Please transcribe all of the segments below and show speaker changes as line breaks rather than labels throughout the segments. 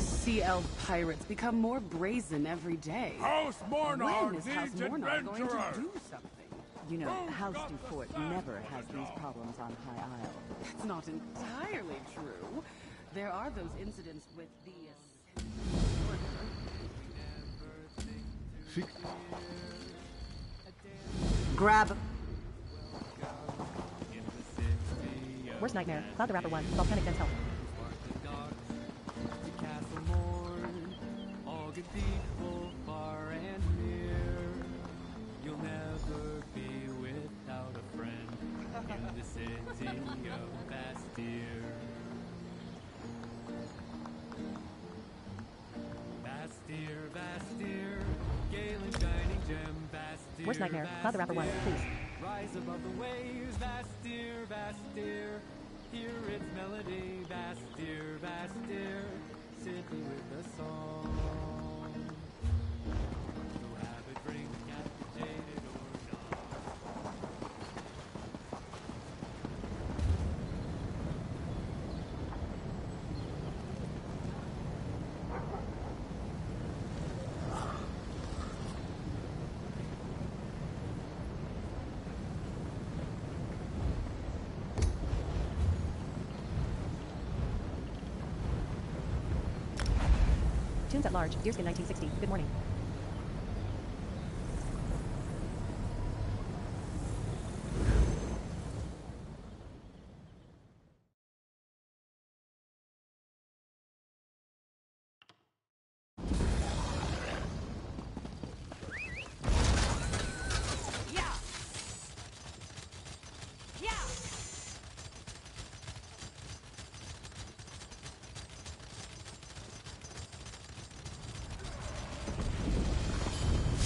These sea elf pirates become more brazen every day.
House Mornog
When is House
needs
Mornog going to
adventurers!
do something?
You know, House Dufort never has these problems on High Isle.
That's not entirely true. There are those incidents with the...
Grab.
Worst nightmare. Cloud the Rapper 1. Volcanic Dense Health.
You'll never be without a friend in the city of Bastille. Bastille, Bastille, Galen shining gem, Bastille.
Worst nightmare. Cloud the Rapper 1, please.
Rise above the waves, Bastille, Bastille. Hear its melody, Bastille, Bastille. Simply with a song. So have a drink at the jaded or not.
Tunes at Large, Deerskin 1960. Good morning.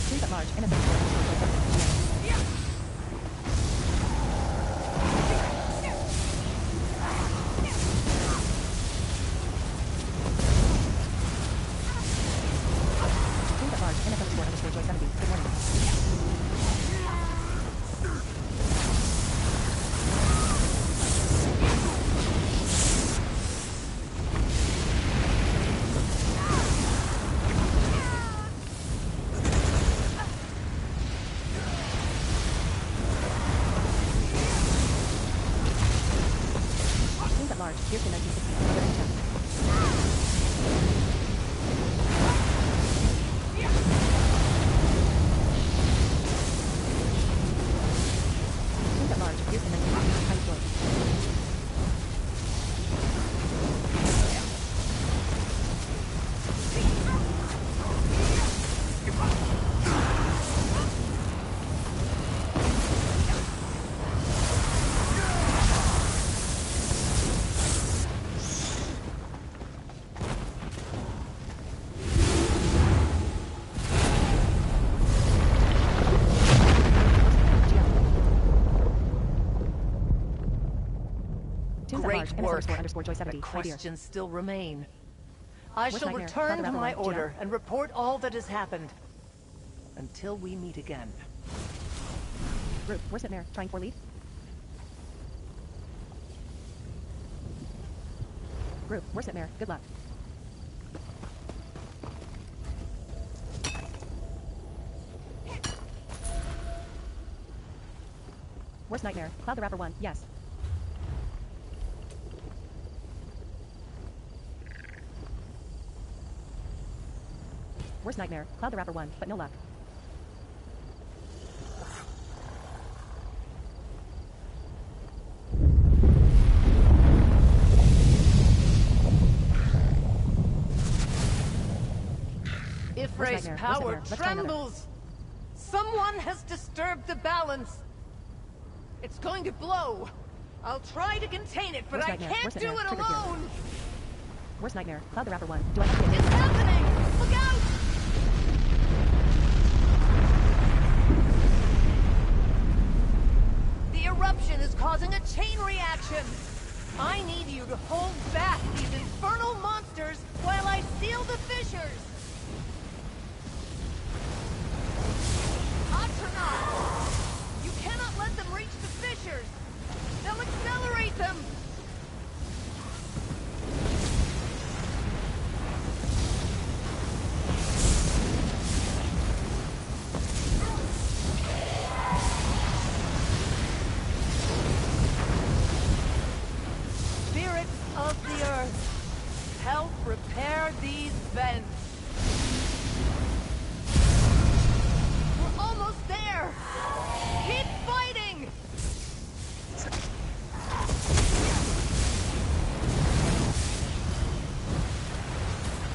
Tunes at Large, NS__Joy70. Good morning. Tunes at Large, Deerskin 1960. Good morning. Tunes at Large, Deerskin 1960. High Floor.
Great work.
NS__Joy70.
The questions still remain. I
Worst
shall
nightmare.
return to
Father
my
Avalon,
order and report all that has happened. Until we meet again.
Group, worst nightmare. Trying for lead. Group, worst nightmare. Good luck. Worst nightmare. Cloud the Rapper 1. Yes. Worst nightmare. Cloud the Rapper 1, but no luck.
If
Worst
Ray's
nightmare. Worst
power
nightmare. Let's try another.
trembles, someone has disturbed the balance. It's going to blow. I'll try to contain it, but
Worst
I
nightmare.
can't
Worst
do
nightmare.
it
Trigger here.
alone.
Worst nightmare. Cloud the Rapper 1. Do I have to get
It's happening! Look out! The eruption is causing a chain reaction. I need you to hold back these infernal monsters while I seal the fissures. Atronach! You cannot let them reach the fissures. They'll accelerate them. repair these vents. We're almost there! Keep fighting!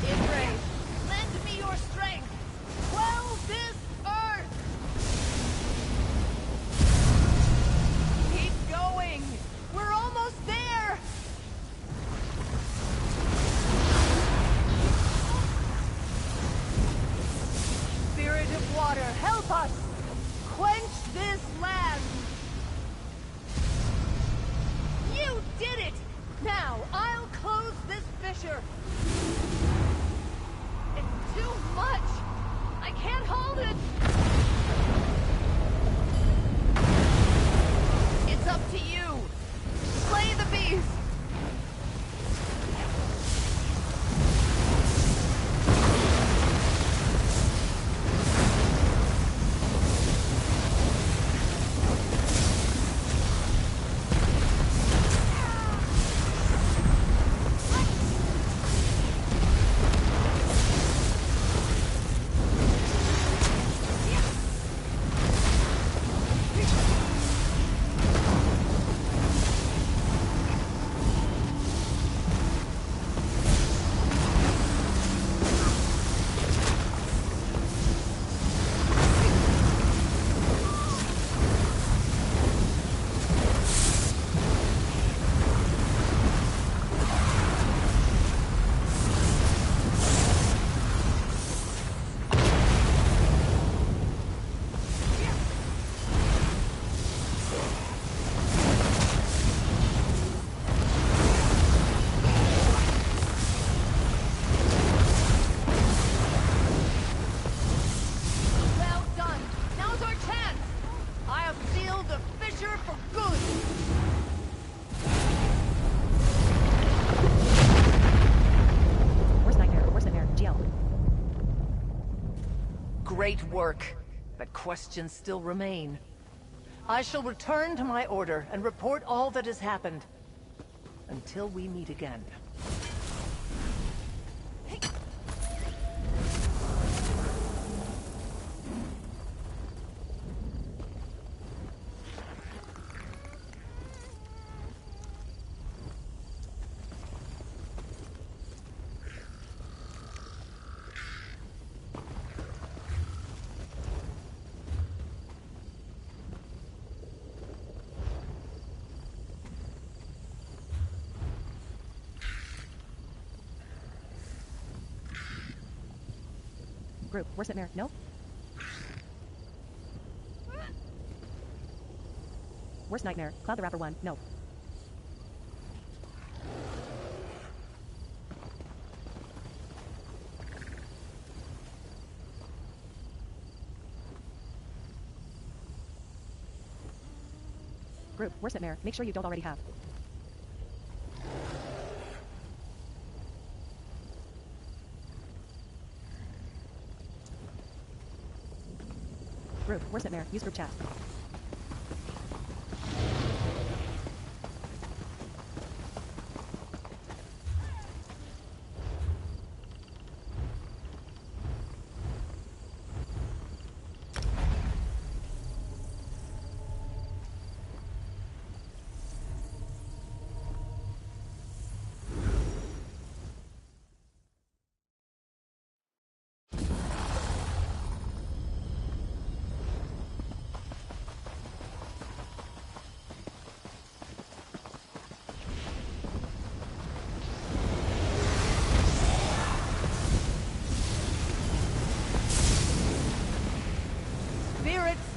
Imre, lend me your strength! Quell this earth! Keep going! We're almost there! Spirit of water, help us! Quench this land! You did it! Now, I'll close this fissure! It's too much! I can't hold it! It's up to you! Slay the beast! Great work, but questions still remain. I shall return to my order and report all that has happened. Until we meet again.
Group, where's Nightmare? No? Where's Nightmare? Cloud the Rapper 1. No. Group, where's Nightmare? Make sure you don't already have. Group, where's Nightmare? Use group chat.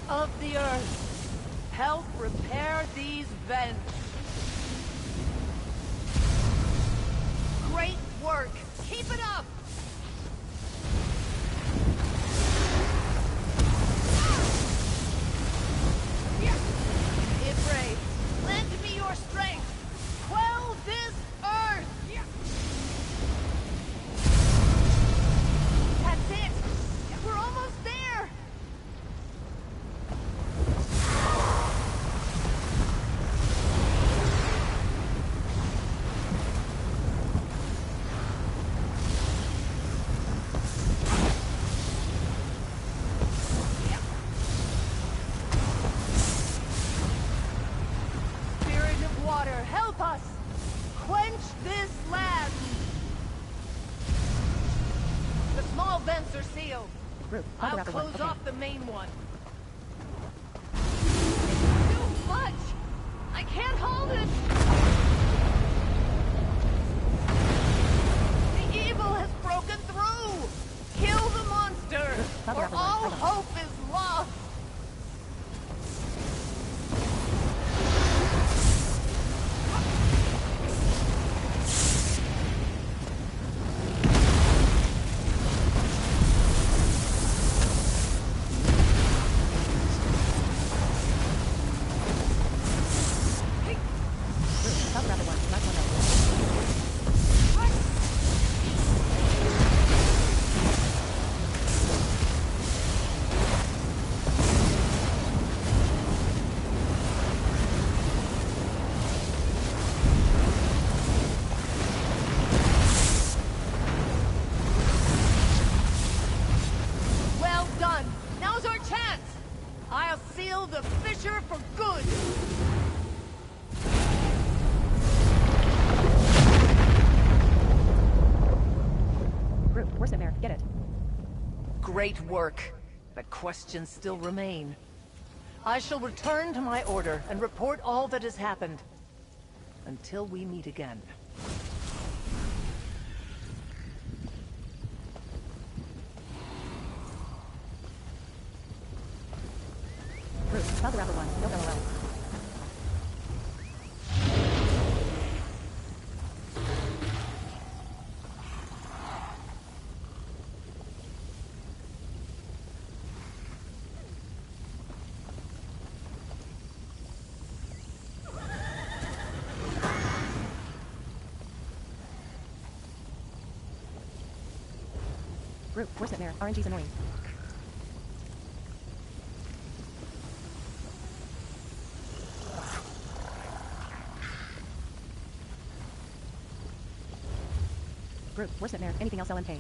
Of the earth, help repair these vents. Great work. Keep it up. Ibre, lend me your strength. Quell this earth. That's it. We're almost there. water, help us! Quench this land! The small vents are sealed.
Group,
I'll
Upper one.
close
Okay.
off the main one. Too much! I can't hold it! The evil has broken through! Kill the monster, or all hope is lost!
Top rapid one. Last one up.
Well done! Now's our chance! I'll seal the fissure for good!
Group, where's it there? Get it.
Great work, but questions still remain. I shall return to my order and report all that has happened. Until we meet again.
Group, top rapid one. No LOL. Group, where's it there? RNG's annoying. Group, where's it there? Anything else LMK?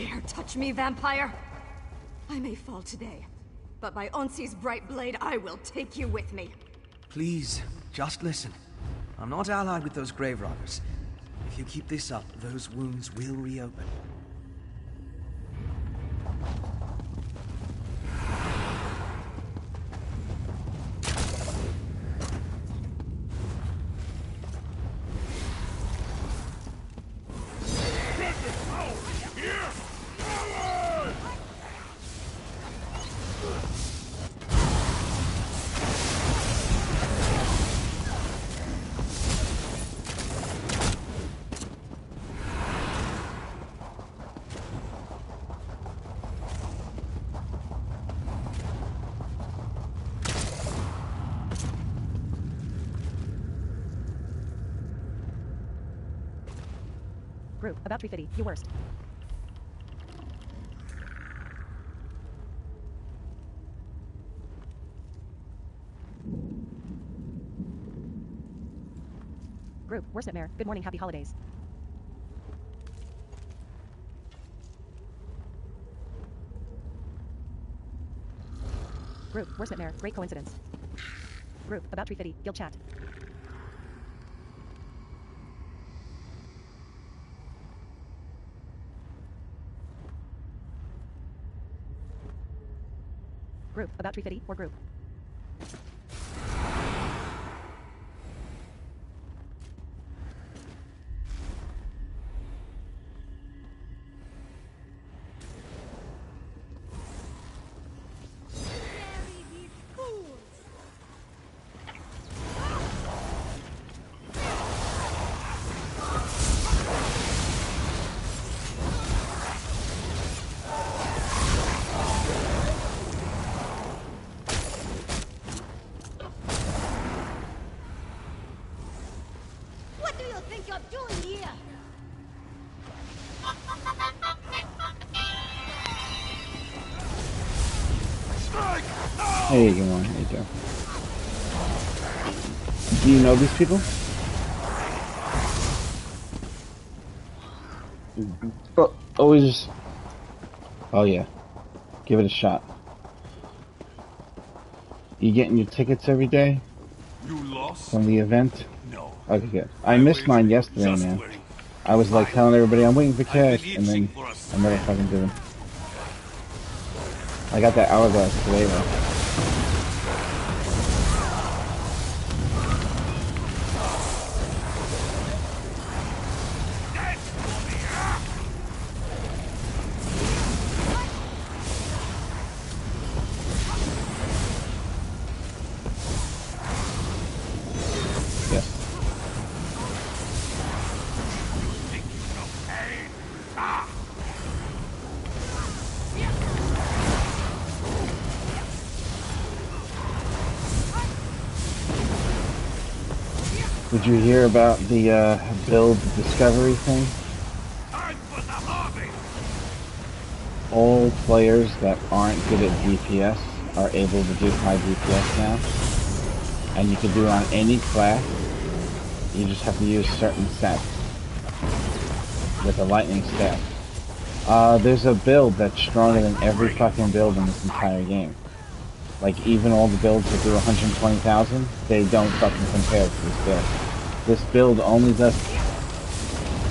dare touch me, vampire? I may fall today, but by Onsi's bright blade, I will take you with me.
Please, just listen. I'm not allied with those grave robbers. If you keep this up, those wounds will reopen.
Group, about 350, you worst. Group, worst nightmare, good morning, happy holidays. Group, worst nightmare, great coincidence. Group, about 350, guild chat. Group, about 350, or group.
There you go, there you go. Do you know these people? Oh, always. Oh yeah, give it a shot. You getting your tickets every day?
You lost?
From the event?
No.
Okay, good. I missed mine yesterday, man. I was like telling everybody I'm waiting for cash, and then I never fucking did them. I got that hourglass today though. Did you hear about the build discovery thing? All players that aren't good at DPS are able to do high DPS now. And you can do it on any class. You just have to use certain sets with a lightning staff. There's a build that's stronger than every fucking build in this entire game. Like, even all the builds that do 120,000, they don't fucking compare to this build. This build only does...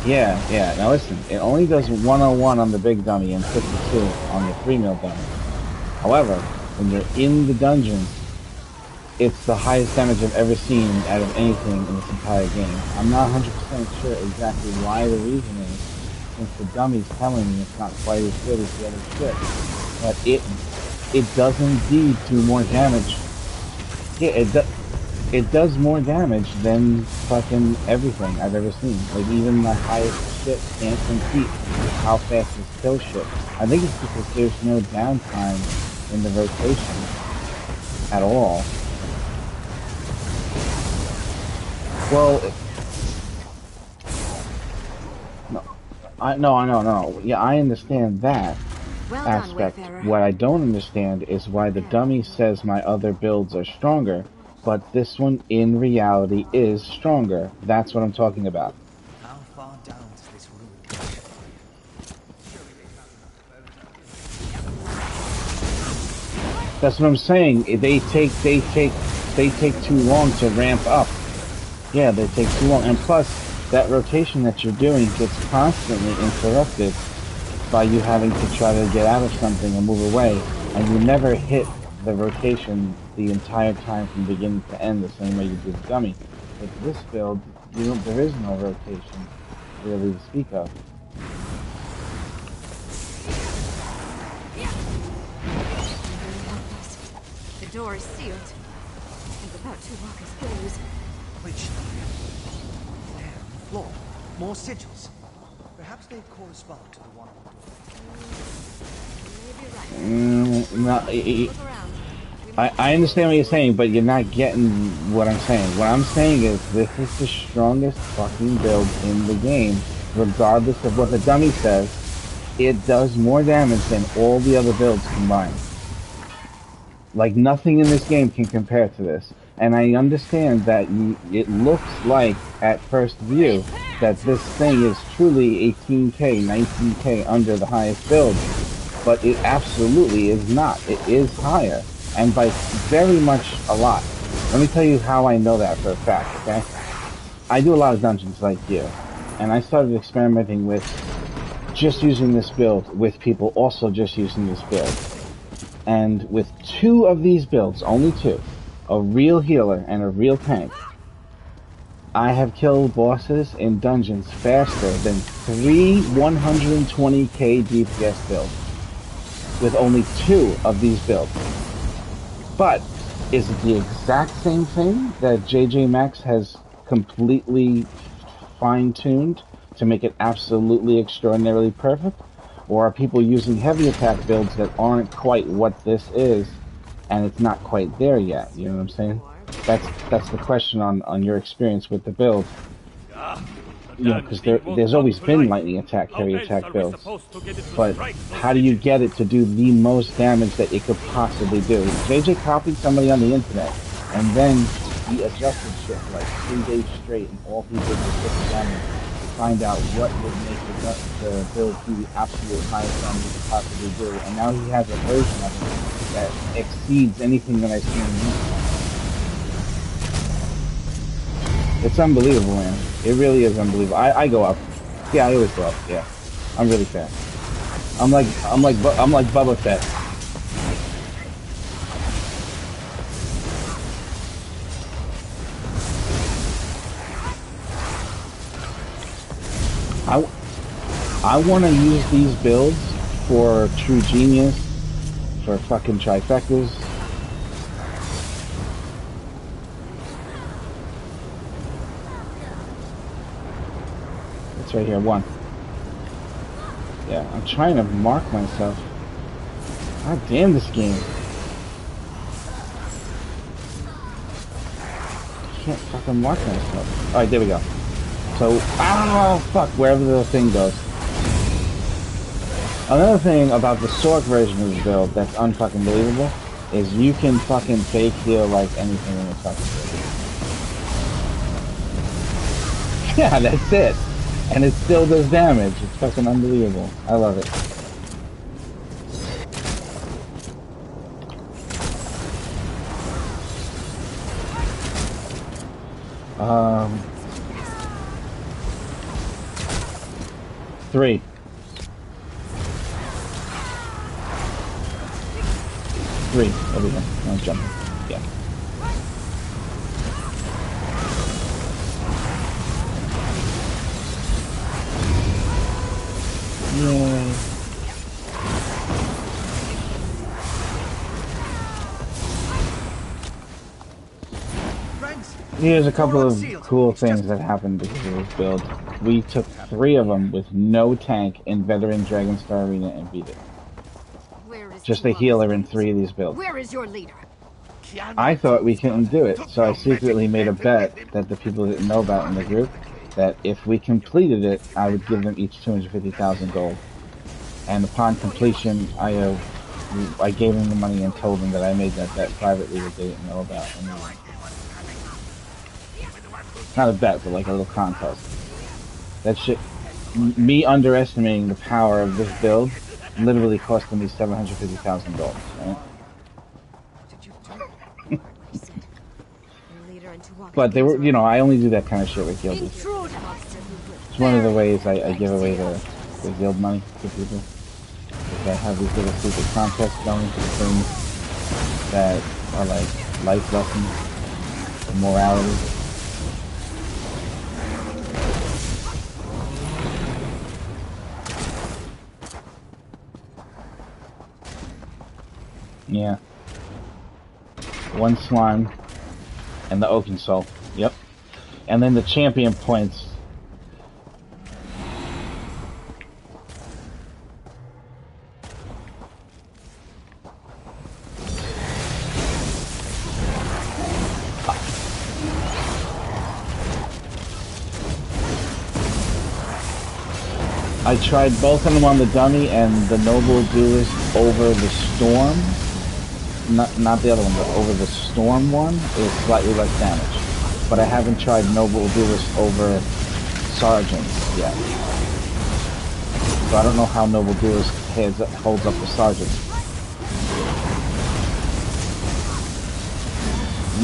Yeah, now listen, it only does 101 on the big dummy and 52 on the 3 mil dummy. However, when you're in the dungeon, it's the highest damage I've ever seen out of anything in this entire game. I'm not 100% sure exactly why the reason is, since the dummy's telling me it's not quite as good as the other shit. But it does indeed do more damage. Yeah, it does more damage than fucking everything I've ever seen. Like, even the highest shit can't compete with how fast this kills shit. I think it's because there's no downtime in the rotation at all. Well, no. Yeah, I understand that aspect. What I don't understand is why the dummy says my other builds are stronger, but this one in reality is stronger. That's what I'm talking about.
How far down does this room go? Surely they found
That's what I'm saying. They take too long to ramp up. Yeah, they take too long. And plus, that rotation that you're doing gets constantly interrupted by you having to try to get out of something or move away, and you never hit the rotation the entire time from beginning to end the same way you do the dummy. With this build, there is no rotation really to speak of.
The door is sealed, and without two walkers' goes.
Which? There, on the floor. More sigils. Perhaps they correspond to the one on the door.
Maybe right.
No,
Look around.
I understand what you're saying, but you're not getting what I'm saying. What I'm saying is this is the strongest fucking build in the game, regardless of what the dummy says. It does more damage than all the other builds combined. Like, nothing in this game can compare to this. And I understand that it looks like, at first view, that this thing is truly 18k, 19k under the highest build. But it absolutely is not. It is higher. And by very much a lot. Let me tell you how I know that for a fact, okay? I do a lot of dungeons like you. And I started experimenting with just using this build with people also just using this build. And with two of these builds, only two, a real healer and a real tank, I have killed bosses in dungeons faster than 3 120k DPS builds with only two of these builds. But is it the exact same thing that JJ Max has completely fine-tuned to make it absolutely extraordinarily perfect? Or are people using heavy attack builds that aren't quite what this is, and it's not quite there yet? You know what I'm saying? That's the question on your experience with the build. You know, because there's always been lightning attack, heavy attack builds. But how do you get it to do the most damage that it could possibly do? JJ copied somebody on the internet, and then he adjusted shit for like 3 days straight, and all he did was put the damage to find out what would make the build do the absolute highest damage it could possibly do. And now he has a version of it that exceeds anything that I've seen in YouTube. It's unbelievable, man. It really is unbelievable. I go up. Yeah, I always go up. Yeah, I'm really fast. I'm like Bubba Fett. I want to use these builds for True Genius, for fucking trifectas. It's right here, 1. Yeah, I'm trying to mark myself. God damn this game. I can't fucking mark myself. Alright, there we go. So, fuck, wherever the thing goes. Another thing about the Sork version of the build that's unfucking believable is you can fucking fake heal like anything in the fucking build. Yeah, that's it. And it still does damage. It's fucking unbelievable. I love it. 3. 3 over here. I was jumping. Yeah. Yay. Here's a couple of cool things that happened because of this build. We took 3 of them with no tank in Veteran Dragonstar Arena and beat it. Just a healer in 3 of these builds.
Where is your leader?
I thought we couldn't do it, so I secretly made a bet that the people didn't know about in the group, that if we completed it, I would give them each 250,000 gold. And upon completion, I gave them the money and told them that I made that bet privately that they didn't know about. Not a bet, but like a little contest. That shit, me underestimating the power of this build, literally costing me 750,000 gold, right? But they were, you know, I only do that kind of shit with guilds. It's one of the ways I give away the guild money to people. Is I have these little secret contests going for things that are like life lessons, morality. Yeah. One slime and the Oaken Soul. Yep. And then the champion points. I tried both of them on the dummy and the Noble Duelist over the Storm. Not the other one, but over the Storm one is slightly less damage. But I haven't tried Noble Duelist over Sergeant yet. So I don't know how Noble Duelist holds up the Sergeant.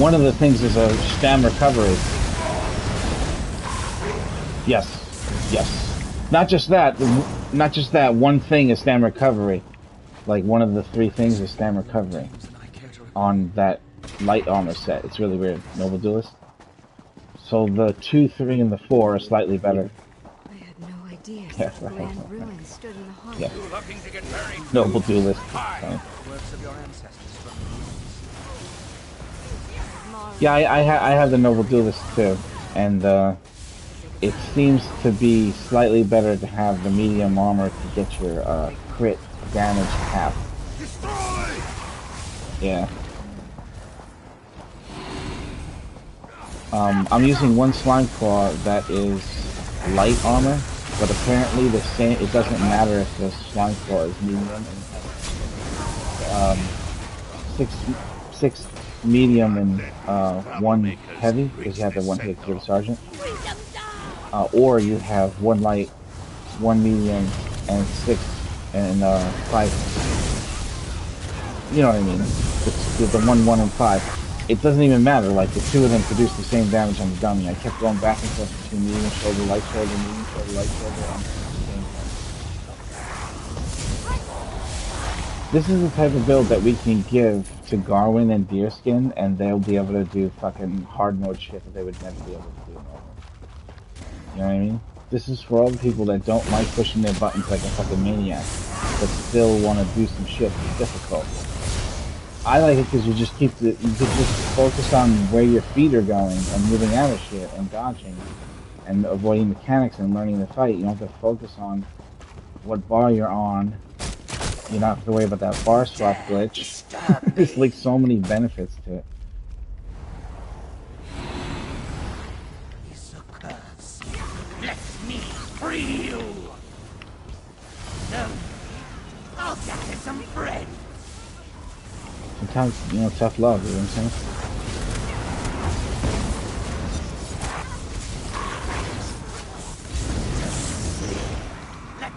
One of the things is a stam recovery. Yes. Not just that one thing is stam recovery. Like one of the 3 things is stam recovery on that light armor set. It's really weird. Noble Duelist. So the 2, 3, and the 4 are slightly better.
I had no idea.
Yeah, right.
Grand ruin stood in the heart.
Yeah. Noble Duelist. Yeah, I have the Noble Duelist too, and it seems to be slightly better to have the medium armor to get your crit damage cap. Yeah. I'm using one slime claw that is light armor, but apparently the same. It doesn't matter if the slime claw is medium and six medium and 1 heavy, because you have the 1 hit to the sergeant. Or you have 1 light, 1 medium, and 6 and 5. You know what I mean? It's the 1, 1, and 5. It doesn't even matter. Like the 2 of them produce the same damage on the dummy. I kept going back and forth between medium shoulder, light shoulder, medium shoulder, light shoulder. On the same thing. This is the type of build that we can give to Garwin and Deerskin, and they'll be able to do fucking hard mode shit that they would never be able to do normally. You know what I mean? This is for all the people that don't like pushing their buttons like a fucking maniac, but still want to do some shit that's difficult. I like it because you could just focus on where your feet are going and moving out of shit and dodging and avoiding mechanics and learning to fight. You don't have to focus on what bar you're on. You don't have to worry about that bar swap glitch. There's like so many benefits to it.
Free you! No. I'll gather some bread!
Sometimes, you know, tough love, you know what I'm saying?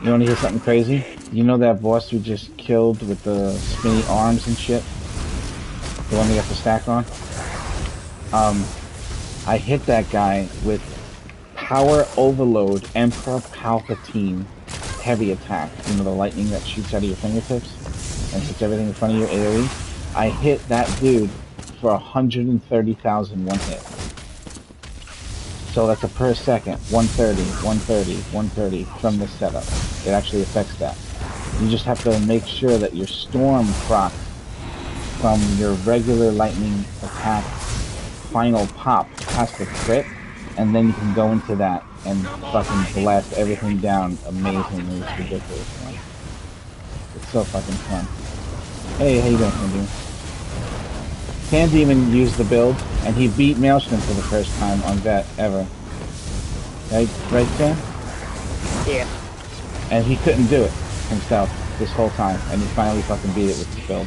You wanna hear something crazy? You know that boss we just killed with the spinny arms and shit? The one we got the stack on? I hit that guy with Power Overload Emperor Palpatine heavy attack. You know, the lightning that shoots out of your fingertips and hits everything in front of your AoE. I hit that dude for 130,000 one hit. So that's a per second, 130, 130, 130 from this setup. It actually affects that. You just have to make sure that your storm proc from your regular lightning attack final pop has to crit, and then you can go into that and fucking blast everything down amazingly. It's ridiculous, man. It's so fucking fun. Hey, how you doing, Pandemon? Pandemon used the build, and he beat Maelstrom for the first time on Vet ever. Right, Sam?
Yeah.
And he couldn't do it himself this whole time, and he finally fucking beat it with his build.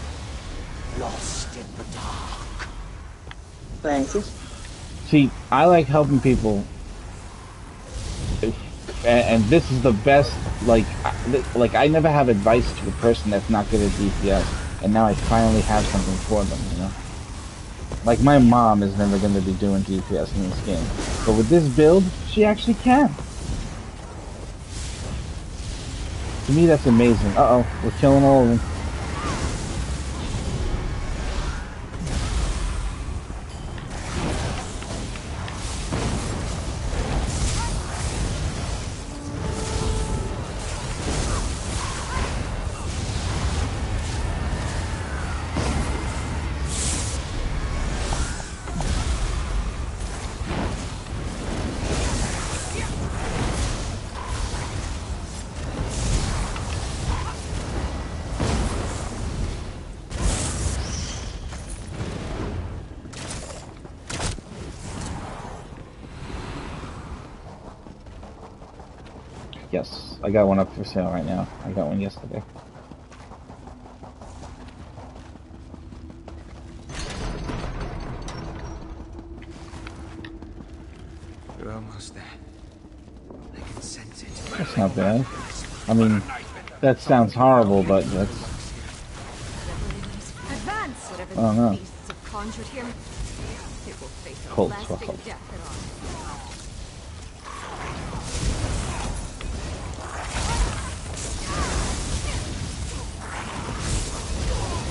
Lost in the dark. Thank you.
See, I like helping people, and this is the best, like I never have advice to a person that's not good at DPS, and now I finally have something for them, you know? Like, my mom is never going to be doing DPS in this game. But with this build, she actually can. To me, that's amazing. Uh-oh, we're killing all of them. Yes, I got one up for sale right now. I got one yesterday.
We're almost there. I can sense it.
That's not bad. I mean, that sounds horrible, but that's...
Advance! Whatever
Oh, no.
these beasts have conjured here, it will face a
Cold
lasting
swallow.
death at all.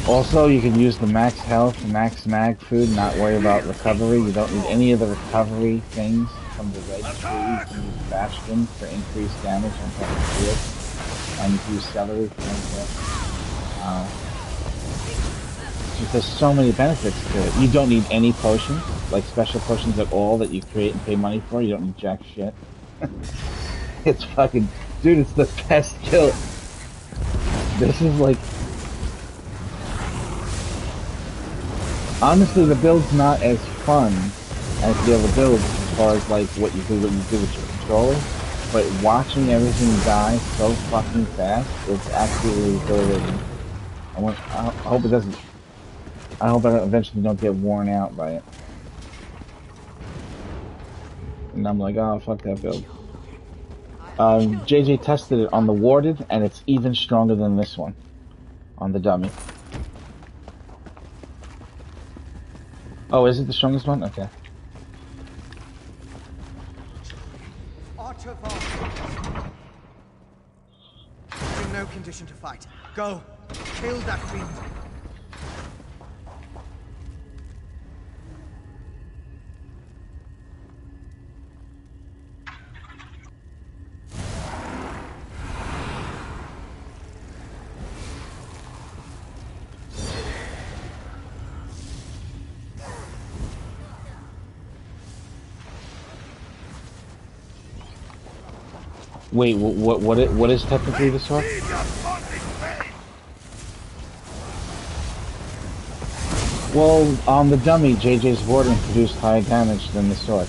Also, you can use the max health, max mag food, not worry about recovery. You don't need any of the recovery things from the red tree. You can use Bastion for increased damage on top of shield. And you can use Celery for there's so many benefits to it. You don't need any potions, like special potions at all that you create and pay money for. You don't need jack shit. It's fucking... Dude, it's the best kill. This is like... Honestly, the build's not as fun as the other builds as far as like what you do with your controller, but watching everything die so fucking fast, it's absolutely exhilarating. I hope it doesn't. I hope I eventually don't get worn out by it. And I'm like, oh fuck that build. JJ tested it on the warded, and it's even stronger than this one on the dummy. Oh, is it the strongest one? Okay.
You're in no condition to fight. Go. Kill that fiend.
Wait, what is technically the sword? Well, on the dummy, JJ's Warden produced higher damage than the sword.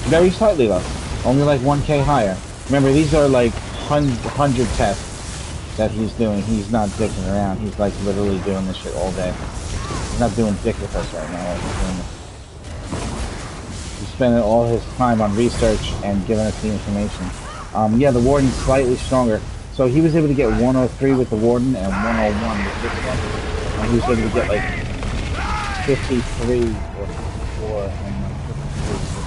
Very slightly though. Only like 1k higher. Remember, these are like 100 tests that he's doing. He's not dicking around. He's like literally doing this shit all day. He's not doing dick with us right now. Like he's doing this. He's spending all his time on research and giving us the information. Yeah, the Warden's slightly stronger. So he was able to get 103 with the Warden and 101 with this one. And he was able to get like 53 or 54 and like 53.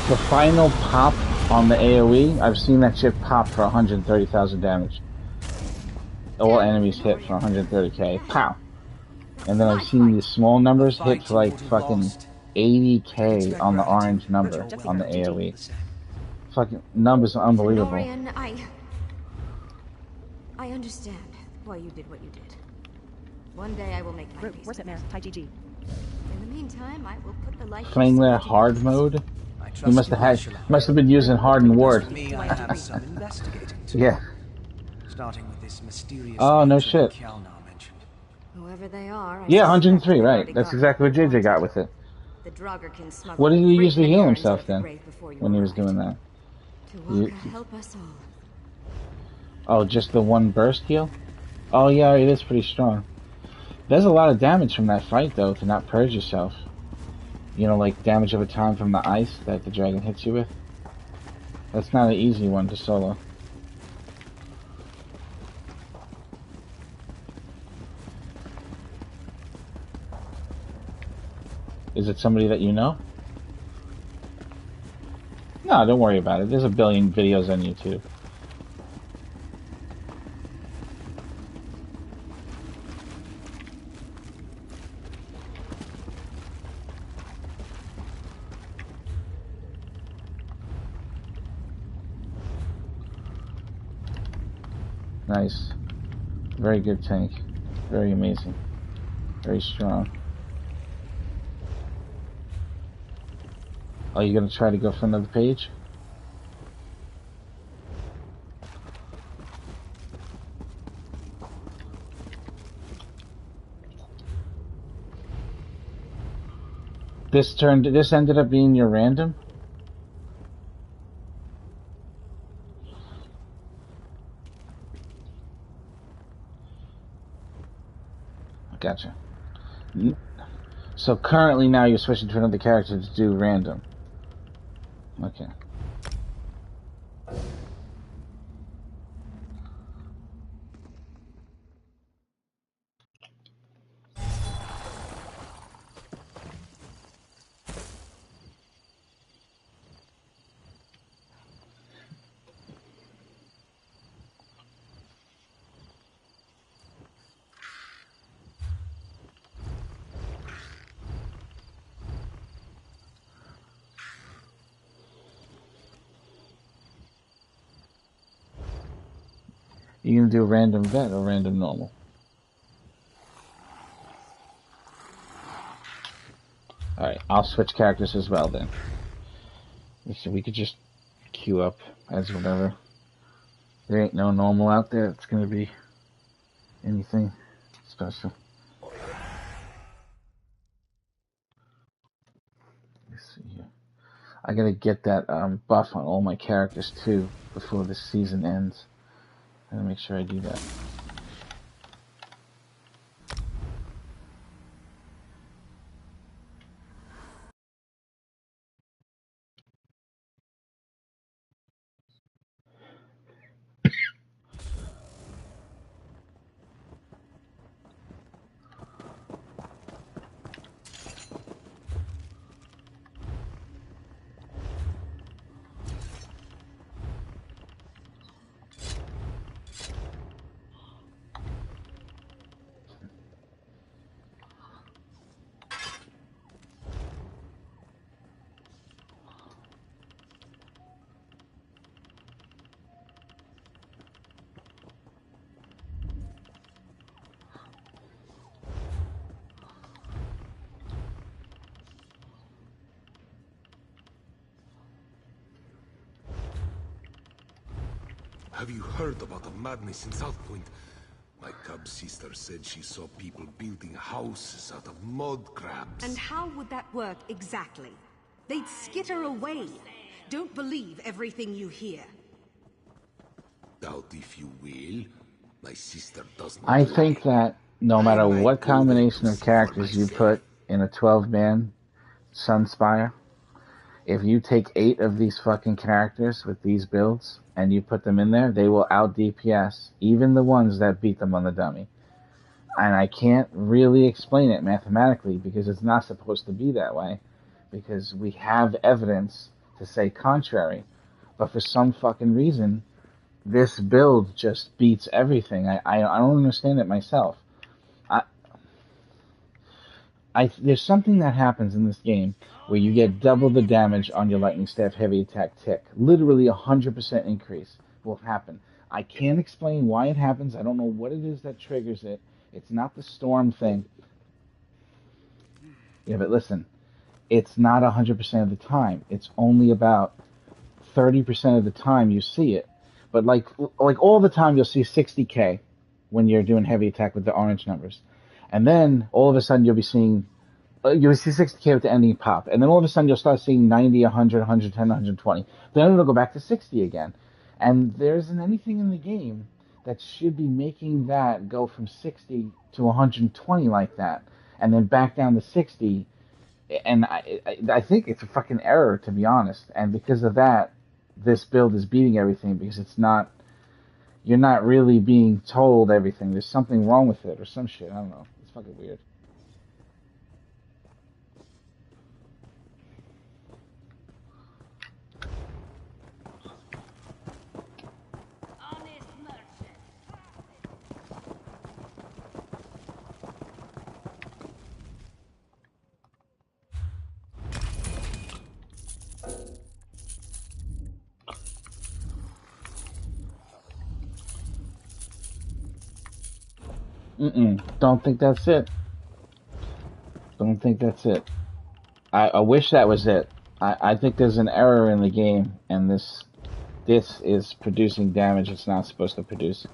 The final pop on the AoE, I've seen that shit pop for 130,000 damage. All enemies hit for 130k. Pow! And then I've seen these small numbers hit for like fucking 80k on the orange number on the AoE. Fucking numbers are unbelievable.
Lorian, I understand why you did what you did. One day I will make my peace.
Worship Mare, Tai GG.
In the meantime, I will put the life
Flame hard mode? He must have been using hardened word.
Me, I have some investigating to do.
Yeah.
Starting with this mysterious
Oh, no
agent
shit.
Kalnar mentioned.
Whoever they are,
Yeah, 103, right. That's exactly what JJ got with it.
The Draugr can smuggle
What did he
a great
usually
many
heal
errands out
himself
of the
then?
grave before you
When he was
arrived.
doing that?
Tuwalka, help us all.
Oh, just the one burst heal? Oh yeah, it is pretty strong. There's a lot of damage from that fight though, to not purge yourself. You know, like damage over time from the ice that the dragon hits you with. That's not an easy one to solo. Is it somebody that you know? No, don't worry about it. There's a billion videos on YouTube. Nice. Very good tank. Very amazing. Very strong. Are you gonna try to go for another page? This ended up being your random? Gotcha. So currently now you're switching to another character to do random. Okay. You gonna do random vet or random normal? Alright, I'll switch characters as well then. So we could just queue up as whatever. There ain't no normal out there. It's gonna be anything special. Let's see here. I gotta get that buff on all my characters too before the season ends. I gotta make sure I do that.
Have you heard about the madness in South Point? My cub sister said she saw people building houses out of mud crabs.
And how would that work exactly? They'd skitter away. Don't believe everything you hear.
Doubt if you will. My sister does not
I
lie.
think that no matter what combination of characters you put in a 12-man Sunspire, if you take 8 of these fucking characters with these builds and you put them in there, they will out DPS even the ones that beat them on the dummy. And I can't really explain it mathematically because it's not supposed to be that way, because we have evidence to say contrary. But for some fucking reason, this build just beats everything. I don't understand it myself. There's something that happens in this game where you get double the damage on your lightning staff heavy attack tick. Literally 100% increase will happen. I can't explain why it happens. I don't know what it is that triggers it. It's not the storm thing. Yeah, but listen, it's not 100% of the time. It's only about 30% of the time you see it. but like all the time you'll see 60k when you're doing heavy attack with the orange numbers, and then all of a sudden you'll see 60k with the ending pop, and then all of a sudden you'll start seeing 90, 100, 110, 120. Then it'll go back to 60 again, and there isn't anything in the game that should be making that go from 60 to 120 like that, and then back down to 60. And I think it's a fucking error, to be honest. And because of that, this build is beating everything, because you're not really being told everything. There's something wrong with it or some shit. I don't know. It's fucking weird. Don't think that's it. Don't think that's it. I wish that was it. I think there's an error in the game, and this is producing damage it's not supposed to produce.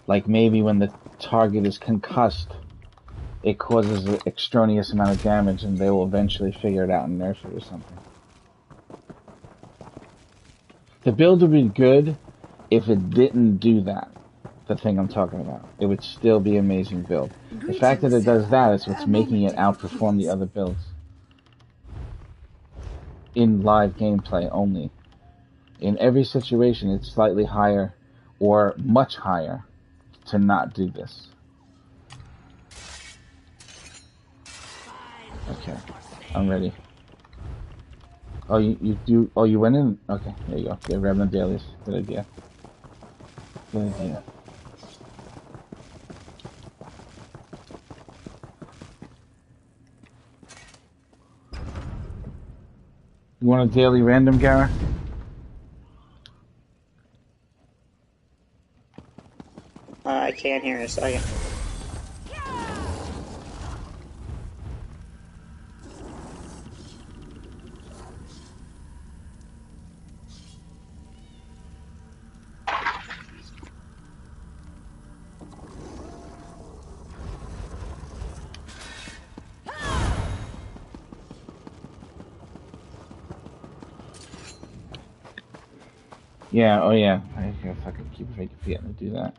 Like maybe when the target is concussed, it causes an extraneous amount of damage, and they will eventually figure it out and nerf it or something. The build would be good if it didn't do that. The thing I'm talking about. It would still be an amazing build. The fact that it does that is what's making it outperform the other builds. In live gameplay only. In every situation, it's slightly higher or much higher to not do this. Okay, I'm ready. Oh, you do? Oh, you went in? Okay, there you go. Yeah, grabbing the dailies. Good idea. Good idea. You want a daily random, Gara?
I can't hear a second.
Yeah, oh yeah. I gotta fucking keep forgetting to do that.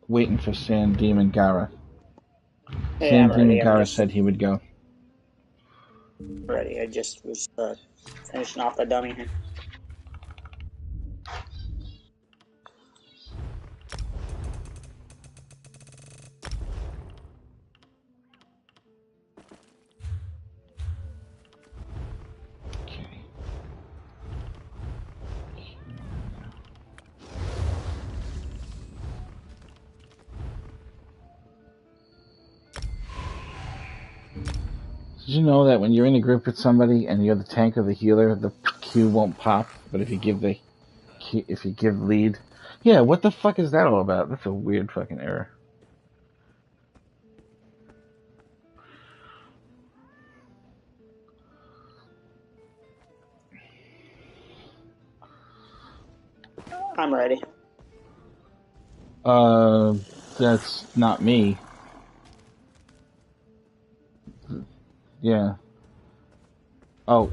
Waiting for Sand Demon Gara.
Yeah,
Sand
I'm ready.
Demon Gara said he would go.
Ready. I just was finishing off the dummy here.
Did you know that when you're in a group with somebody and you're the tank or the healer, the Q won't pop, but if you give lead, yeah, what the fuck is that all about? That's a weird fucking error.
I'm ready.
That's not me. Yeah. Oh,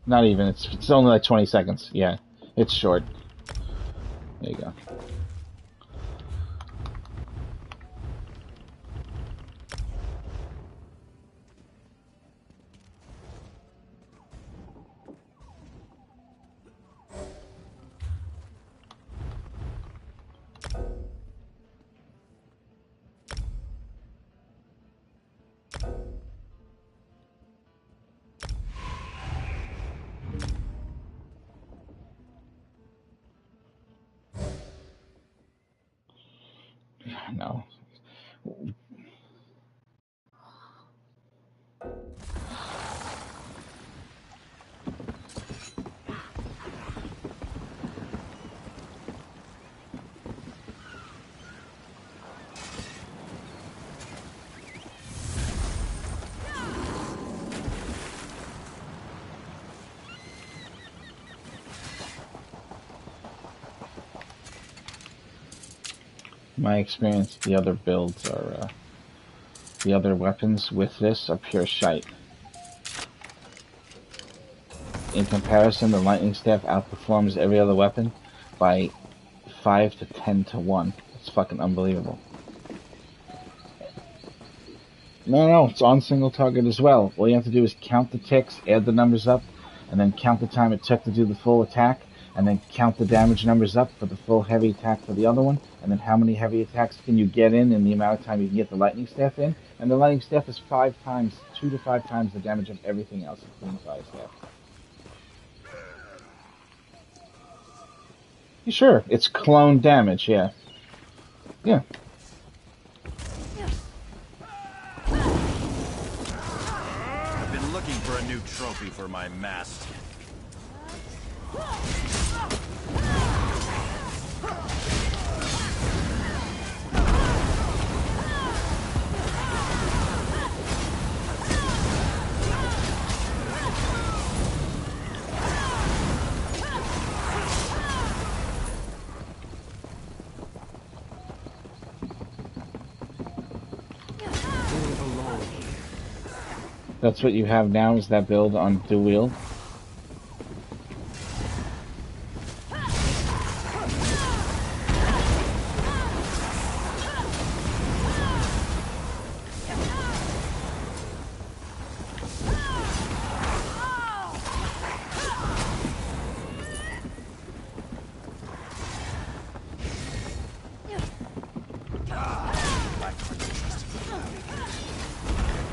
not even. It's only like 20 seconds. Yeah, it's short. There you go. No. My experience, the other builds are, the other weapons with this are pure shite. In comparison, the lightning staff outperforms every other weapon by 5 to 10 to 1. It's fucking unbelievable. No, it's on single target as well. All you have to do is count the ticks, add the numbers up, and then count the time it took to do the full attack, and then count the damage numbers up for the full heavy attack for the other one, and then how many heavy attacks can you get in the amount of time you can get the lightning staff in, and the lightning staff is 2 to 5 times the damage of everything else, including fire staff. Sure, it's clone damage, yeah. Yeah.
I've been looking for a new trophy for my mast.
That's what you have now, is that build on dual wield?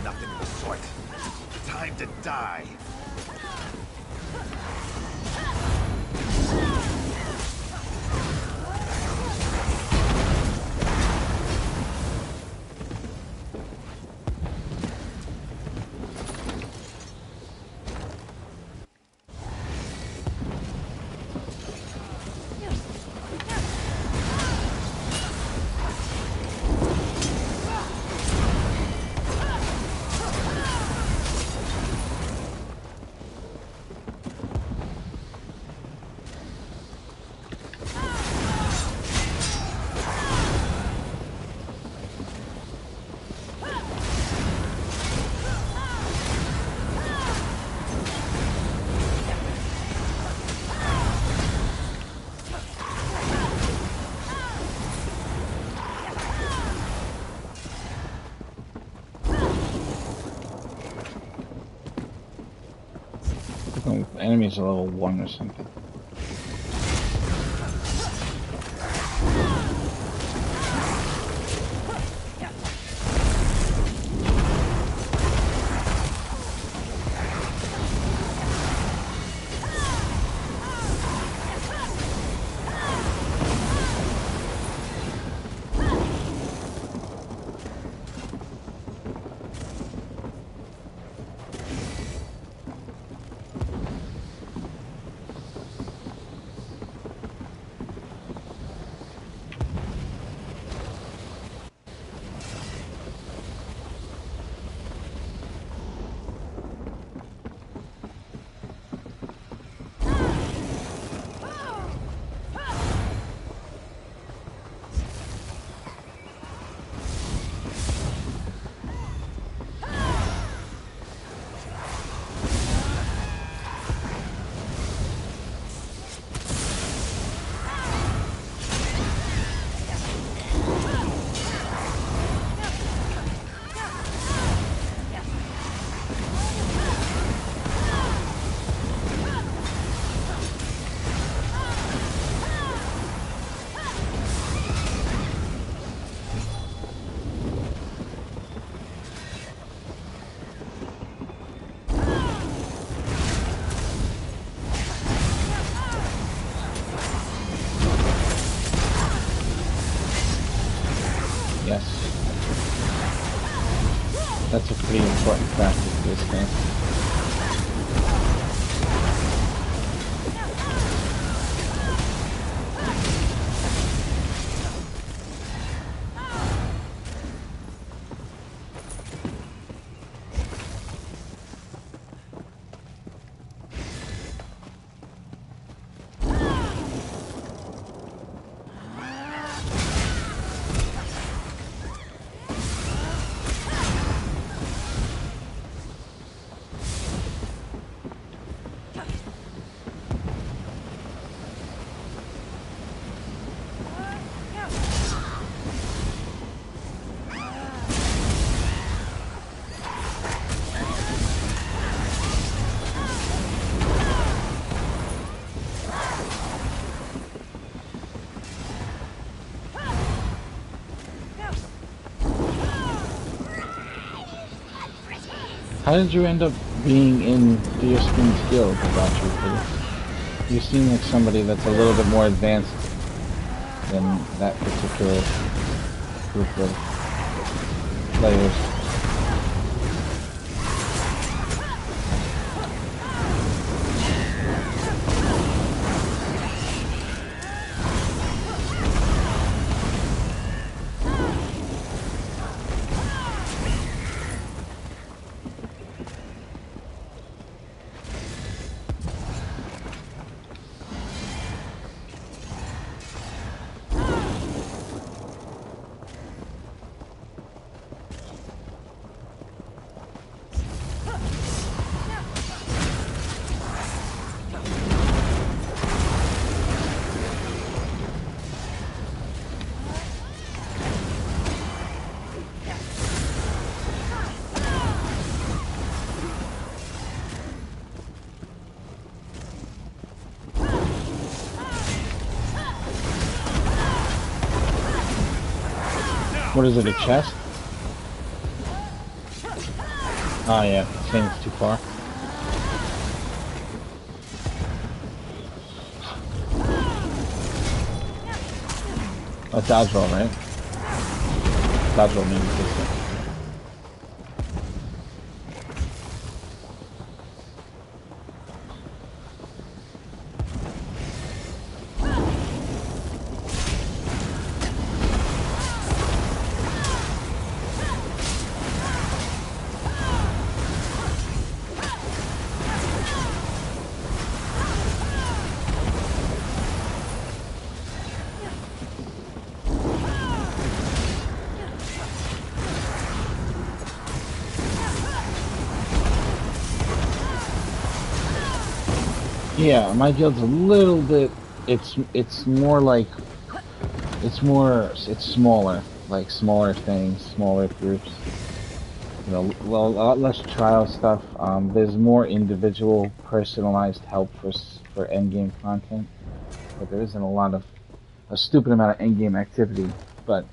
Nothing of the sort. Time to die.
Enemies are level 1 or something. That's a pretty important factor for this game. How did you end up being in Deerskin's guild, Battery? You seem like somebody that's a little bit more advanced than that particular group of players. What is it, a chest? Oh yeah, saying it's too far. A dodge roll, right? Dodge roll means this. Yeah, my guild's a little bit. It's more like it's smaller, like smaller things, smaller groups. You know, well, a lot less trial stuff. There's more individual, personalized help for endgame content, but there isn't a stupid amount of endgame activity. But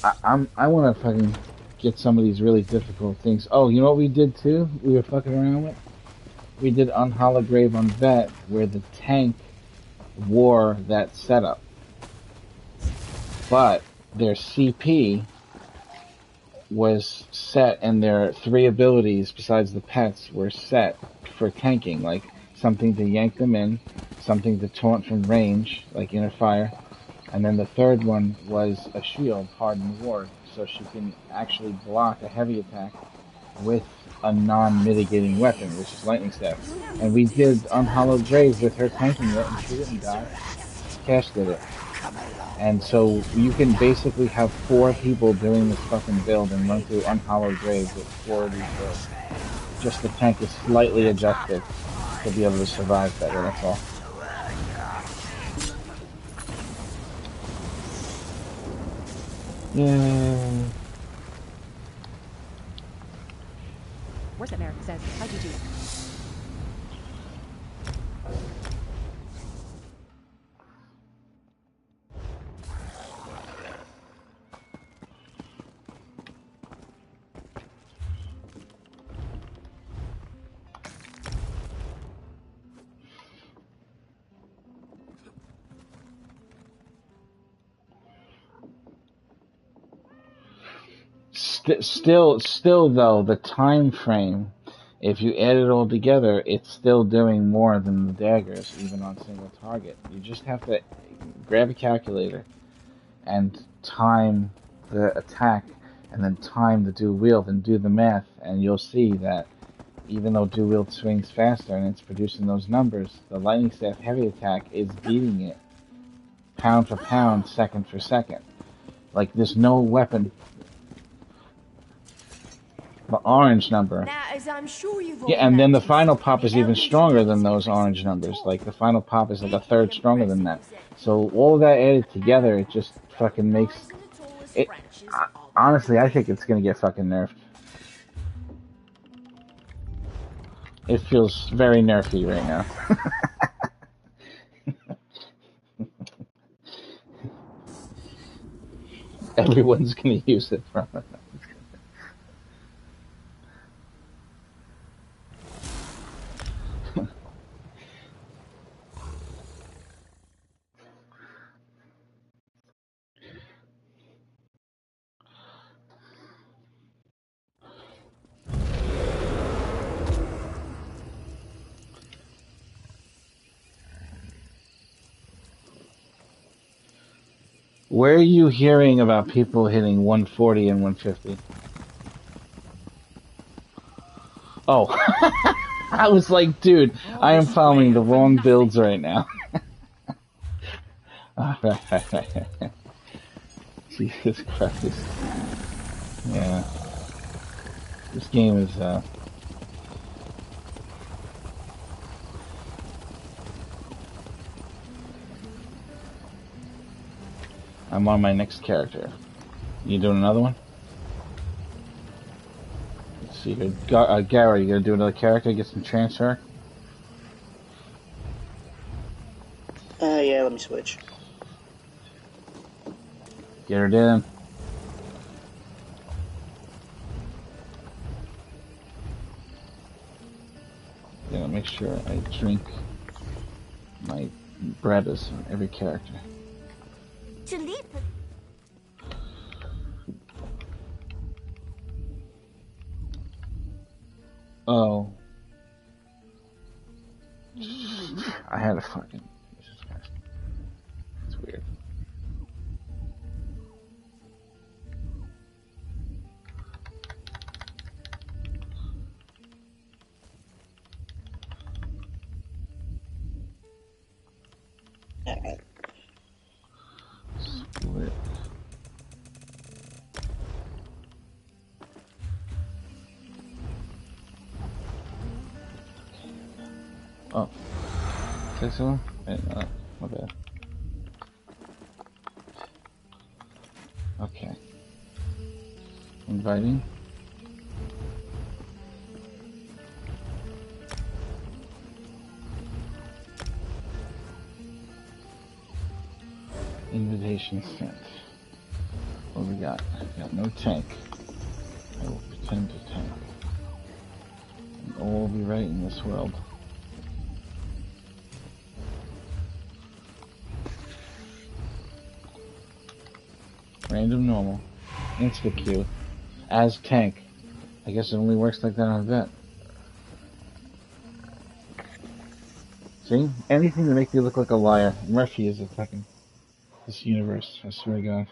I want to fucking get some of these really difficult things. Oh, you know what we did too? We were fucking around with. We did Unhallowed Grave on Vet, where the tank wore that setup. But their CP was set, and their 3 abilities, besides the pets, were set for tanking, like something to yank them in, something to taunt from range, like inner fire, and then the third one was a shield, hardened ward, so she can actually block a heavy attack with a non-mitigating weapon, which is lightning staff. And we did Unhallowed Grave with her tanking it, and she didn't die. Cash did it. And so you can basically have 4 people doing this fucking build and run through Unhallowed Grave with 4 of these builds. Just the tank is slightly adjusted to be able to survive better, that's all. Yeah.
Worsetmare says, hi GG.
Still though, the time frame, if you add it all together, it's still doing more than the daggers, even on single target. You just have to grab a calculator and time the attack, and then time the dual wield, and do the math, and you'll see that even though dual wield swings faster and it's producing those numbers, the lightning staff heavy attack is beating it pound for pound, second for second. Like, there's no weapon. The orange number.
Now, as I'm sure you've all
Yeah, and then the
noticed,
final pop
the
is even
elders
stronger
raised
than those
presence
orange
in
numbers.
talk.
Like, the final pop is like a third stronger than that. So all of that added together, it just fucking makes it. Honestly, I think it's gonna get fucking nerfed. It feels very nerfy right now. Everyone's gonna use it from it. Where are you hearing about people hitting 140 and 150? Oh, I was like, dude, I am following the wrong builds right now. Jesus Christ. Yeah. This game is, I'm on my next character. You doing another one? Let's see here. Gary, you gonna do another character, get some transfer?
Yeah, let me switch.
Get her in. Yeah, make sure I drink my bread as every character. Oh. I had a fucking... Jesus Christ. It's weird.
Alright.
Split. Oh. Say so? Wait, no, my bad. Okay. Inviting. Invitation sent. What we got? We got no tank. I will pretend to tank. And all will be right in this world. Random normal. Insta-Q. As tank. I guess it only works like that on a vet. See? Anything to make you look like a liar. Murphy is a fucking... this universe, I swear to God.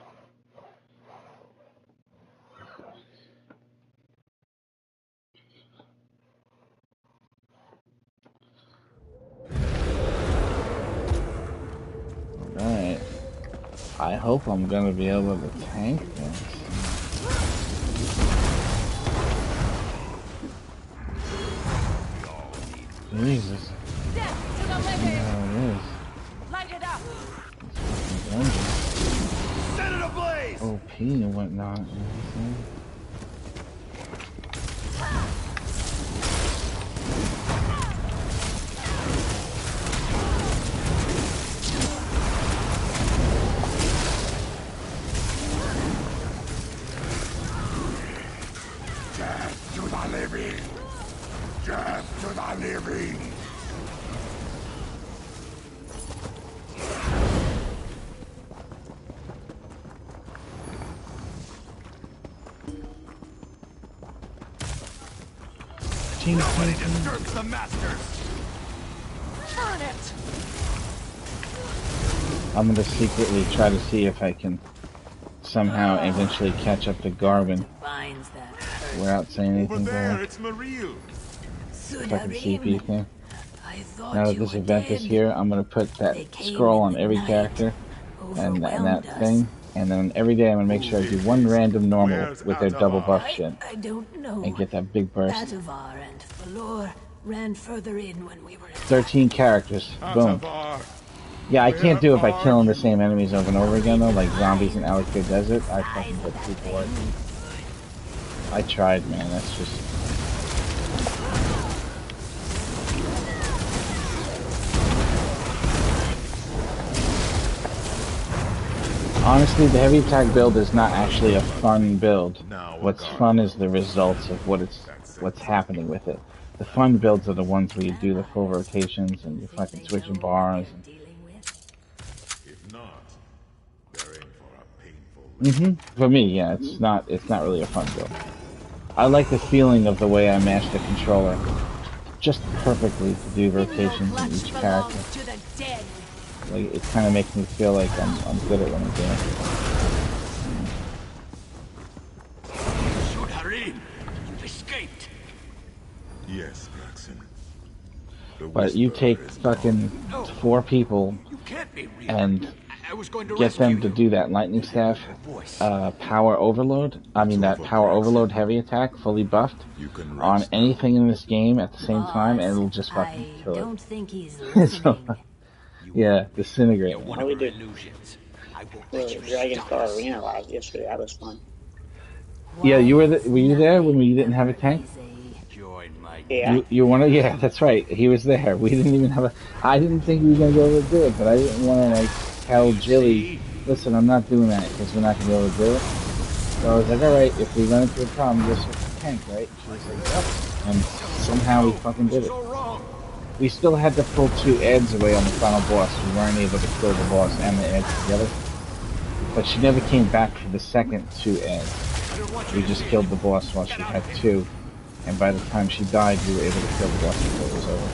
Alright. I hope I'm gonna be able to tank this. Jesus.
Light it up.
Set it ablaze!
OP and whatnot.
Death to the living! Death to the living!
Nobody disturbs the masters!
Burn it!
I'm gonna secretly try to see if I can somehow eventually catch up to Garvin without saying anything
there,
bad.
it's Maril.
Fucking CP thing. Now that this event is here, I'm gonna put that scroll on every character and that thing, and then every day I'm gonna make sure I do one random normal with their double buff shit.
I don't know.
And get that big burst.
Atavar and Valor ran further in when we were
13 characters. Boom. Yeah, I can't do it by killing the same enemies over and over again though, like zombies in Alakir Desert. I fucking get too bored. I tried, man. That's just... Honestly, the heavy attack build is not actually a fun build. What's fun is the results of what's happening with it. The fun builds are the ones where you do the full rotations and you're fucking switching bars. For me, yeah, it's not really a fun build. I like the feeling of the way I mash the controller just perfectly to do rotations in each character. Like, it kind of makes me feel like I'm good at what I'm doing.
Shodarin, you've escaped.
Yes, Braxton.
But you take fucking 4 people and get them to do that lightning staff power overload. I mean that power overload heavy attack fully buffed on anything in this game at the same time, and it'll just fucking kill it.
I don't think he's listening.
Yeah, disintegrate.
How we did Dragon Star Arena live yesterday. That was fun.
Yeah, were you there when we didn't have a tank?
Yeah.
You want to? Yeah, that's right. He was there. We didn't even have a. I didn't think we were gonna be able to do it, but I didn't want to like tell Jilly, listen, I'm not doing that because we're not gonna be able to do it. So I was like, all right, if we run into a problem, just with the tank, right? She was like, yep. And somehow we fucking did it. We still had to pull 2 ads away on the final boss. We weren't able to kill the boss and the ads together. But she never came back for the second 2 ads. We just killed the boss while she had 2. And by the time she died, we were able to kill the boss before it was over.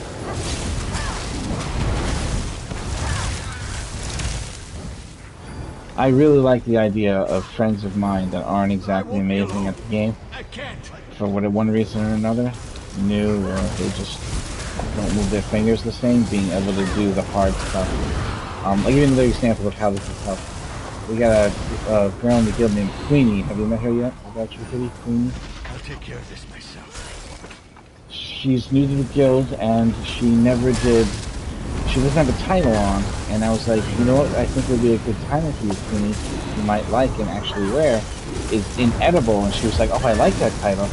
I really like the idea of friends of mine that aren't exactly amazing at the game. For one reason or another. New, or they just don't move their fingers the same, being able to do the hard stuff. I'll give you another example of how this is helpful. We got a girl in the guild named Queenie. Have you met her yet? About your kitty, Queenie?
I'll take care of this myself.
She's new to the guild, and she never did. She doesn't have a title on, and I was like, you know what? I think would be a good title for you, Queenie. You might like and actually wear is Inedible, and she was like, oh, I like that title,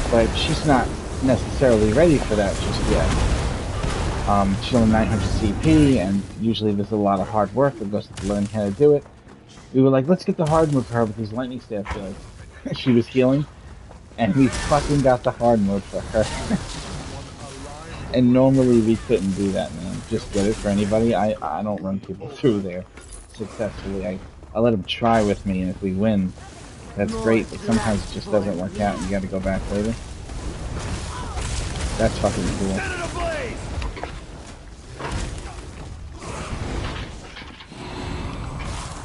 but she's not necessarily ready for that just yet. She's only 900 CP, and usually there's a lot of hard work that goes into learning how to do it. We were like, let's get the hard mode for her with these lightning staff kills. She was healing, and we fucking got the hard mode for her. And normally we couldn't do that, man. Just get it for anybody. I don't run people through there successfully. I let them try with me, and if we win, that's great, but sometimes it just doesn't work out, and you gotta go back later. That's fucking cool.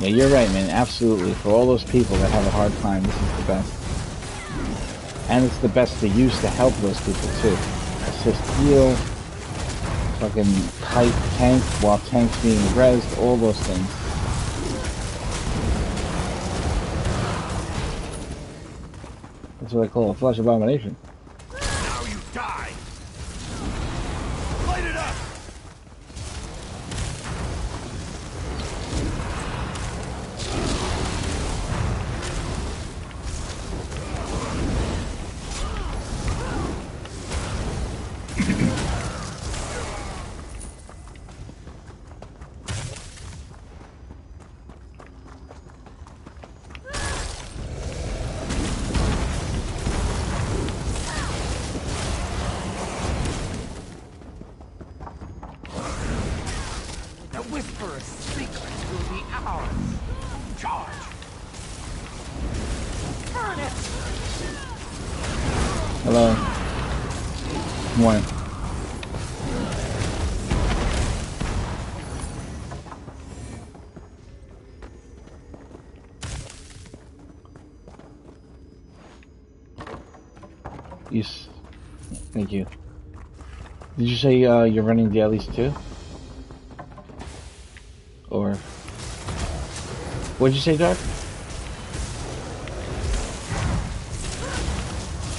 Yeah, you're right, man. Absolutely. For all those people that have a hard time, this is the best. And it's the best to use to help those people, too. Assist heal, fucking kite tank while tank's being rezzed, all those things. That's what I call a flesh abomination.
Now you die! Light it up!
Hello. Morning. Yes. Thank you. Did you say you're running dailies too? Or what did you say, Doc?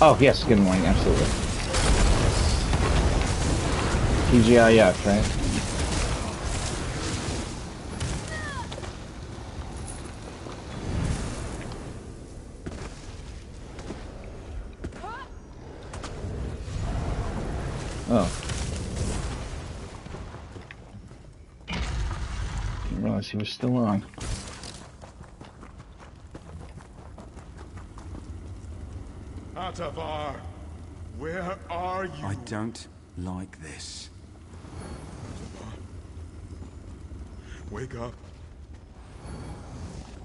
Oh yes, good morning, absolutely. TGIF, right? Oh. Didn't realize he was still on.
Atavar, where are you?
I don't like this.
Wake up.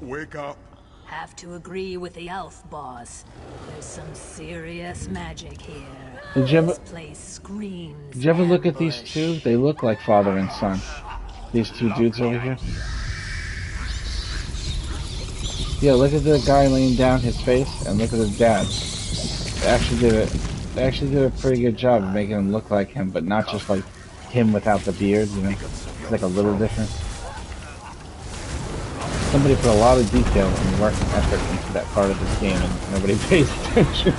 Wake up.
Have to agree with the elf boss. There's some serious magic here.
Did you ever,
This place screams.
did you ever look at these two? They look like father and son. These two dudes over here. Yeah, look at the guy laying down his face, and look at his dad. They actually did a pretty good job of making him look like him, but not just like him without the beard, you know? It's like a little different. Somebody put a lot of detail and work and effort into that part of this game, and nobody pays attention.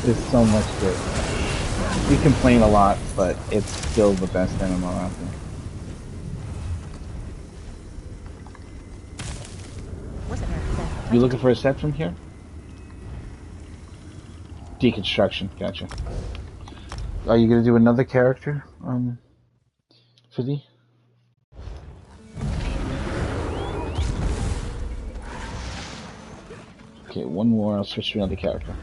There's so much to it. We complain a lot, but it's still the best MMO out there. You looking for a set from here? Deconstruction, gotcha. Are you gonna do another character, Fiddy? Okay, one more, I'll switch to another character.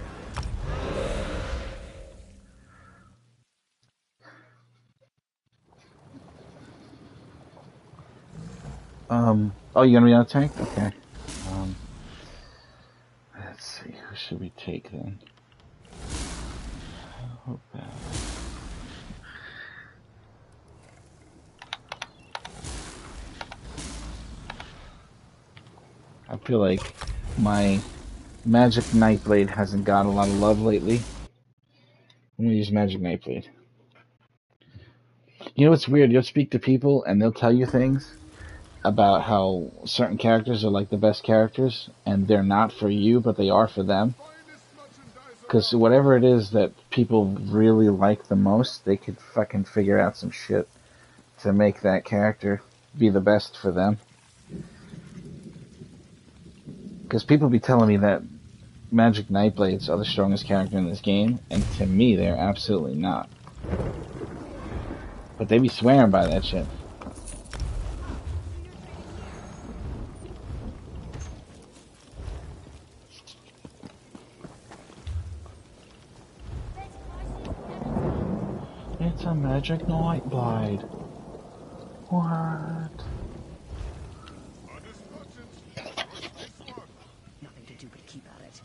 Oh, you're gonna be on a tank? Okay. Let's see, who should we take then? I feel like my Magic Nightblade hasn't got a lot of love lately. I'm gonna use Magic Nightblade. You know what's weird? You'll speak to people and they'll tell you things about how certain characters are like the best characters, and they're not for you, but they are for them. Because whatever it is that people really like the most, they could fucking figure out some shit to make that character be the best for them. Because people be telling me that Magic Nightblades are the strongest character in this game, and to me, they're absolutely not. But they be swearing by that shit. It's a Magic Nightblade. What?
Nothing to do but keep at it.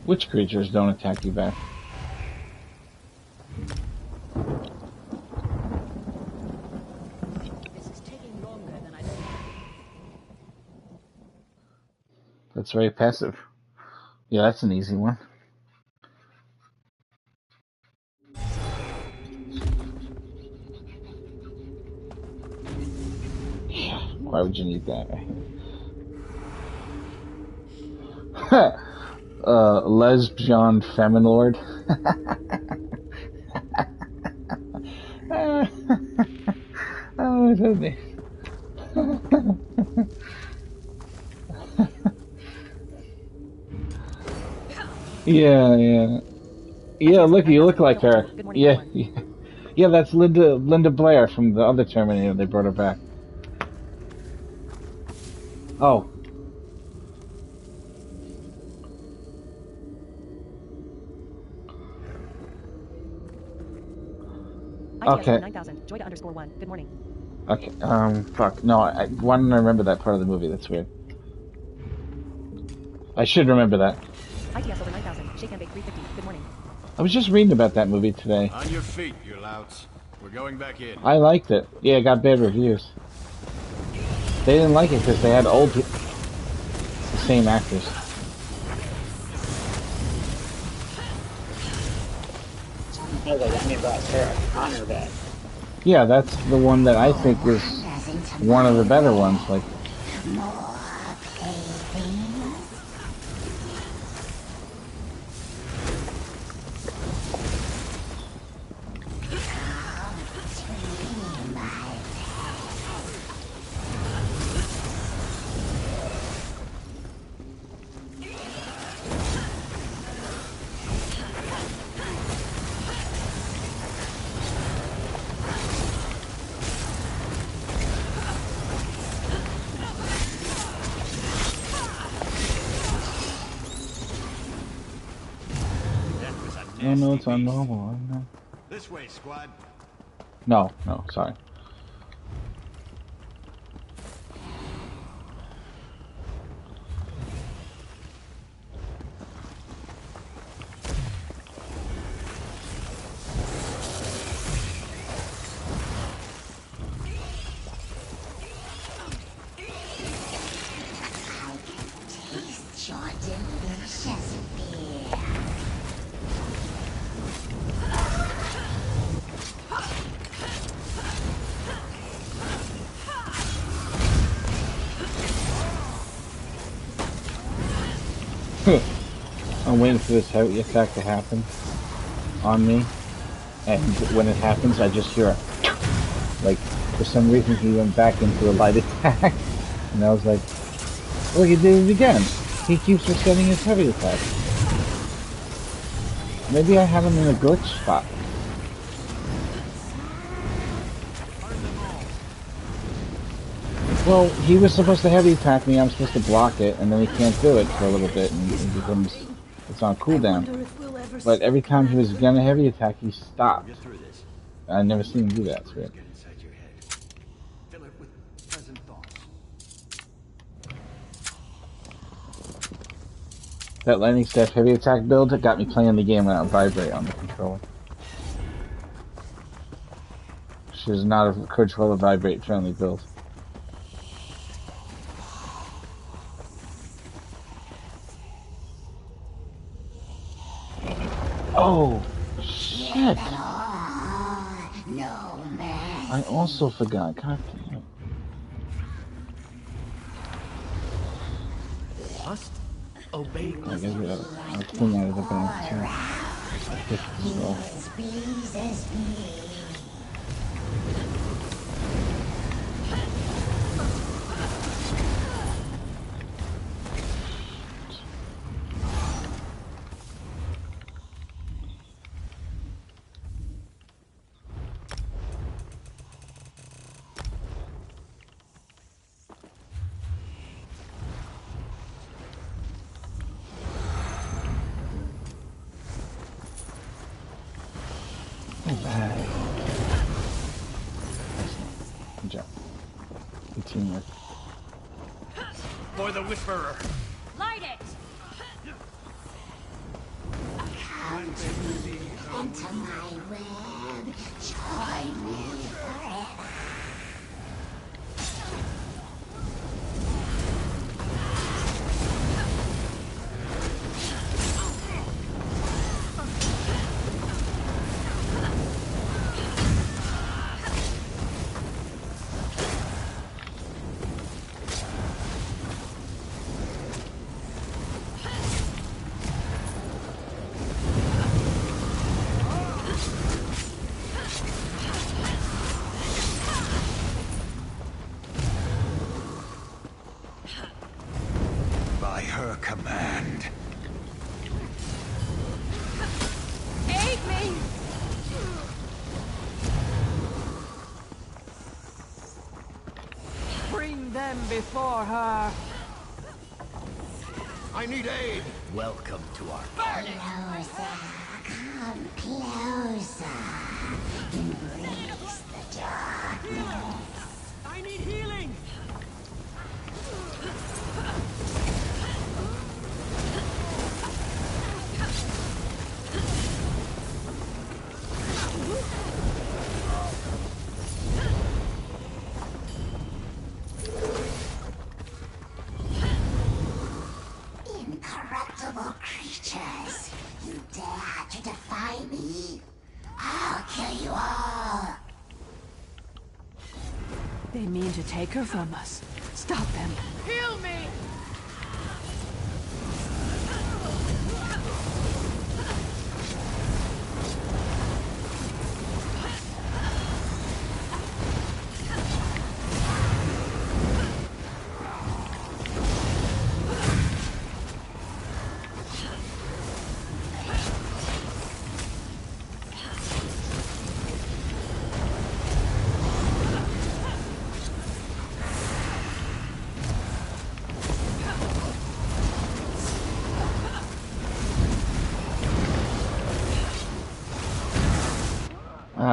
Which creatures don't attack you back?
This is taking longer than I thought.
That's very passive. Yeah, that's an easy one. Yeah, why would you need that? Lesbian Feminord. Oh, isn't it? Yeah. Look, you look like her. Yeah. Yeah, that's Linda Blair from the other Terminator. They brought her back. Oh. Okay.
9000. Joyda_1. Good morning.
Okay. Fuck. No, why don't I remember that part of the movie? That's weird. I should remember that.
ITS over 9000. Shake and bake 350. Good morning.
I was just reading about that movie today.
On your feet, you louts. We're going back in.
I liked it. Yeah, it got bad reviews. They didn't like it because they had old people. The same actors. Yeah, that's the one that I think was one of the better ones. Like, No, it's on normal. No.
This way, squad.
No, sorry. I'm waiting for this heavy attack to happen on me, and when it happens, I just hear a like, for some reason he went back into a light attack, and I was like, look, he did it again. He keeps resetting his heavy attack. Maybe I have him in a glitch spot. Well, he was supposed to heavy attack me, I'm supposed to block it, and then he can't do it for a little bit, and it becomes, it's on cooldown. But every time he was gonna heavy attack, he stopped. I never seen him do that, so. That lightning staff heavy attack build got me playing the game without vibrate on the controller. She's not a controller vibrate friendly build. Oh, shit! I also forgot. God damn it.
Must obey.
I guess I'll clean out of the bank too. Good job. Good teamwork.
For the Whisperer.
Light it!
Enter my web. Join me forever.
By her command.
Aid me!
Bring them before her.
I need aid.
Welcome to our
Closer. Come closer. Embrace the darkness.
I need healing.
Incorruptible creatures. You dare to defy me? I'll kill you all.
They mean to take her from us. Stop them.
Heal me!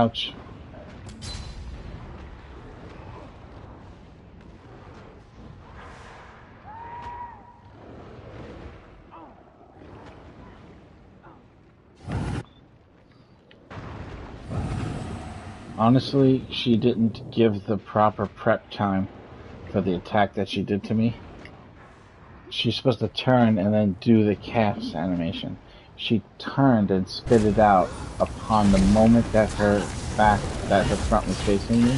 Ouch. Honestly, she didn't give the proper prep time for the attack that she did to me. She's supposed to turn and then do the calf's animation. She turned and spit it out upon the moment that her front was facing me,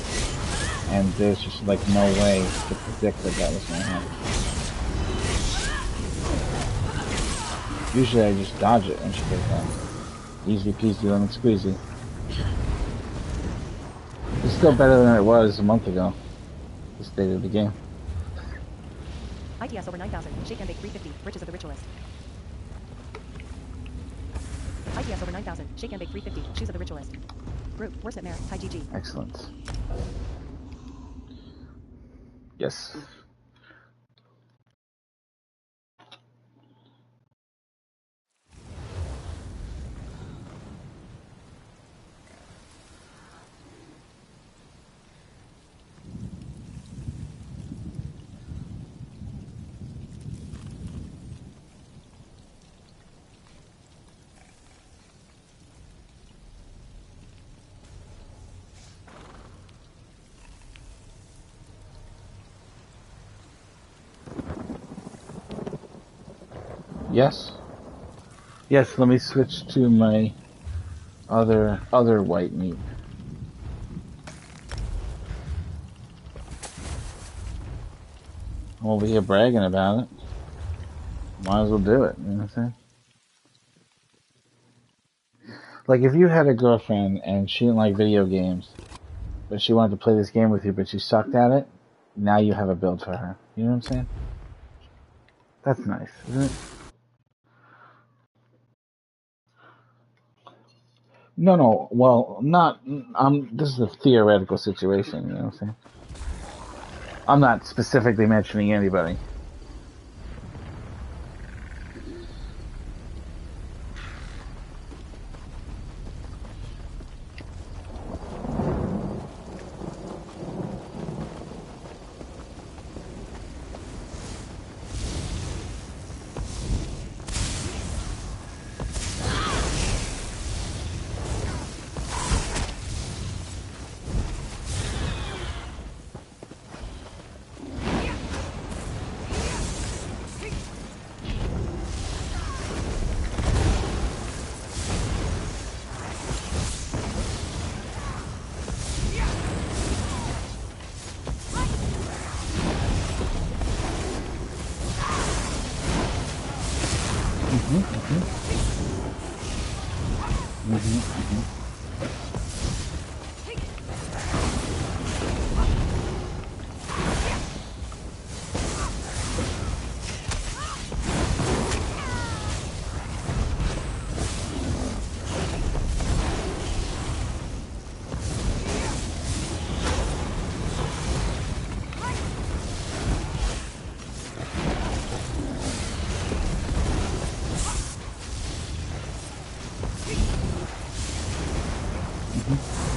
and there's just like no way to predict that was going to happen. Usually I just dodge it when she does that. Easy peasy lemon squeezy. It's still better than it was a month ago. The state of the game.
ITS over 9,000. Shake and bake 350. Riches of the Ritualist. ITS over 9,000. Shake and bake 350. Shoes of the Ritualist. Group. Worset Mare. Hi GG.
Excellent. Yes. Yes. Yes, let me switch to my other white meat. I'm over here bragging about it. Might as well do it, you know what I'm saying? Like, if you had a girlfriend and she didn't like video games, but she wanted to play this game with you, but she sucked at it, now you have a build for her. You know what I'm saying? That's nice, isn't it? No, well, not, this is a theoretical situation, you know what I'm saying? I'm not specifically mentioning anybody.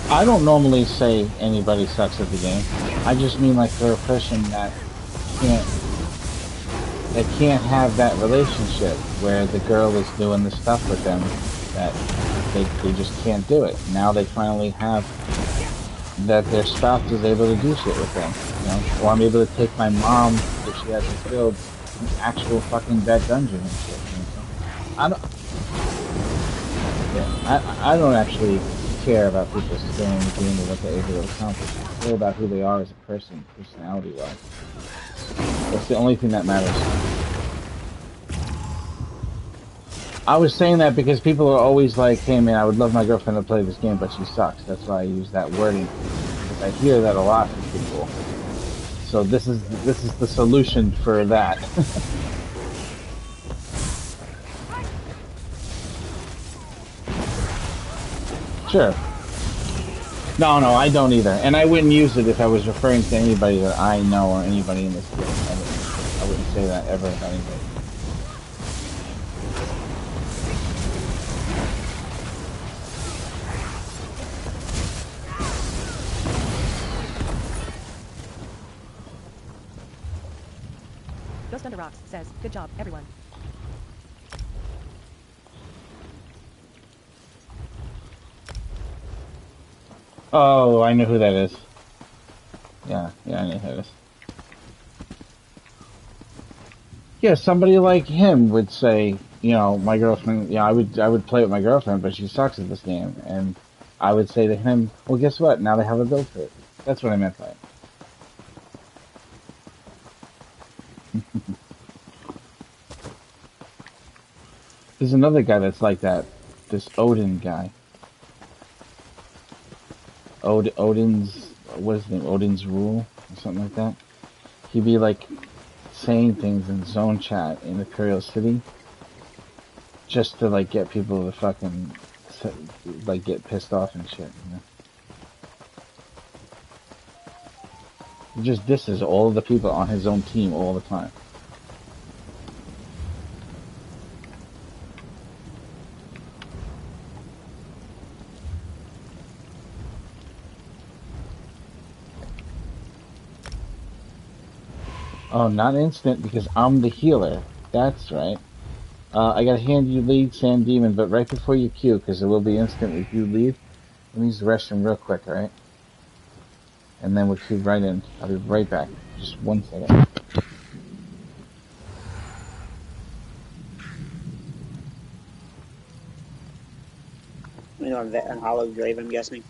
I don't normally say anybody sucks at the game. I just mean like for a person that can't have that relationship where the girl is doing the stuff with them that they just can't do it. Now they finally have that their spouse is able to do shit with them, you know? Or I'm able to take my mom if she hasn't filled an actual fucking bad dungeon and shit. You know? I don't actually care about people staying in the game or what they're able to accomplish. I care about who they are as a person, personality-wise. That's the only thing that matters. I was saying that because people are always like, hey man, I would love my girlfriend to play this game, but she sucks. That's why I use that wording. Because I hear that a lot from people. So this is the solution for that. Sure. No, I don't either. And I wouldn't use it if I was referring to anybody that I know or anybody in this game. I wouldn't say that ever about anybody.
Ghost Under Rocks says, good job, everyone.
Oh, I know who that is. Yeah, I know who that is. Yeah, somebody like him would say, you know, my girlfriend, I would play with my girlfriend, but she sucks at this game. And I would say to him, well, guess what? Now they have a build for it. That's what I meant by it. There's another guy that's like that. This Odin guy. Odin's, what is his name? Odin's Rule? Or something like that. He'd be like saying things in zone chat in Imperial City. Just to like get people to fucking like get pissed off and shit, you know. He just disses all of the people on his own team all the time. Oh, not instant because I'm the healer. That's right. I gotta hand you lead, Sand Demon, but right before you queue, because it will be instant if you leave. Let me use the restroom real quick, alright? And then we'll queue right in. I'll be right back. Just 1 second.
You know, an hollow grave, I'm guessing.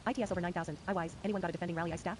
ITS over 9,000. Wise. Anyone got a defending rally ice staff?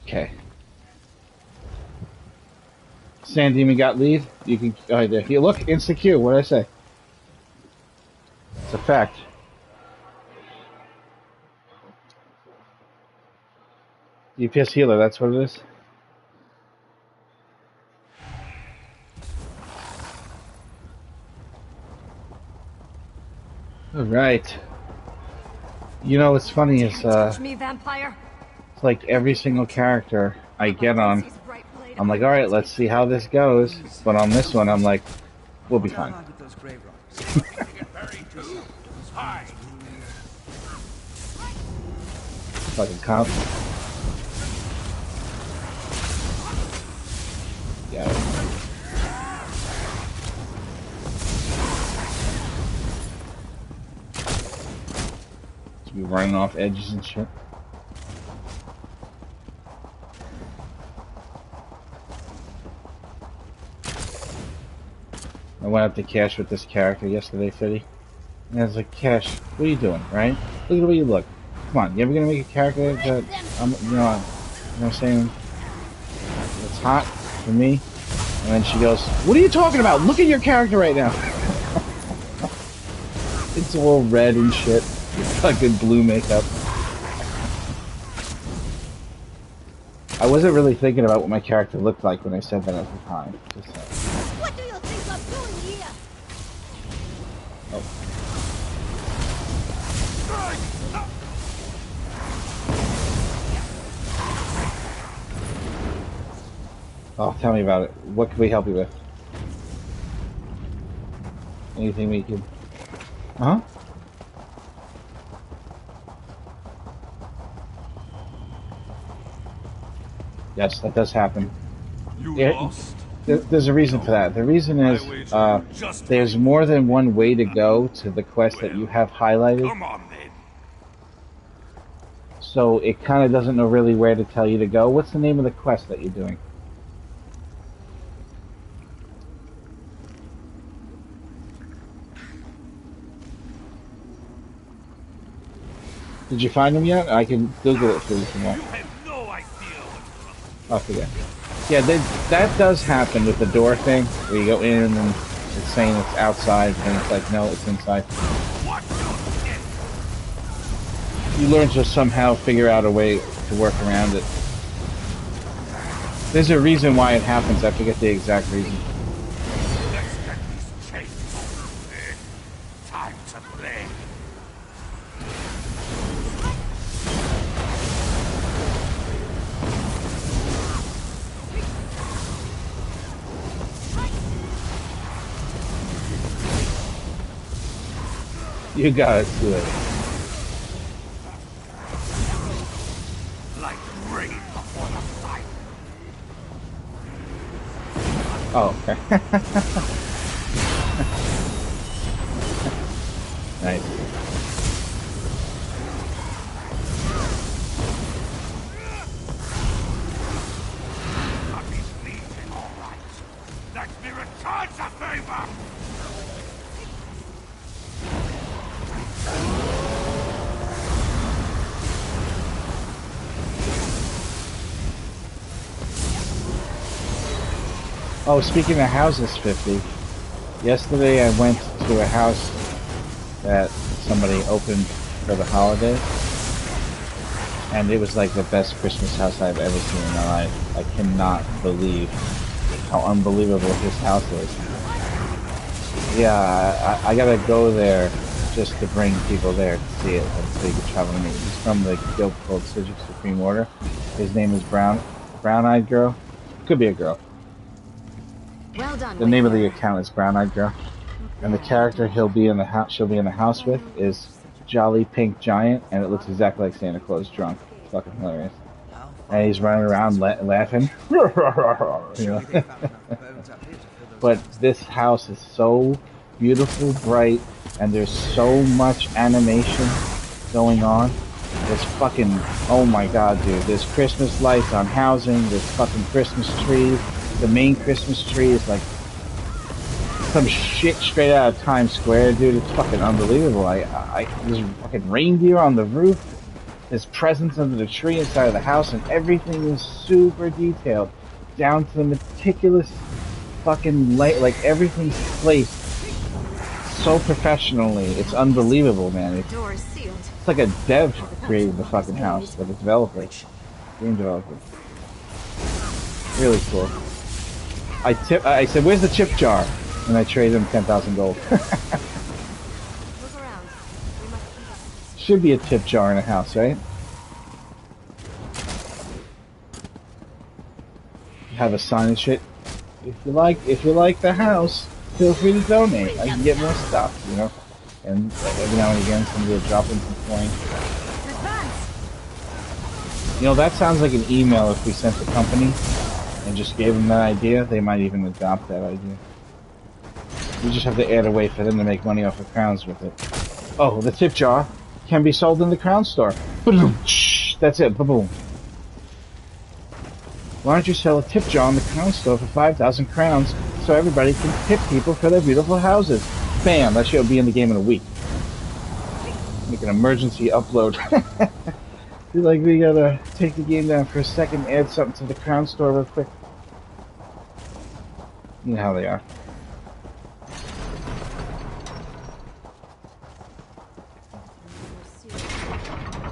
Okay. Sand Demon got lead. You can. Oh, there. Here, look, insta Q. What did I say? It's a fact. DPS healer. That's what it is. All right. You know what's funny is
Touch me, vampire.
it's like every single character I get on, I'm like, all right, let's see how this goes. But on this one, I'm like, we'll be fine. Fucking cop. Yeah. To be running off edges and shit. I went up to Cash with this character yesterday, Fitty. And I was like, Cash, what are you doing, right? Look at the way you look. Come on, you ever gonna make a character that, you know what I'm saying? It's hot for me. And then she goes, what are you talking about? Look at your character right now. It's all red and shit. Fucking blue makeup. I wasn't really thinking about what my character looked like when I said that at the time. Just
What do you think I'm doing here?
Oh, tell me about it. What can we help you with? Anything we can... Huh? Yes, that does happen. There's a reason for that. The reason is there's more than one way to go to the quest that you have highlighted.
Come on, then.
So it kind of doesn't know really where to tell you to go. What's the name of the quest that you're doing? Did you find them yet? I can Google it for you some more.
You have no idea.
I forget. Yeah, that does happen with the door thing, where you go in and then it's saying it's outside, and it's like, no, it's inside. You learn to somehow figure out a way to work around it. There's a reason why it happens, I forget the exact reason.
Let's get these chains. Time to play.
You got it, do it.
Like rain before the fire.
Oh, okay. Nice.
Puppy's leaving, all right. Let me return the favor.
Oh, speaking of houses, 50. Yesterday I went to a house that somebody opened for the holidays. And it was like the best Christmas house I've ever seen in my life. I cannot believe how unbelievable his house is. Yeah, I gotta go there just to bring people there to see it and so you can travel to me. He's from the guild called Sigil Supreme Order. His name is Brown-Eyed Girl. Could be a girl.
Well done.
The name of the account is Brown-Eyed Girl, and the character she'll be in the house with is Jolly Pink Giant, and it looks exactly like Santa Claus drunk. It's fucking hilarious. And he's running around laughing. You know? But this house is so beautiful, bright, and there's so much animation going on. There's fucking, oh my god, dude. There's Christmas lights on housing. There's fucking Christmas trees. The main Christmas tree is like some shit straight out of Times Square, dude. It's fucking unbelievable. There's fucking reindeer on the roof. There's presents under the tree inside of the house, and everything is super detailed, down to the meticulous fucking like everything's placed so professionally. It's unbelievable, man. It's like a dev created the fucking house, like a developer, game developer. Really cool. I said, "Where's the tip jar?" And I traded him 10,000 gold. Should be a tip jar in a house, right? Have a sign and shit. If you like the house, feel free to donate. I can get more stuff, you know. And every now and again, somebody will drop in some coin. You know, that sounds like an email if we sent the company and just gave them that idea. They might even adopt that idea. We just have to add a way for them to make money off of crowns with it. Oh, the tip jar can be sold in the crown store. That's it. Boom. Why don't you sell a tip jar in the crown store for 5,000 crowns so everybody can tip people for their beautiful houses? Bam! That shit will be in the game in a week. Make an emergency upload. Feel like we gotta take the game down for a second, add something to the crown store real quick. You know how they are.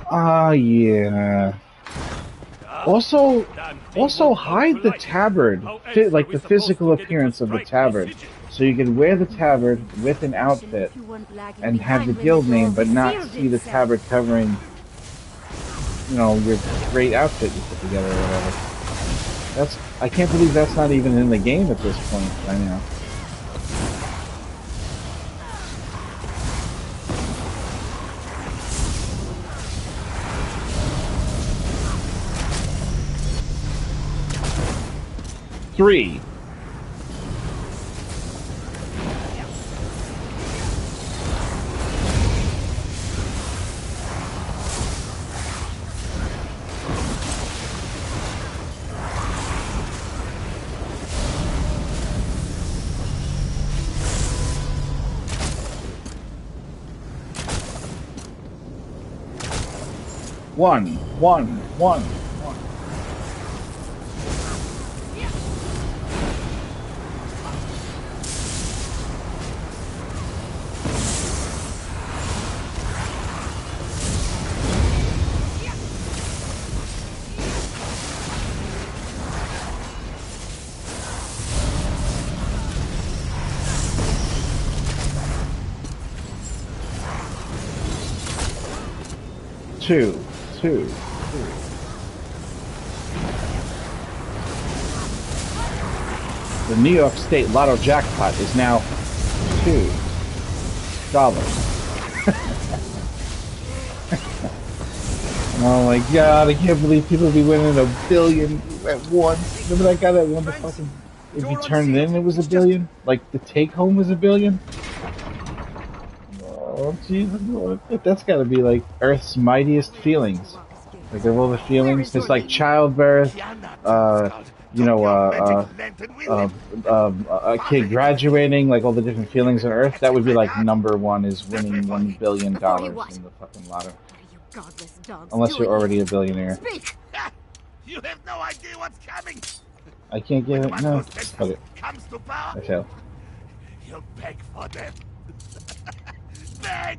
Ah, yeah. Also hide the tabard, like the physical appearance of the tabard, so you can wear the tabard with an outfit and have the guild name, but not see the tabard covering, you know, your great outfit you put together or whatever. I can't believe that's not even in the game at this point right now. Three. One. 2. The New York State Lotto jackpot is now $2. Oh my god, I can't believe people be winning $1 billion at once. Remember that guy that won the fucking... If he turned in, it was $1 billion? Like, the take-home was $1 billion? Oh, Jesus. That's gotta be, like, Earth's mightiest feelings. Like, of all the feelings, it's like childbirth, you know, a kid graduating, like all the different feelings on Earth. That would be like #1 is winning $1 billion in the fucking lotto. Unless you're already a billionaire.
Speak! You have no idea what's coming.
I can't get it. No. Okay. I failed.
You'll beg for them. Beg.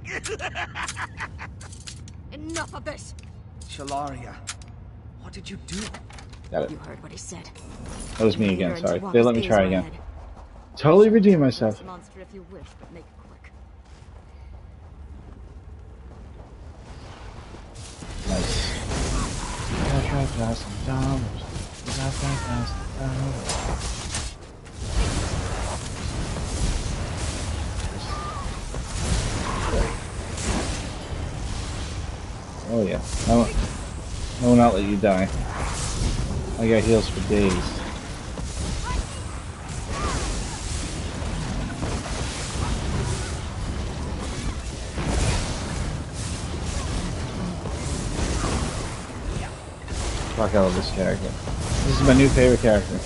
Enough of this.
Shalaria, what did you do?
Got it.
You heard what he said.
That was me again, sorry. They let me try again. Totally redeem myself.
Monster if you wish, but make it quick.
Nice. Oh yeah. I will not let you die. I got heals for days. Fuck, I love this character. This is my new favorite character.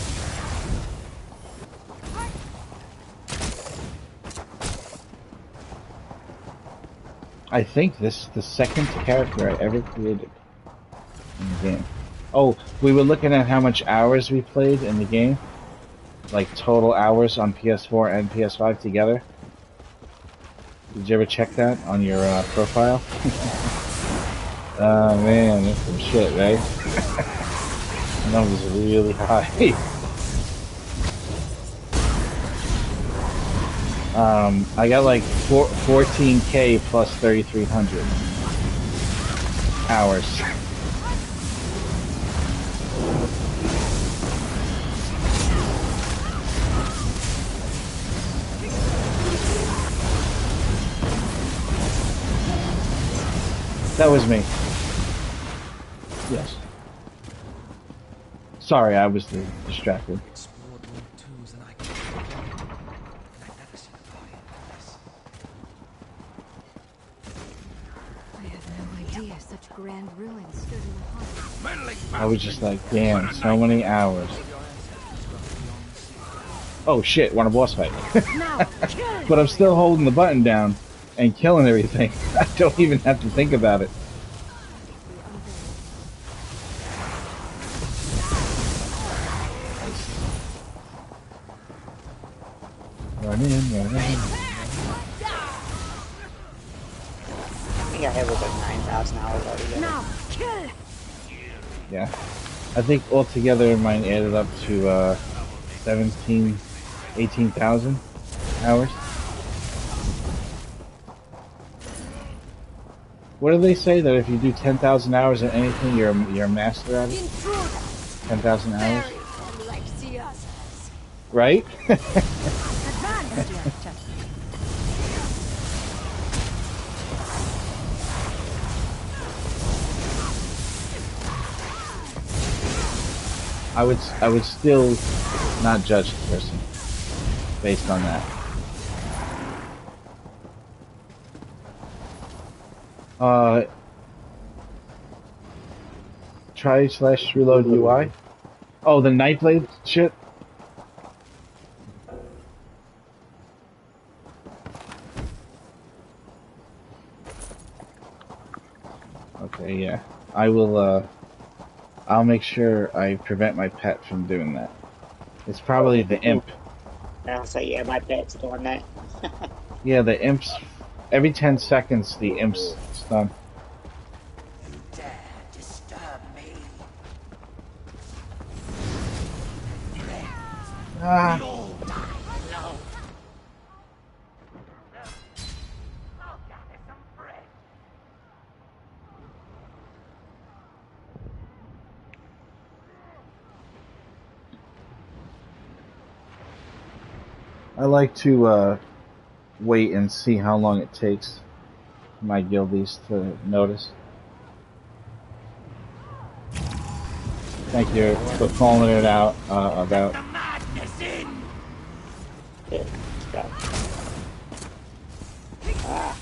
I think this is the second character I ever created. in the game. Oh, we were looking at how much hours we played in the game. Like total hours on PS4 and PS5 together. Did you ever check that on your profile? Oh man, that's some shit, right? That number's really high. I got like 14K plus 3,300 hours. That was me. Yes. Sorry, I was distracted.
I have no idea such grand ruins stood in the heart.
I was just like, damn, so many hours. Oh shit, want a boss fight. But I'm still holding the button down and killing everything. I don't even have to think about it. Run in, run in.
I think I have over 9,000 hours already.
Now, kill!
Yeah. I think altogether mine added up to 18,000 hours. What do they say, that if you do 10,000 hours at anything, you're a master at it? 10,000 hours? Right? I would still not judge the person based on that. Try/reload UI. Oh, the Nightblade shit. Okay, yeah. I will, I'll make sure I prevent my pet from doing that. It's probably the imp.
I'll say, yeah, my pet's doing that.
Yeah, the imps. Every 10 seconds, the imps stun.
You dare disturb me?
Ah. I like to wait and see how long it takes for my guildies to notice. Thank you for calling it out about.
Yeah, stop. Ah.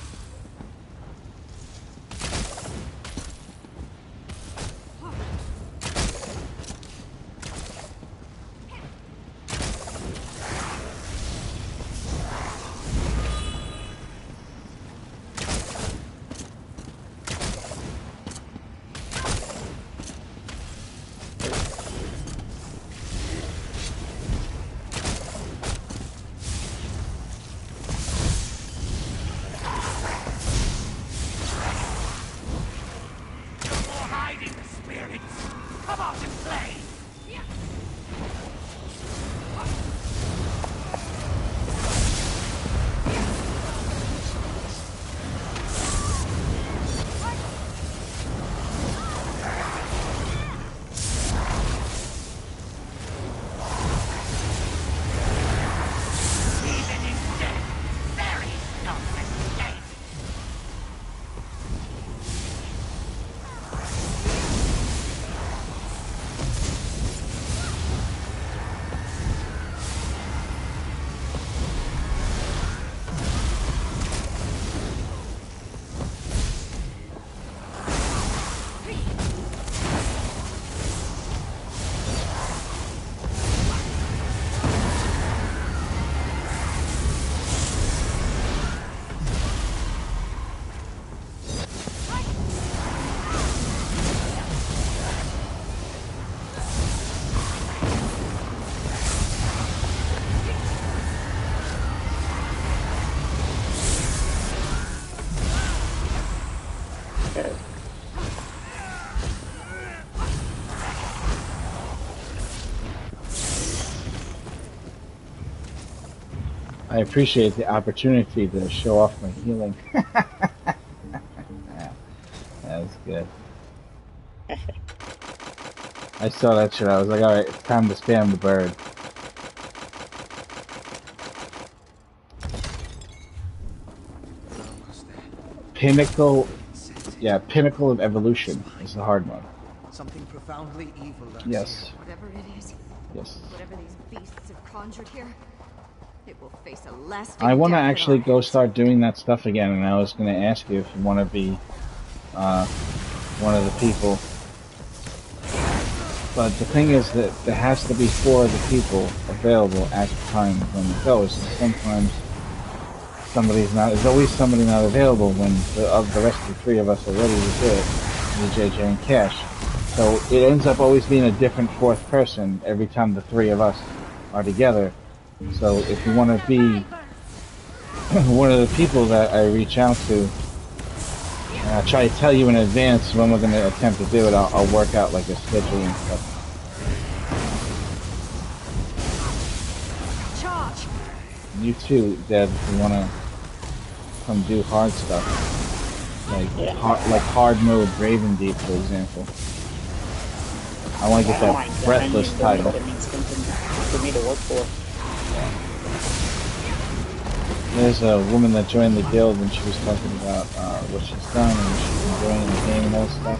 I appreciate the opportunity to show off my healing. Yeah, that was good. I saw that shit. I was like, alright, it's time to spam the bird. Pinnacle. Yeah, pinnacle of evolution is the hard one.
Something profoundly evil lurks
Yes.
here.
Whatever it is.
Yes.
Whatever these beasts have conjured here, it will face a lasting
I want to
death at
actually
our
go
hands.
start doing that stuff again, and I was going to ask you if you want to be one of the people. But the thing is that there has to be 4 of the people available at the time when it goes. And sometimes somebody's not. There's always somebody not available when the rest of the 3 of us are ready to do it. Me, JJ, and Cash. So it ends up always being a different 4th person every time the 3 of us are together. So if you want to be one of the people that I reach out to, and I try to tell you in advance when we're going to attempt to do it, I'll work out like a schedule and stuff.
Charge!
You too, Deb, if you want to come do hard stuff. Like hard mode Raven Deep, for example. I want to get that Breathless title.
It means something for me to work for.
There's a woman that joined the guild and she was talking about what she's done and she's enjoying the game and all stuff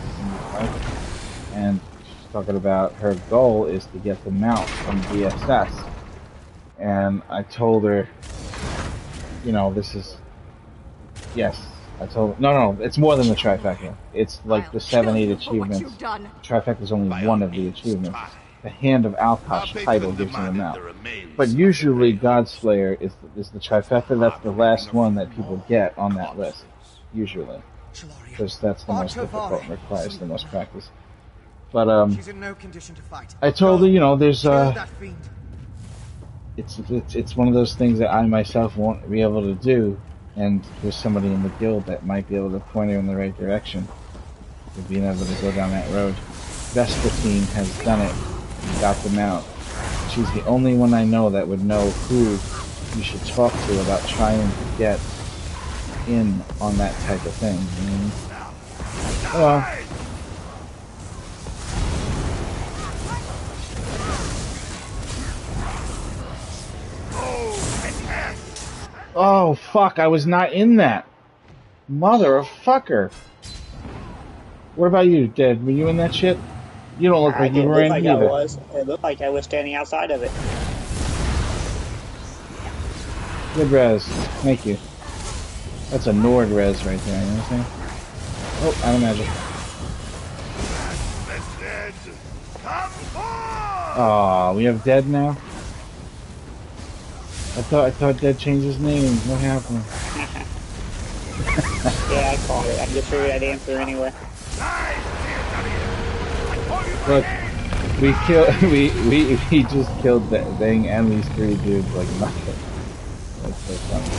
and she's talking about her goal is to get the mount from DSS. And I told her, you know, this is, yes, I told her, no, it's more than the trifecta. It's like the 7, 8 achievements. The trifecta is only one of the achievements. The Hand of Alkosh title gives him a mount. But usually Godslayer is the trifecta. That's the last one that people get on that list. Usually. Because that's the most difficult and requires the most practice. But,
She's in no condition to fight.
I told her, you know, there's, it's one of those things that I myself won't be able to do, and there's somebody in the guild that might be able to point her in the right direction to being able to go down that road. Vespertine has done it. Got them out. She's the only one I know that would know who you should talk to about trying to get in on that type of thing. Well, oh fuck! I was not in that. Mother of fucker. What about you, Dad? Were you in that shit? You don't look like you were in either.
It looked like I was standing outside of it.
Good res. Thank you. That's a Nord res right there, you know what I'm saying? Oh, out of magic. Aw, we have Dead now? I thought Dead changed his name. What happened?
Yeah, I called it. I just figured I'd answer anyway.
Look, we just killed that thing and these 3 dudes like nothing. That's so funny.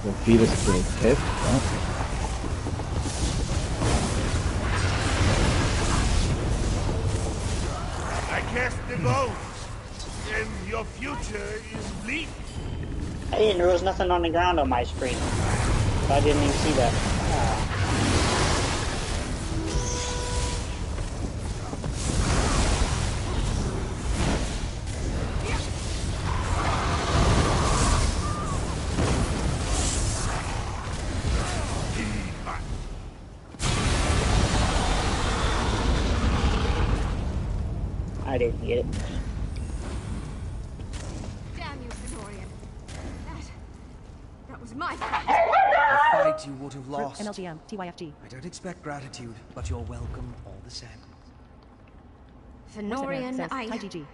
The fetus killed Pip? What?
I cast the boat, and your future is bleak.
There was nothing on the ground on my screen. So I didn't even see that. I didn't get it.
Damn you, Fenorian. That was my fault.
A fight you would have lost.
MLGM, TYFG.
I don't expect gratitude, but you're welcome all the same.
Fenorian,
says,
I...
Hi, GG.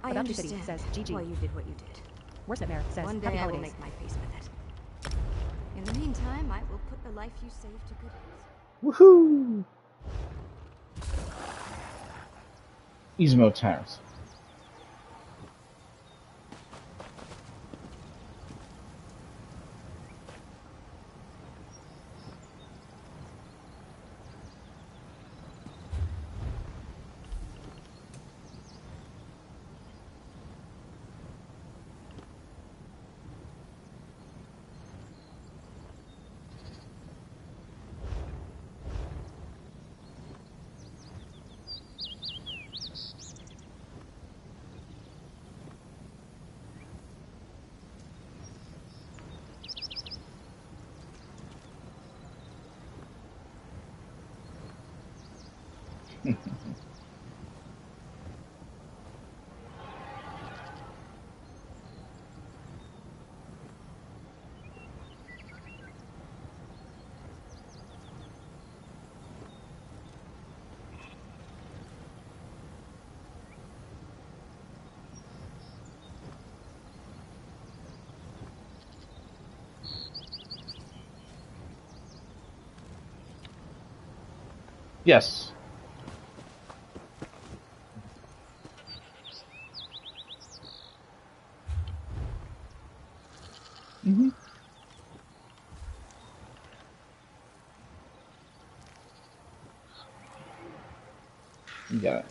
I
About City
understand
says, GG.
why you did what you did.
Worstnightmare says,
One day
Happy
I will
Holidays.
make my peace with it. In the meantime, I will put the life you saved to good use.
Woohoo! Ismo Terrace. Yes. Mm-hmm. You got it.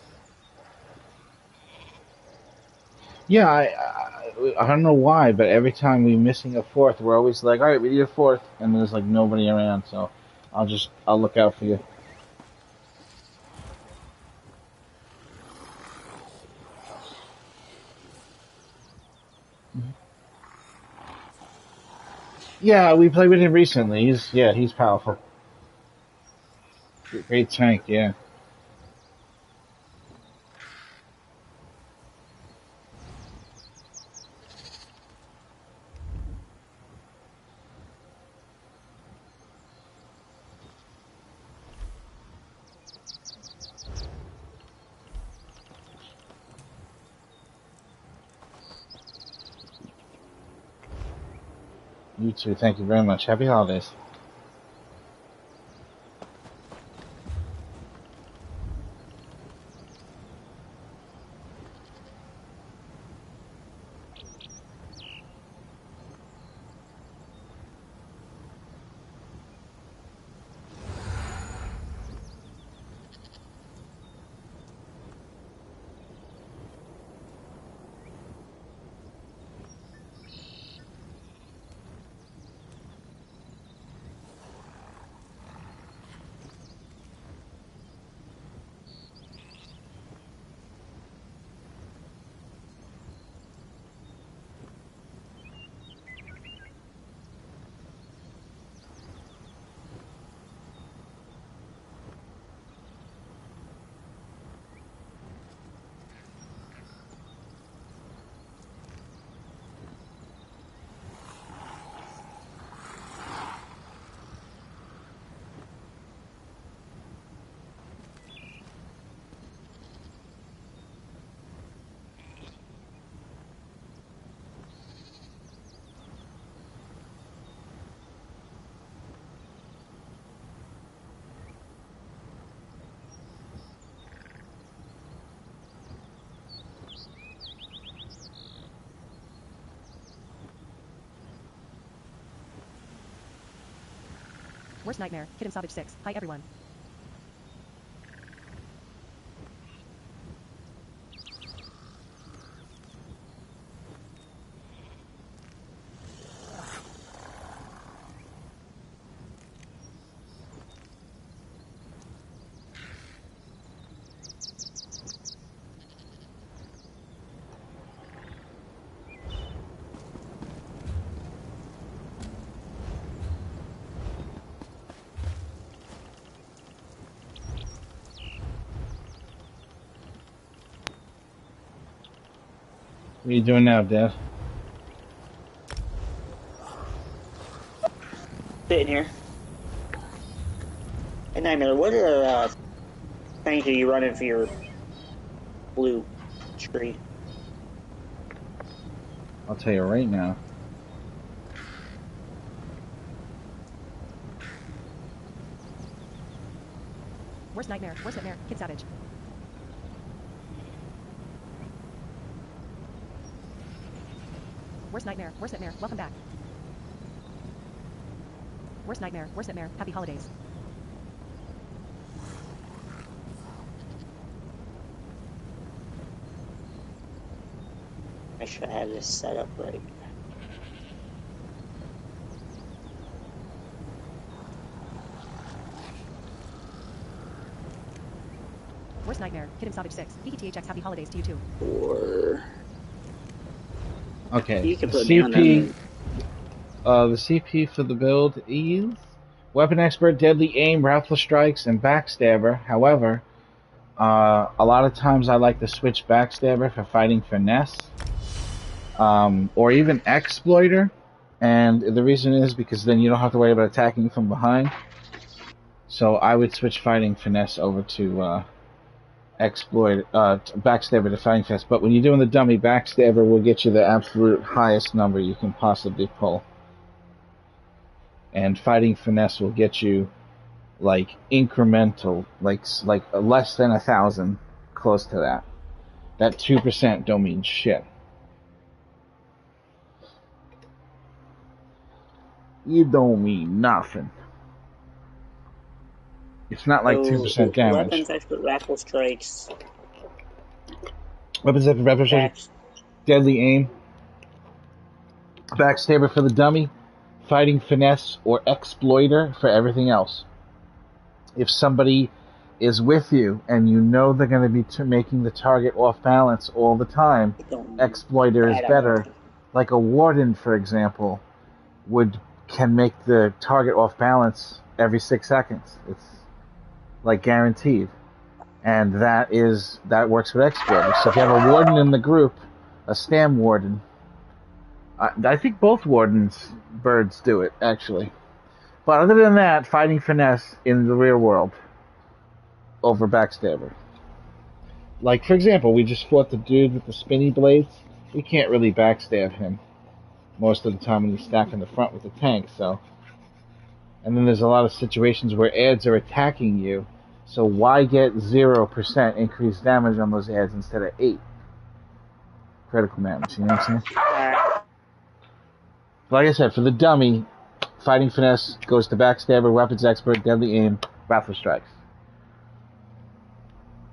Yeah, I don't know why, but every time we're missing a fourth, we're always like, all right, we need a fourth, and there's like nobody around. So I'll look out for you. Yeah, we played with him recently. He's powerful. Great tank, yeah. You too. Thank you very much. Happy holidays.
Worst nightmare. Kid him Savage 6. Hi everyone.
What are you doing now, Dad?
Sitting here. Hey, Nightmare, what things are you running for your blue tree?
I'll tell you right now.
Worst nightmare. Worst nightmare. Kid Savage. Worst nightmare. Worst nightmare. Welcome back. Worst nightmare. Worst nightmare. Happy holidays.
I should have this set up right.
Worst nightmare. Kid him Savage 6. PTHX. Happy holidays to you too.
Or
Okay.
you can
The
put me on
CP. The CP for the build is Weapon Expert, Deadly Aim, Wrathful Strikes, and Backstabber. However, A lot of times I like to switch Backstabber for fighting Finesse, or even Exploiter, and the reason is because then you don't have to worry about attacking from behind. So I would switch fighting Finesse over to Backstabber to fighting Finesse. But when you're doing the dummy, Backstabber will get you the absolute highest number you can possibly pull. And fighting Finesse will get you like incremental, like less than 1,000, close to that. That 2% don't mean shit. You don't mean nothing. It's not like 2% damage.
Weapons expert raffle strikes.
Weapons expert raffle strikes. Deadly aim. Backstabber for the dummy. Fighting Finesse or Exploiter for everything else. If somebody is with you and you know they're going to be making the target off balance all the time, Exploiter is better. Like a Warden, for example, can make the target off balance every 6 seconds. It's like guaranteed. And that works with Exploiter. So if you have a Warden in the group, a Stam Warden, I think both Wardens birds do it, actually. But other than that, fighting Finesse in the real world over Backstabber. Like, for example, we just fought the dude with the spinny blades. We can't really backstab him most of the time when he's stacking the front with the tank, so. And then there's a lot of situations where ads are attacking you, so why get 0% increased damage on those ads instead of 8? Critical damage, you know what I'm saying? Like I said, for the dummy, fighting Finesse goes to Backstabber, Weapons Expert, Deadly Aim, Raffle Strikes.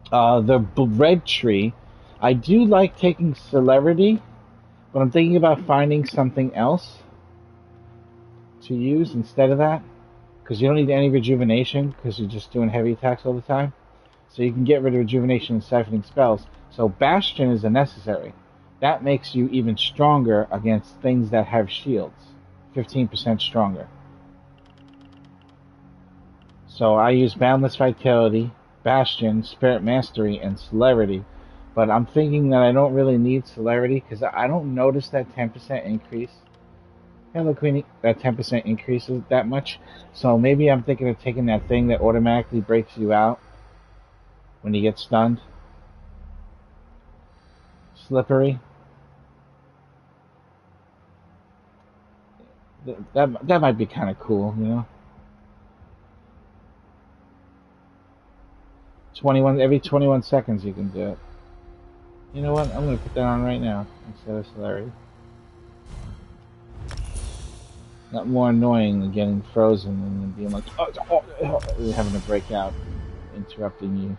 The Red Tree, I do like taking Celerity, but I'm thinking about finding something else to use instead of that, because you don't need any Rejuvenation, because you're just doing heavy attacks all the time. So you can get rid of Rejuvenation and Siphoning Spells. So Bastion is a necessary. That makes you even stronger against things that have shields. 15% stronger. So I use Boundless Vitality, Bastion, Spirit Mastery, and Celerity. But I'm thinking that I don't really need Celerity because I don't notice that 10% increase. Hello, Queenie. That 10% increases that much. So maybe I'm thinking of taking that thing that automatically breaks you out when you get stunned. Slippery. That might be kind of cool, you know. every 21 seconds you can do it. You know what? I'm gonna put that on right now instead of Celerity. Not more annoying than getting frozen and then being like, having to break out, interrupting you.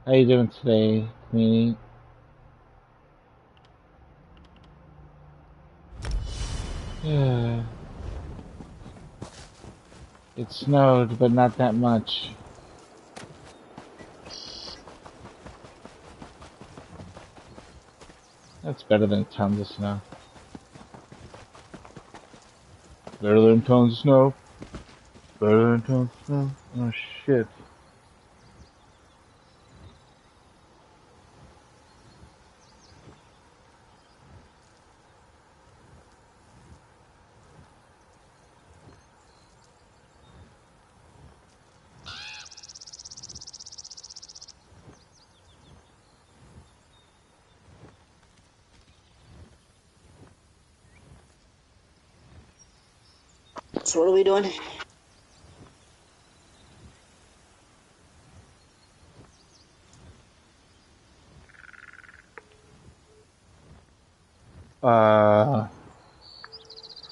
How you doing today, Queenie? Yeah. It snowed, but not that much. That's better than tons of snow. Better than tons of snow. Better than tons of snow. Oh shit.
So what are we doing?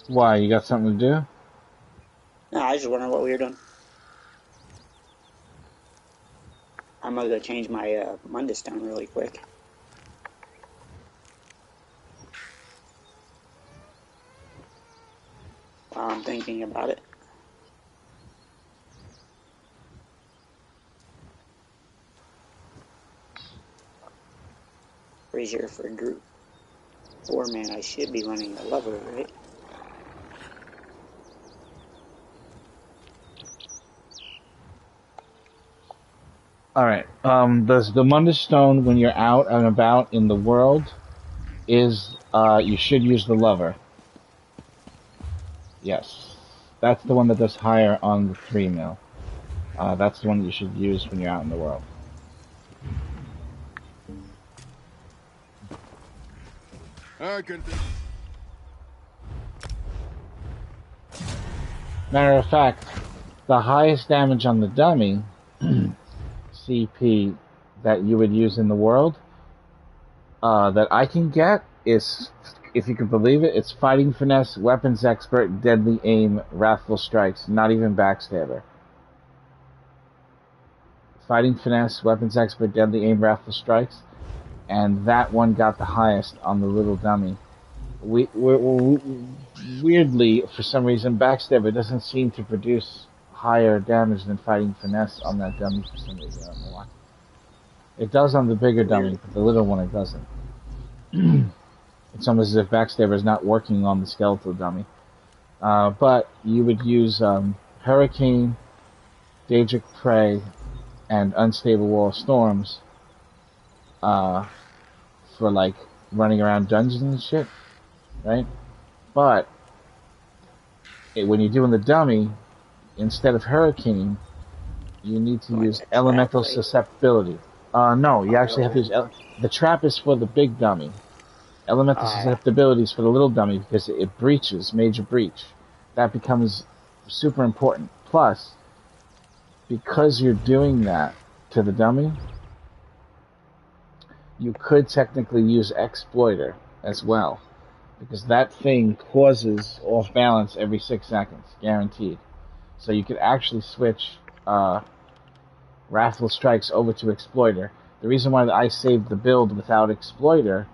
Why? You got something to do?
No, I was just wondering what we were doing. I'm gonna go change my Mundus down really quick. While I'm thinking about it. Brazier for a group. 4 man, I should be running a lever, right?
Alright, the Mundus Stone, when you're out and about in the world, is, you should use the Lover. Yes. That's the one that does higher on the 3 mil. That's the one that you should use when you're out in the world. Matter of fact, the highest damage on the dummy CP that you would use in the world that I can get is, if you can believe it, it's Fighting Finesse, Weapons Expert, Deadly Aim, Wrathful Strikes, not even Backstabber. Fighting Finesse, Weapons Expert, Deadly Aim, Wrathful Strikes, and that one got the highest on the little dummy. Weirdly, for some reason, Backstabber doesn't seem to produce higher damage than Fighting Finesse on that dummy for some reason. I don't know why. It does on the bigger dummy, but the little one it doesn't. It's almost as if Backstabber is not working on the skeletal dummy. But you would use Hurricane, Daedric Prey, and Unstable Wall of Storms for like running around dungeons and shit, right? But when you're doing the dummy, instead of Hurricane, you need to use Elemental Susceptibility. No, you actually have to use... The trap is for the big dummy. Elemental Susceptibility is for the little dummy because it breaches, Major Breach. That becomes super important. Plus, because you're doing that to the dummy, you could technically use Exploiter as well. Because that thing causes off balance every 6 seconds, guaranteed. So you could actually switch Wrathful Strikes over to Exploiter. The reason why I saved the build without Exploiter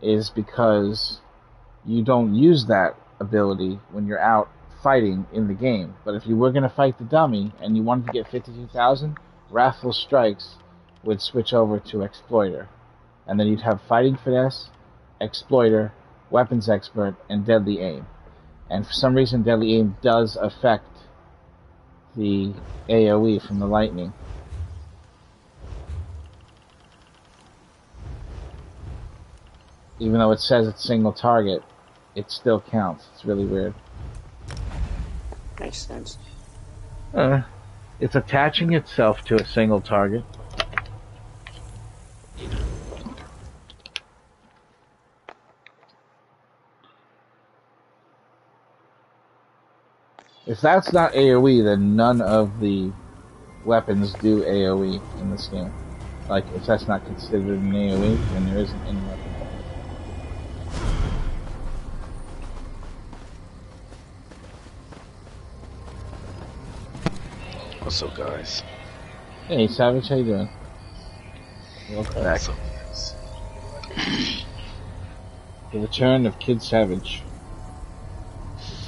is because you don't use that ability when you're out fighting in the game. But if you were going to fight the dummy and you wanted to get 52,000, Wrathful Strikes would switch over to Exploiter. And then you'd have Fighting Finesse, Exploiter, Weapons Expert, and Deadly Aim. And for some reason, Deadly Aim does affect the AoE from the lightning. Even though it says it's single target, it still counts. It's really weird.
Makes sense.
It's attaching itself to a single target. If that's not AoE, then none of the weapons do AoE in this game. Like, if that's not considered an AoE, then there isn't any weapon.
What's up, guys?
Hey, Savage, how you doing? Welcome back. The return of Kid Savage.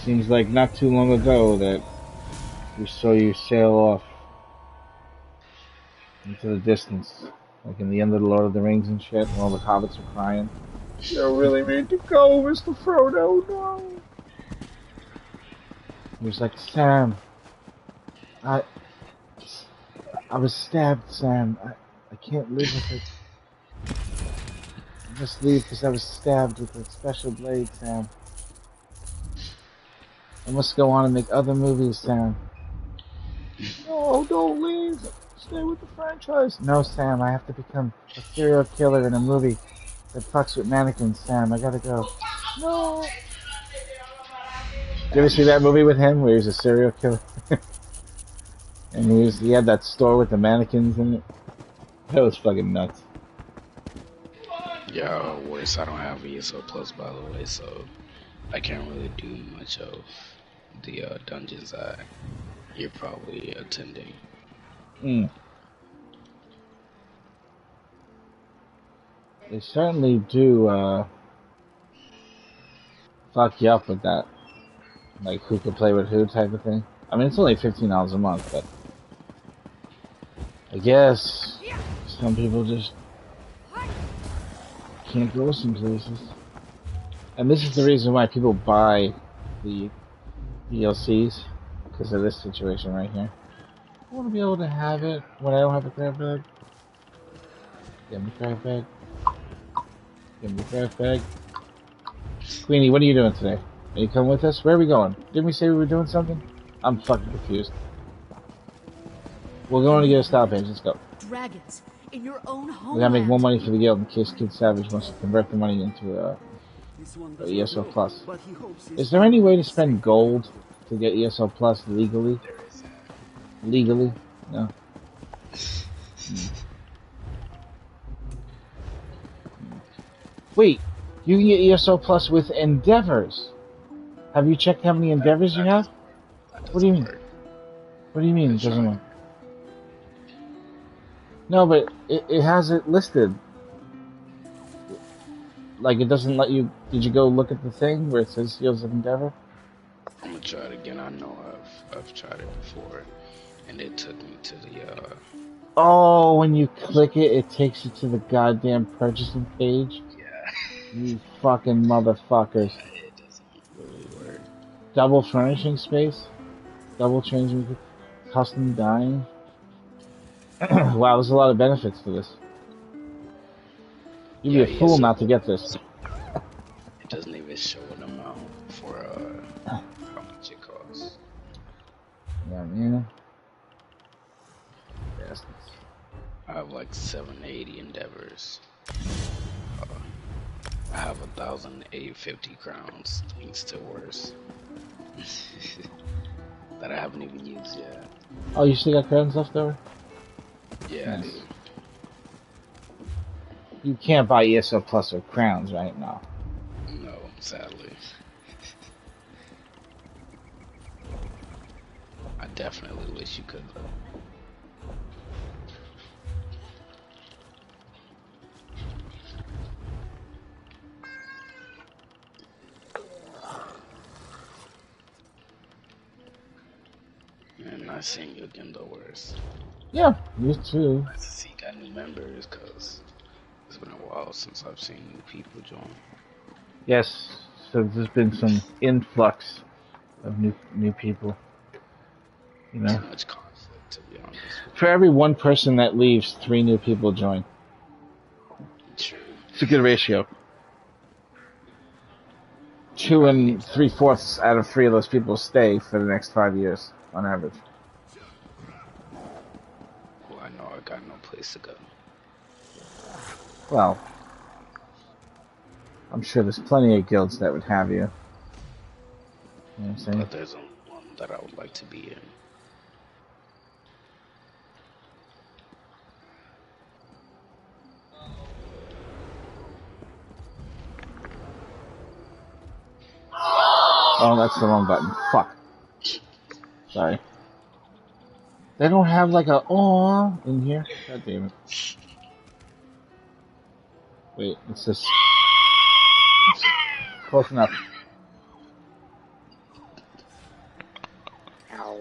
Seems like not too long ago that we saw you sail off into the distance, like in the end of the Lord of the Rings and shit, and all the hobbits are crying. You really need to go, Mr. Frodo, no! He was like, Sam, I was stabbed, Sam. I can't live with it. I must leave because I was stabbed with a special blade, Sam. I must go on and make other movies, Sam. No, don't leave. Stay with the franchise. No, Sam, I have to become a serial killer in a movie that fucks with mannequins, Sam. I gotta go. No. Did you ever see that movie with him where he was a serial killer? And he had that store with the mannequins in it. That was fucking nuts.
Yeah, worse, I don't have ESO Plus, by the way, so I can't really do much of the dungeons that you're probably attending.
They certainly do fuck you up with that. Like, who could play with who type of thing. I mean, it's only $15 a month, but I guess some people just can't go some places. And this is the reason why people buy the DLCs, because of this situation right here. I want to be able to have it when I don't have a grab bag. Give me a grab bag. Give me a grab bag. Queenie, what are you doing today? Are you coming with us? Where are we going? Didn't we say we were doing something? I'm fucking confused. We're going to get a stop page. Let's go.
Dragons in your own
We gotta make more
homeland.
money for the guild in case Kid Savage wants to convert the money into a ESO Plus. Is there any way to spend gold to get ESO Plus legally? Legally? No. Wait, you can get ESO Plus with endeavors. Have you checked how many endeavors you have? What do you mean? What do you mean it doesn't work? No, but it has it listed. Like, it doesn't let you... Did you go look at the thing where it says Heals of Endeavor?
I'm gonna try it again. I know I've tried it before, and it took me to the
Oh, when you click it, it takes you to the goddamn purchasing page?
Yeah.
You fucking motherfuckers.
It doesn't really work.
Double furnishing space? Double changing... Custom dyeing? Wow, there's a lot of benefits to this. You'd be a fool not to get this.
It doesn't even show an amount for how much it costs.
Yeah, man. Yes.
I have like 780 endeavors. I have 1,850 crowns. Things still worse. That I haven't even used yet.
Oh, you still got crowns left over?
Yeah,
nice. You can't buy ESO Plus with crowns right now.
No, sadly. I definitely wish you could though. And nice seeing you again though, Worse.
Yeah, you too.
Nice to see you got new members, cause it's been a while since I've seen new people join.
Yes, so there's been some influx of new people. You know,
too much conflict, to be honest.
For every one person that leaves, 3 new people join.
True.
It's a good ratio. 2 3/4 out of 3 of those people stay for the next 5 years, on average.
Well, I know I got no place to go.
Well, I'm sure there's plenty of guilds that would have you. You know what I'm saying?
But there's one that I would like to be in.
Oh, that's the wrong button. Fuck. Sorry. They don't have like a "aw" in here? God damn it. Wait, it's this. Close enough.
Ow.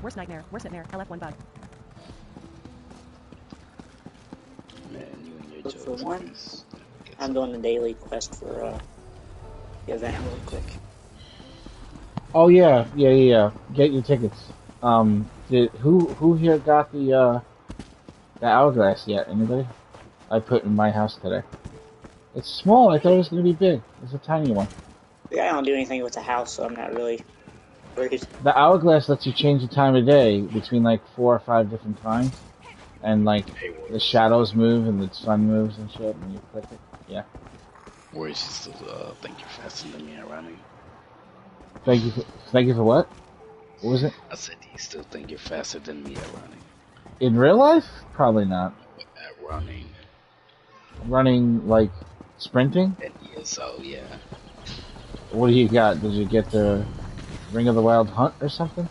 Worst nightmare. LF1 bug.
Man, you and your
Look for
jokes.
one. I'm doing the daily quest for the event real quick.
Oh yeah. Get your tickets. Who here got the hourglass yet? Anybody? I put in my house today. It's small. I thought it was gonna be big. It's a tiny one.
Yeah, I don't do anything with the house, so I'm not really worried.
The hourglass lets you change the time of day between like 4 or 5 different times, and like the shadows move and the sun moves and shit when you click it. Yeah.
Or you still think you're faster than me at running?
Thank you for what? What was it?
I said, do you still think you're faster than me at running?
In real life? Probably not.
At running.
Running, like, sprinting?
Yeah, so, yeah.
What do you got? Did you get the Ring of the Wild Hunt or something?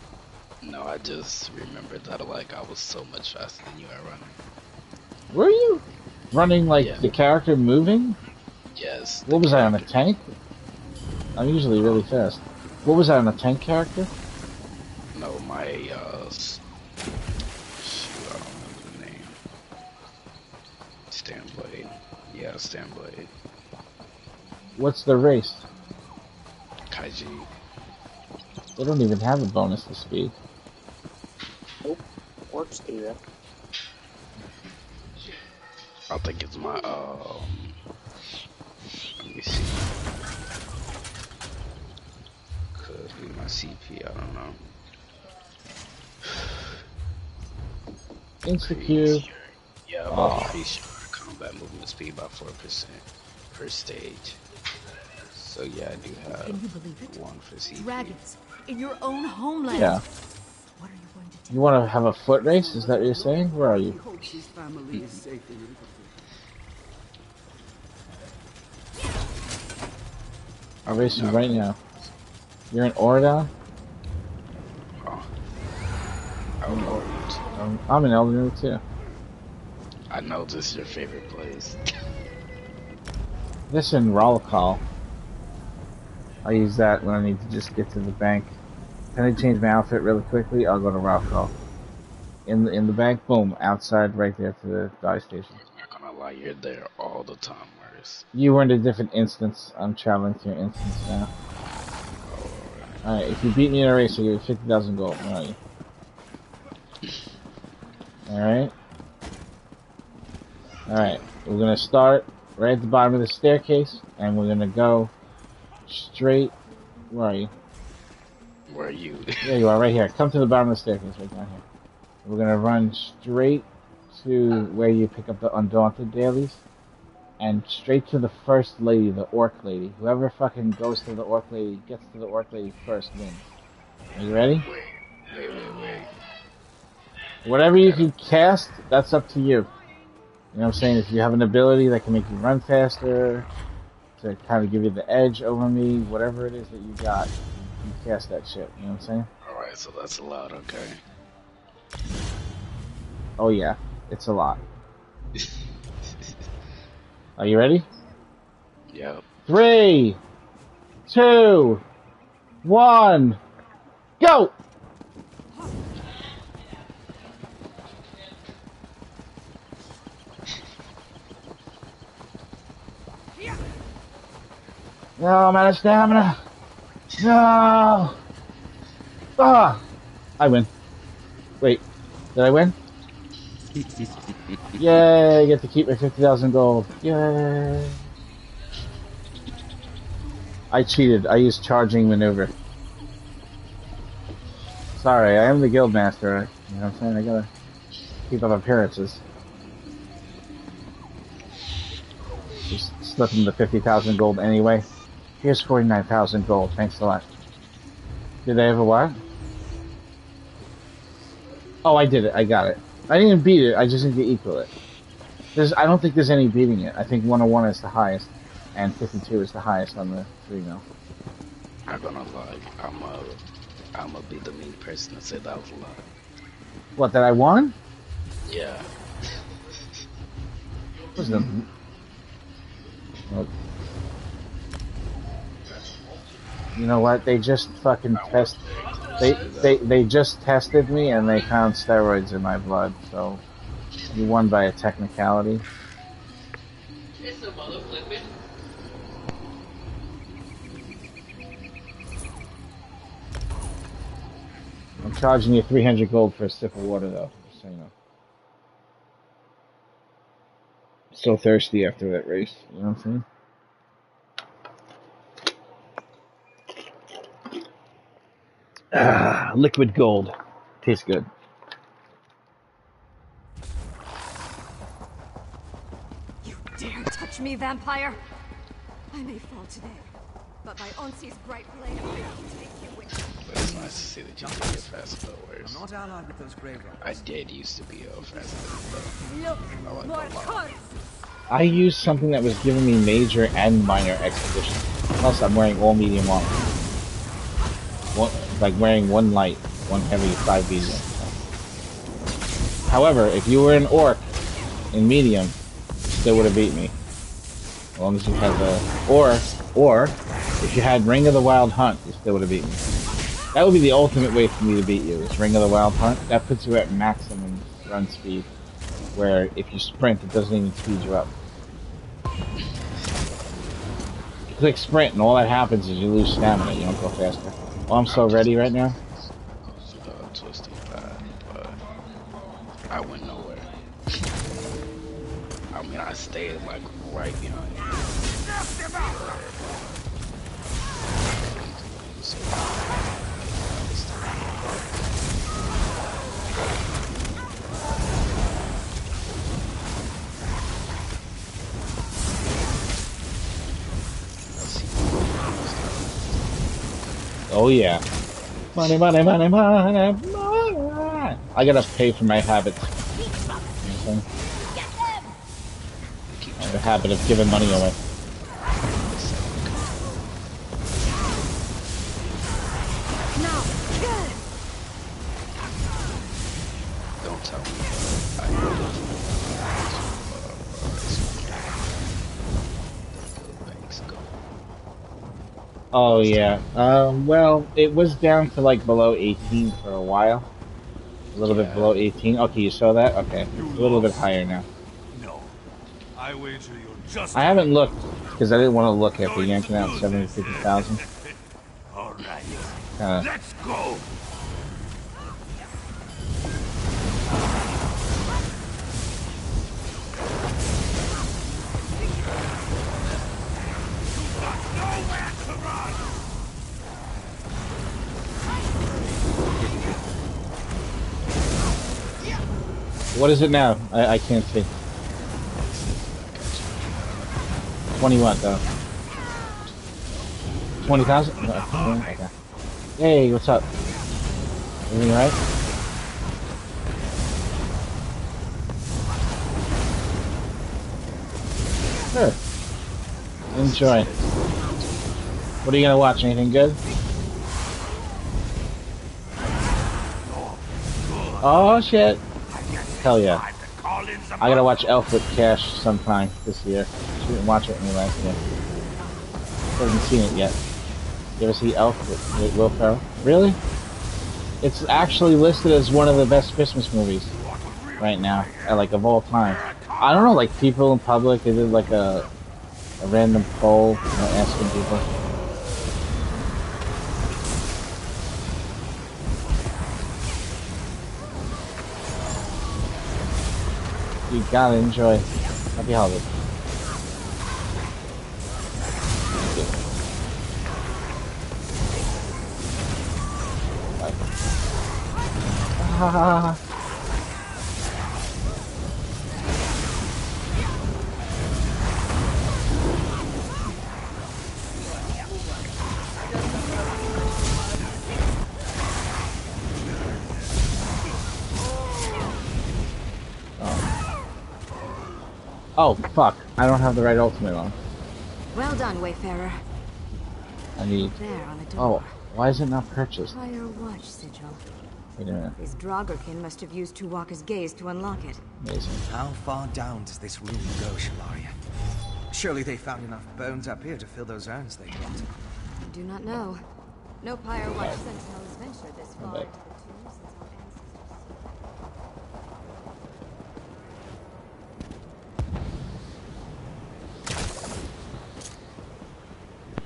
No, I just remembered that, like, I was so much faster than you at running.
Were you? Running, like, the character moving?
Yes.
What was I, on a tank? I'm usually really fast. What was I, on a tank character?
No, my, shoot, I don't remember the name. Standblade. Yeah, Standblade.
What's the race?
Kaiji.
They don't even have a bonus to speed.
Nope. Orcs do that.
I think it's my, let me see. Could be my CP, I don't know.
Insta-Q.
Yeah,
Oh.
increase your combat movement speed by 4% per stage. So yeah, I do have
Can you believe it?
one for CP.
Dragons in your own homeland.
Yeah.
What are you going to do?
You want to have a foot race? Is that what you're saying? Where are you?
Hope his family is safe in Liverpool.
I'll race you right now. You're in Oregon?
Oh.
I'm in Elden too.
I know this is your favorite place.
This in roll call. I use that when I need to just get to the bank. Can I change my outfit really quickly? I'll go to roll call. In the bank, boom, outside right there to the dive station.
I'm not gonna lie, you're there all the time, Morris.
You were in a different instance. I'm traveling to your instance now. Alright, if you beat me in a race, I'll give you 50,000 gold. Where are you? Alright. Alright, we're gonna start right at the bottom of the staircase, and we're gonna go straight. Where are you?
Where are you?
There you are, right here. Come to the bottom of the staircase, right down here. We're gonna run straight to where you pick up the Undaunted dailies, and straight to the first lady, the Orc lady. Whoever fucking goes to the Orc lady, gets to the Orc lady first wins. Are you ready?
Wait.
Whatever you can cast, that's up to you. You know what I'm saying? If you have an ability that can make you run faster, to kind of give you the edge over me, whatever it is that you got, you cast that shit. You know what I'm saying?
Alright, so that's allowed, okay.
Oh yeah, it's a lot. Are you ready?
Yep.
3, 2, 1, go! No, I'm out of stamina. No! Ah! I win. Wait, did I win? Yay, I get to keep my 50,000 gold. Yay! I cheated. I used charging maneuver. Sorry, I am the guild master. You know what I'm saying? I gotta keep up appearances. Just slip him the 50,000 gold anyway. Here's 49,000 gold. Thanks a lot. Did I ever what? Oh, I did it. I got it. I didn't even beat it. I just need to equal it. I don't think there's any beating it. I think 101 is the highest, and 52 is the highest on the 3-0.
I'm gonna lie. I'm gonna be the mean person that said that was a lie.
What, that I won?
Yeah.
What's the... Nope. You know what? They just fucking They just tested me and they found steroids in my blood. So you won by a technicality. I'm charging you 300 gold for a sip of water, though. Just so you know. So thirsty after that race. You know what I'm saying? Ah, liquid gold. Tastes good.
You dare touch me, vampire? I may fall today, but by Onsi's bright blade, I will take you with me.
But it's nice to see that you can get faster though, whereas
I'm not allied with those grave robbers.
I did used to be faster.
Look, more corpses.
I used something that was giving me major and minor expedition. Plus, I'm wearing all medium armor. Like wearing one light, one heavy, 5 medium. However, if you were an orc in medium, you still would have beat me. As long as you had the... Or, if you had Ring of the Wild Hunt, you still would have beat me. That would be the ultimate way for me to beat you, is Ring of the Wild Hunt. That puts you at maximum run speed, where if you sprint, it doesn't even speed you up. You click sprint, and all that happens is you lose stamina, you don't go faster. Oh, I'm so ready right now.
Twisting path, but I went nowhere. I mean, I stayed like right behind you.
Oh yeah. Money, money, money, money, money. I gotta pay for my habits. You know what I'm saying? I have a habit of giving money away.
Don't tell me.
Oh yeah. Well, it was down to like below 18 for a while. A little bit below 18. Okay, you saw that? Okay. It's a little bit higher now.
No. I wager you're just...
I haven't looked because I didn't want to look after yanking out 750,000.
All right.
Kinda.
Let's go.
What is it now? I can't see. 20 what though? 20,000? Okay. Hey, what's up? Everything alright? Sure. Enjoy. What are you gonna watch? Anything good? Oh shit! Hell yeah. I gotta watch Elf with Cash sometime this year. She didn't watch it in the last year. Hasn't seen it yet. You ever see Elf with Will Ferrell? Really? It's actually listed as one of the best Christmas movies right now, like of all time. I don't know, like people in public, they did like a random poll, you know, asking people. You gotta enjoy. Happy holidays. Bye. Oh, fuck. I don't have the right ultimate on.
Well done, Wayfarer.
I need...
There on the door.
Oh, why is it not purchased?
Fire watch sigil.
Wait a minute.
These Draugr must have used Tuwaka's gaze to unlock it.
Amazing.
How far down does this room go, Shalaria? Surely they found enough bones up here to fill those urns they dropped.
I do not know. No Fire Watch sentinels ventured this far into the tomb since our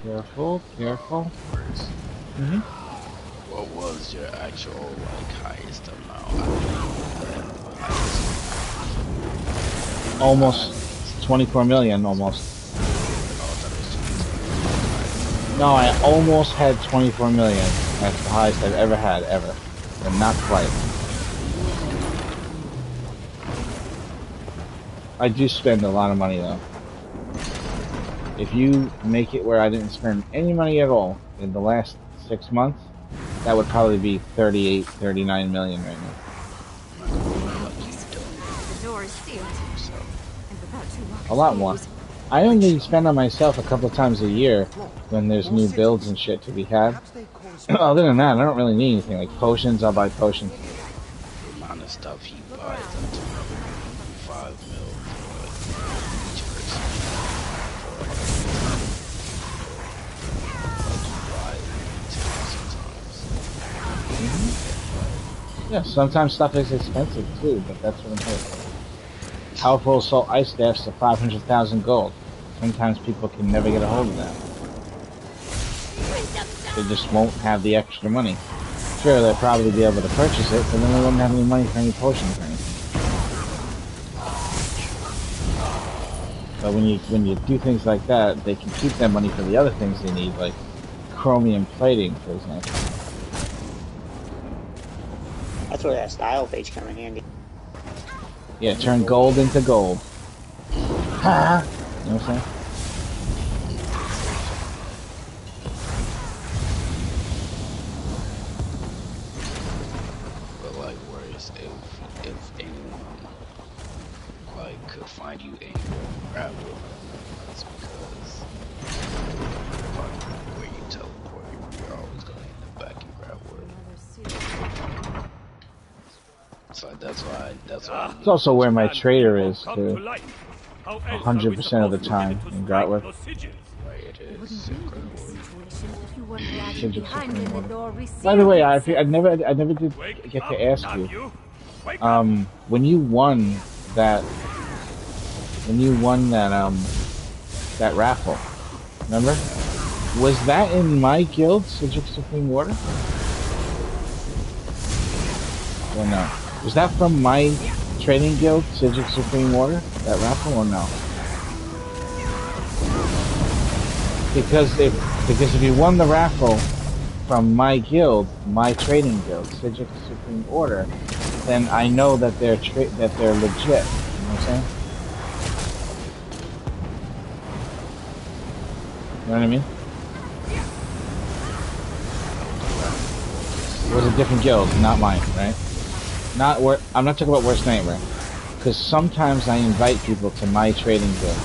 Careful, careful. Mm-hmm.
What was your actual, like, highest amount?
Almost 24 million, almost. No, I almost had 24 million. That's the highest I've ever had, ever. But not quite. I do spend a lot of money, though. If you make it where I didn't spend any money at all in the last 6 months, that would probably be 38, 39 million right now.
The door is sealed. And without Tuwaka's
A lot more.
gaze,
I only spend on myself a couple times a year when there's new builds and shit to be had. Other than that, I don't really need anything. Like potions, I'll buy potions.
The amount of stuff he buys up to 5 mil for each
Mm-hmm. Yeah, sometimes stuff is expensive too, but that's what I'm here for. Powerful assault ice staffs to 500,000 gold. Sometimes people can never get a hold of that. They just won't have the extra money. Sure, they'll probably be able to purchase it, but then they wouldn't have any money for any potions or anything. But when you do things like that, they can keep that money for the other things they need, like chromium plating, for example.
That's where that style page come in handy.
Yeah, turn gold into gold. Ha! You know what I'm saying?
But like, whereas if anyone like could find you anywhere and grab it, that's because where you teleport, you're always gonna end up back and grab wood. So that's why.
It's also where my trader is too. 100% of the time in Gratwood. By the way, I never did get to ask you. When you won that that raffle, remember? Was that in my guild, Sigil Supreme Water? Or no? Was that from my trading guild, Sigil Supreme Water? That raffle or no? Because if you won the raffle from my guild, my trading guild, Sigil Supreme Order, then I know that they're legit. You know what I'm saying? You know what I mean? It was a different guild, not mine, right? I'm not talking about Worst Nightmare, because sometimes I invite people to my trading guild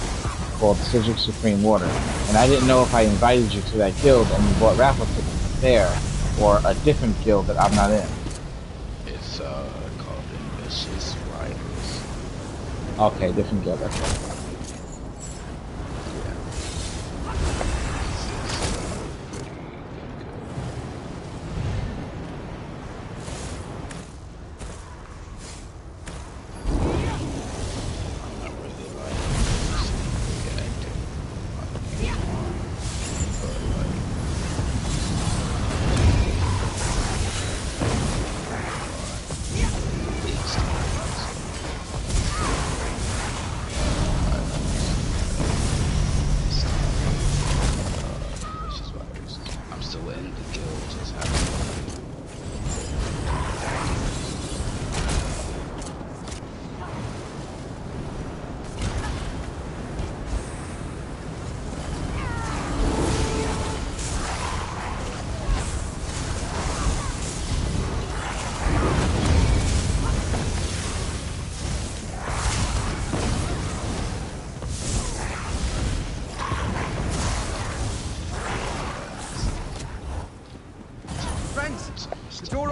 called Sigil Supreme Water, and I didn't know if I invited you to that guild and you bought raffle tickets there, or a different guild that I'm not in.
It's called Ambitious Riders.
Okay, different guild. That's right.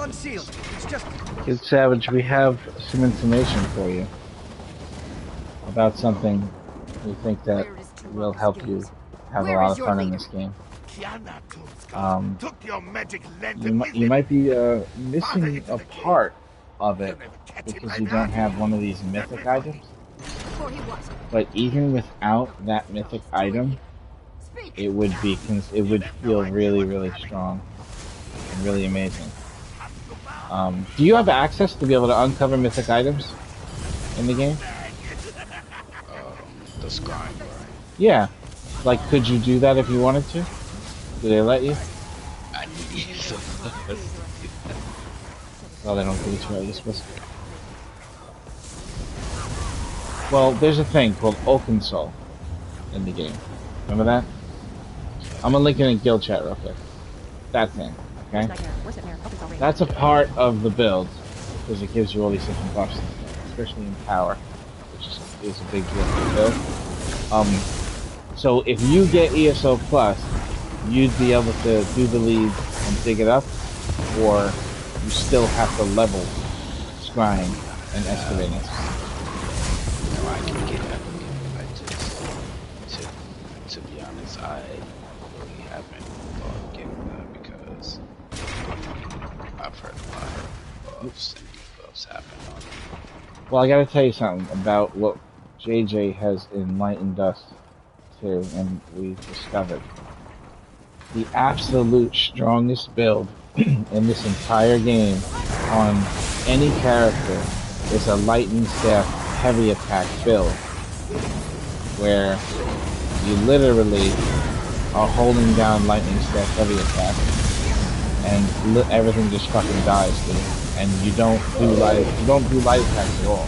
Unsealed. It's just...
Kid Savage, we have some information for you about something we think that will help you have a lot of fun in this game. You might be missing a part of it because you don't have one of these mythic items. But even without that mythic item, it would feel really, really strong and really amazing. Do you have access to be able to uncover mythic items in the game?
The scrying, right?
Yeah. Like, could you do that if you wanted to? Do they let you?
I need some.
Oh, they don't give it to you. You're supposed to. Well, there's a thing called Oaken Soul in the game. Remember that? I'm gonna link it in guild chat real quick. That thing. Okay? That's a part of the build, because it gives you all these different buffs, especially in power, which is a big deal for the build. So if you get ESO Plus, you'd be able to do the lead and dig it up, or you still have to level scrying and excavating.
No, I can get that. To be honest, I really haven't thought of getting that because I've heard a lot of buffs and debuffs happen on it.
Well, I gotta tell you something about what JJ has enlightened us to, and we've discovered. the absolute strongest build in this entire game on any character is a lightning staff heavy attack build, where you literally are holding down lightning staff heavy attack, and everything just fucking dies, dude. And you don't do light attacks at all.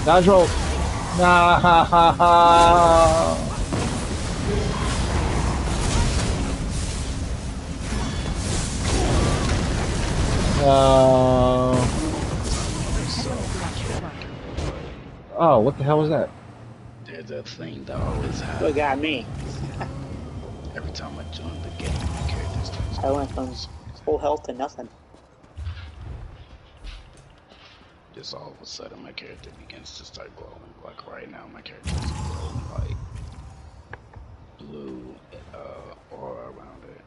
Dodge roll. Nah. Oh, what the hell was that?
There's a thing that always happens.
What got me?
Every time I join the game, my character starts.
I went from full health to nothing.
Just all of a sudden, my character begins to start glowing. Like right now, my character is glowing like blue aura around it.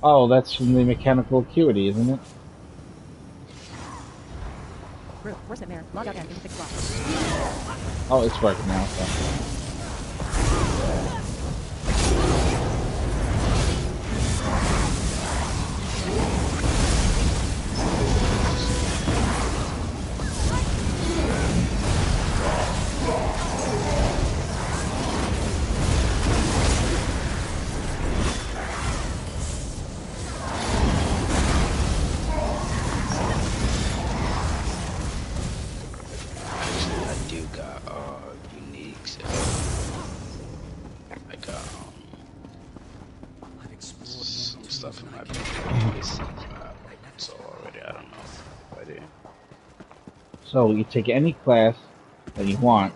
Oh, that's from the mechanical acuity, isn't it?
Group, worship mayor, log out and into fixed block.
Oh, it's working now. Okay. So you take any class that you want,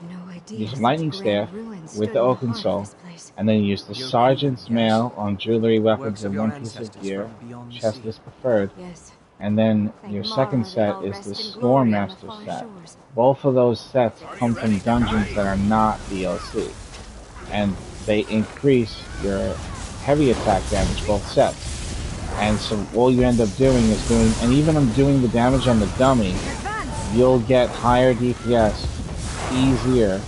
use a lightning staff with the oaken soul, and then you use the sergeant's mail on jewelry, weapons, and one piece of gear. Chest is preferred. And then your second set is the Stormmaster set. Both of those sets come from dungeons that are not DLC, and they increase your heavy attack damage both sets. And so all you end up doing is and even on doing the damage on the dummy, you'll get higher DPS easier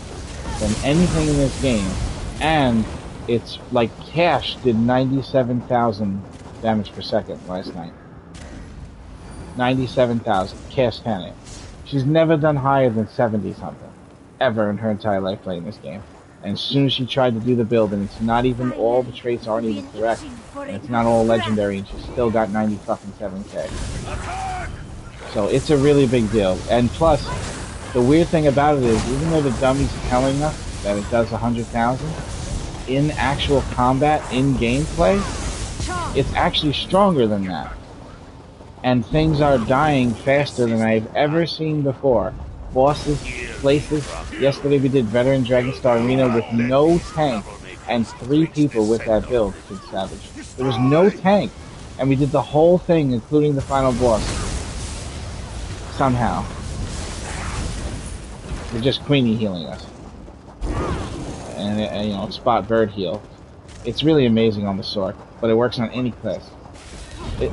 than anything in this game. And it's like Cash did 97,000 damage per second last night. 97,000. Cash Panic. She's never done higher than 70 something ever in her entire life playing this game. And as soon as she tried to do the build, and it's not even all the traits aren't even correct, and it's not all legendary, and she still got 97K. So it's a really big deal. And plus, the weird thing about it is, even though the dummy's telling us that it does 100,000, in actual combat, in gameplay, it's actually stronger than that. And things are dying faster than I've ever seen before. Bosses, places. Yesterday we did Veteran Dragonstar Arena with no tank, and 3 people with that build, Kid Savage. There was no tank, and we did the whole thing, including the final boss. Somehow. We're just Queenie healing us. And you know, Spot Bird heal. It's really amazing on the sword, but it works on any class.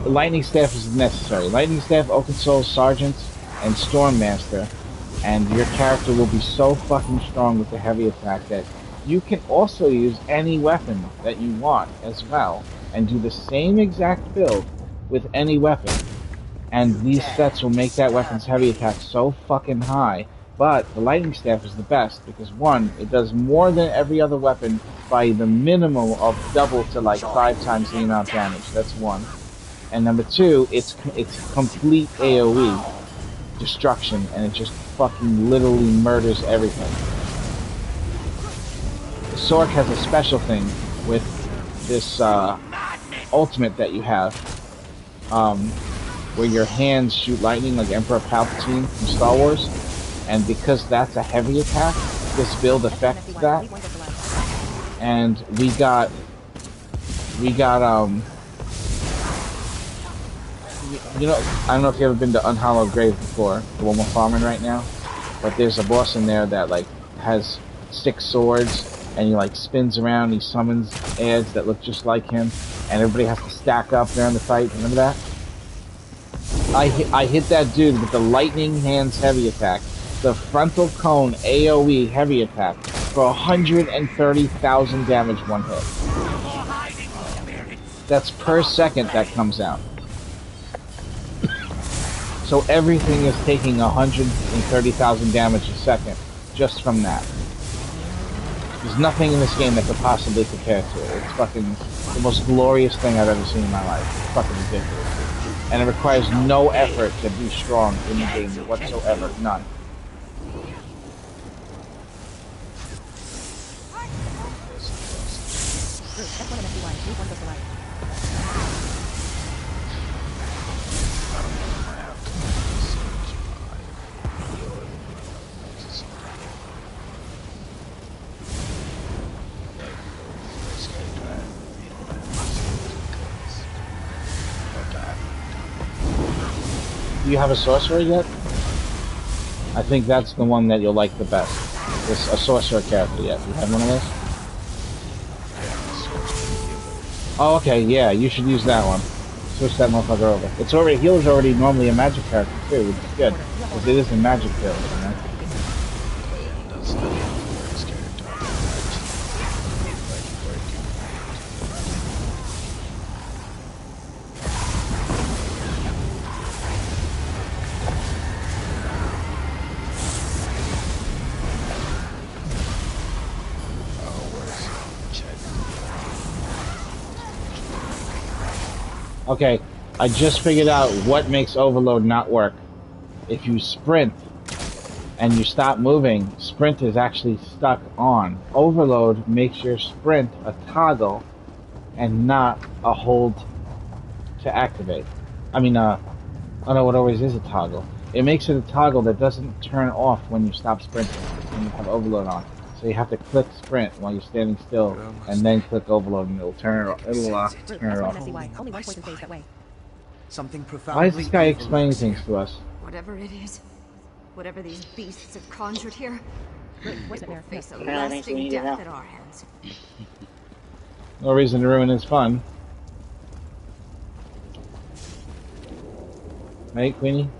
Lightning Staff is necessary. Lightning Staff, Oaken Soul, Sergeant, and Stormmaster. And your character will be so fucking strong with the heavy attack that you can also use any weapon that you want as well. And do the same exact build with any weapon. And these sets will make that weapon's heavy attack so fucking high. But the Lightning Staff is the best because, one, it does more than every other weapon by the minimum of double to like 5 times the amount of damage. That's one. And number 2, it's complete AoE destruction, and it just fucking literally murders everything. Sork has a special thing with this ultimate that you have, where your hands shoot lightning like Emperor Palpatine from Star Wars, and because that's a heavy attack, this build affects that. And we got you know, I don't know if you've ever been to Unhallowed Grave before, the one we're farming right now, but there's a boss in there that like has 6 swords, and he like spins around, he summons ads that look just like him, and everybody has to stack up during the fight. Remember that? I hit that dude with the lightning hands heavy attack, the frontal cone AoE heavy attack for 130,000 damage one hit. That's per second that comes out. So everything is taking 130,000 damage a second just from that. There's nothing in this game that could possibly compare to it. It's fucking the most glorious thing I've ever seen in my life. It's fucking ridiculous. And it requires no effort to be strong in the game whatsoever. None.
F1 and FDY. Move one goes to right.
Do you have a sorcerer yet? I think that's the one that you'll like the best. It's a sorcerer character yet. You have one of those? Oh, okay, yeah, you should use that one. Switch that motherfucker over. It's already, healer's already normally a magic character too, which is good. Because it is a magic build, you know? Okay, I just figured out what makes overload not work. If you sprint and you stop moving, sprint is actually stuck on. Overload makes your sprint a toggle and not a hold to activate. I mean, oh no, it always is a toggle. It makes it a toggle that doesn't turn off when you stop sprinting, when you have overload on. So you have to click sprint while you're standing still, and then click overload, and it'll turn it off. It'll turn it off.
Only one poison phase that way.
Something profoundly.
Why is this guy explaining things to us?
Whatever it is, whatever these beasts have conjured here, it will face a
Yeah, thanks, we
lasting
need to
death
help.
at our hands.
No reason to ruin his fun. Right, Queenie?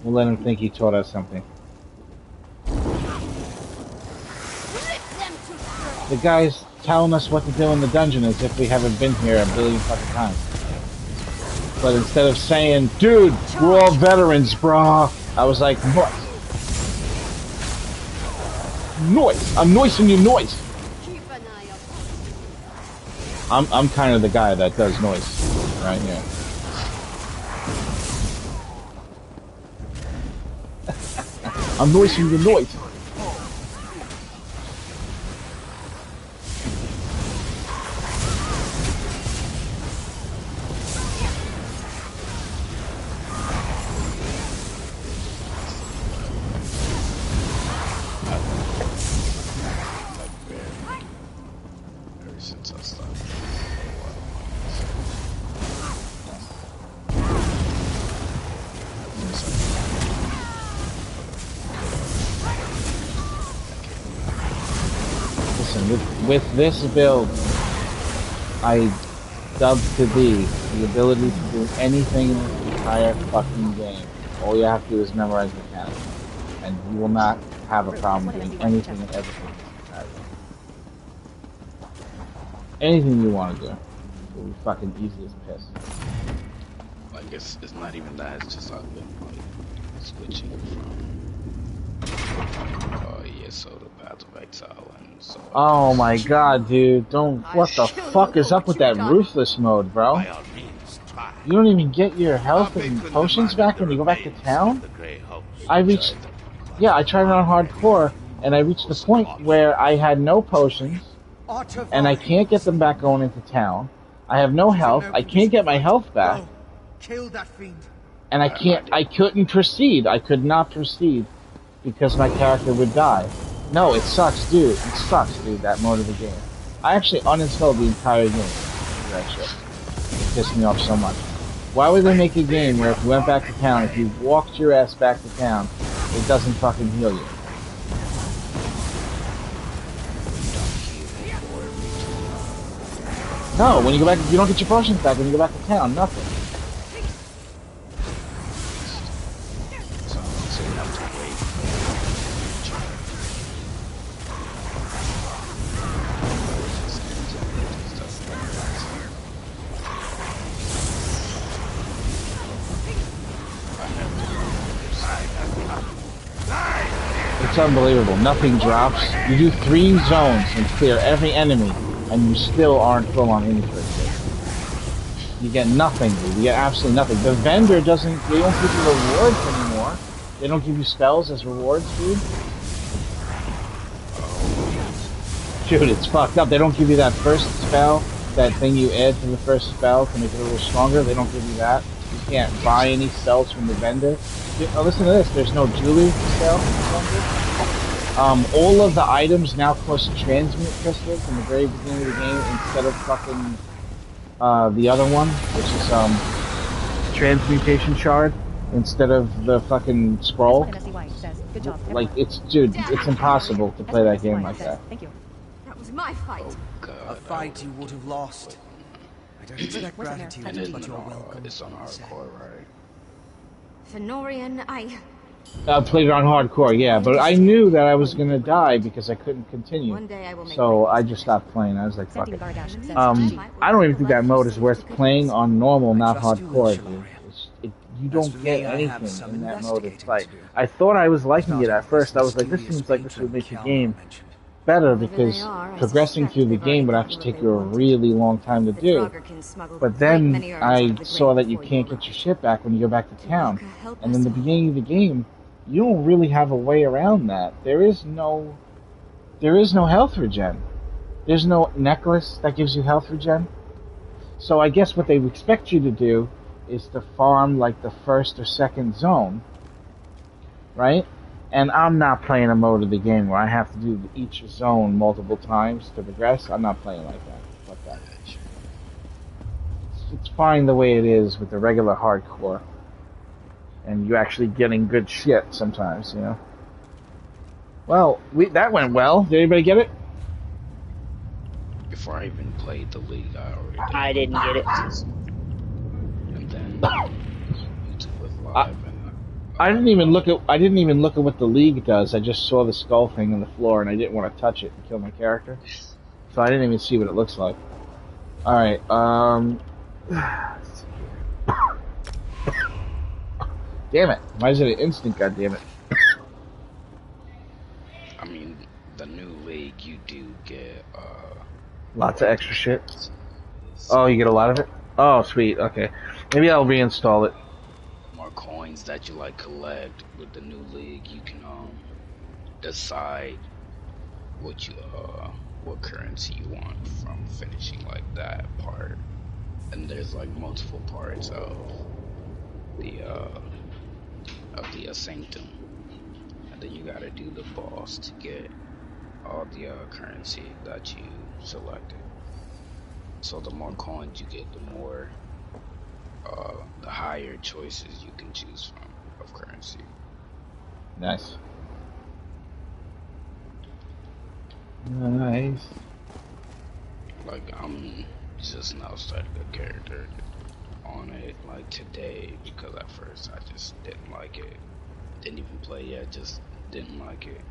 We'll let him think he taught us something. The guy's telling us what to do in the dungeon as if we haven't been here a billion fucking times. But instead of saying, dude, we're all veterans, brah, I was like, what? Noise! I'm noising you noise! I'm kind of the guy that does noise right here. I'm noising you noise.
Ever since I started.
Listen, with this build, I dubbed to thee the ability to do anything in this entire fucking game. All you have to do is memorize the mechanics, and you will not have a problem doing anything and everything in this entire game. Anything you want to do will be fucking easy as piss.
I guess it's not even that, it's just I've been like switching from so the Path of Exile and so
Oh my god, dude, don't, what the fuck is up with that ruthless mode, bro? You don't even get your health and potions back when you go back to town? I reached, yeah, I tried it on hardcore, and I reached the point where I had no potions, and I can't get them back going into town. I have no health, I can't get my health back,
Kill that fiend.
and I couldn't proceed. I could not proceed because my character would die. No, it sucks, dude. It sucks, dude, that mode of the game. I actually uninstalled the entire game. That shit. It pissed me off so much. Why would they make a game where if you went back to town, if you walked your ass back to town, it doesn't fucking heal you? No, when you go back, you don't get your potions back when you go back to town. Nothing. It's unbelievable. Nothing drops. You do 3 zones and clear every enemy, and you still aren't full on infantry. You get nothing, dude. You get absolutely nothing. The vendor doesn't. They don't give you rewards anymore. They don't give you spells as rewards, dude. Dude, it's fucked up. They don't give you that first spell, that thing you add to the first spell to make it a little stronger. They don't give you that. You can't buy any spells from the vendor. Oh, listen to this. There's no jewelry for sale from the vendor. All of the items now cost transmute crystals in the very beginning of the game instead of fucking the other one, which is transmutation shard instead of the fucking scroll. Like it's impossible to play that game like that.
Thank you.
That was my fight.
A fight you would have lost. I don't expect gratitude, but you're welcome.
It's on hardcore, right?
Fenorian, I
played it on hardcore, yeah, but I knew that I was gonna die because I couldn't continue.
One day I will make
So I just stopped playing. I was like, fuck it. I don't even think that mode is worth playing on normal, not hardcore, dude. You don't get anything in that mode. It's like, I thought I was liking it at first. I was like, this seems like this would make the game better because progressing through the game would actually take you a really long time to do. But then I saw that you can't get your shit back when you go back to town. And in the beginning of the game, you don't really have a way around that. There is no health regen. There's no necklace that gives you health regen. So I guess what they expect you to do is to farm like the first or second zone, right? And I'm not playing a mode of the game where I have to do each zone multiple times to progress. I'm not playing like that. Fuck that. It's fine the way it is with the regular hardcore. And you actually getting good shit sometimes, you know? Well, that went well. Did anybody get it?
Before I even played the league,
I didn't get it.
And then YouTube was live.
I didn't even look at what the league does. I just saw the skull thing on the floor, and I didn't want to touch it and kill my character, so I didn't even see what it looks like. All right. Damn it! Why is it an instant? God damn it!
I mean, the new league, you do get
lots of extra shit. Oh, you get a lot of it. Oh, sweet. Okay, maybe I'll reinstall it.
More coins that you like collect with the new league. You can decide what currency you want from finishing like that part. And there's like multiple parts of the sanctum, and then you gotta do the boss to get all the currency that you selected. So the more coins you get, the more the higher choices you can choose from of currency.
Nice. Nice.
Like, I'm just now starting a character on it like today because at first I just didn't like it. Didn't even play yet, just didn't like it.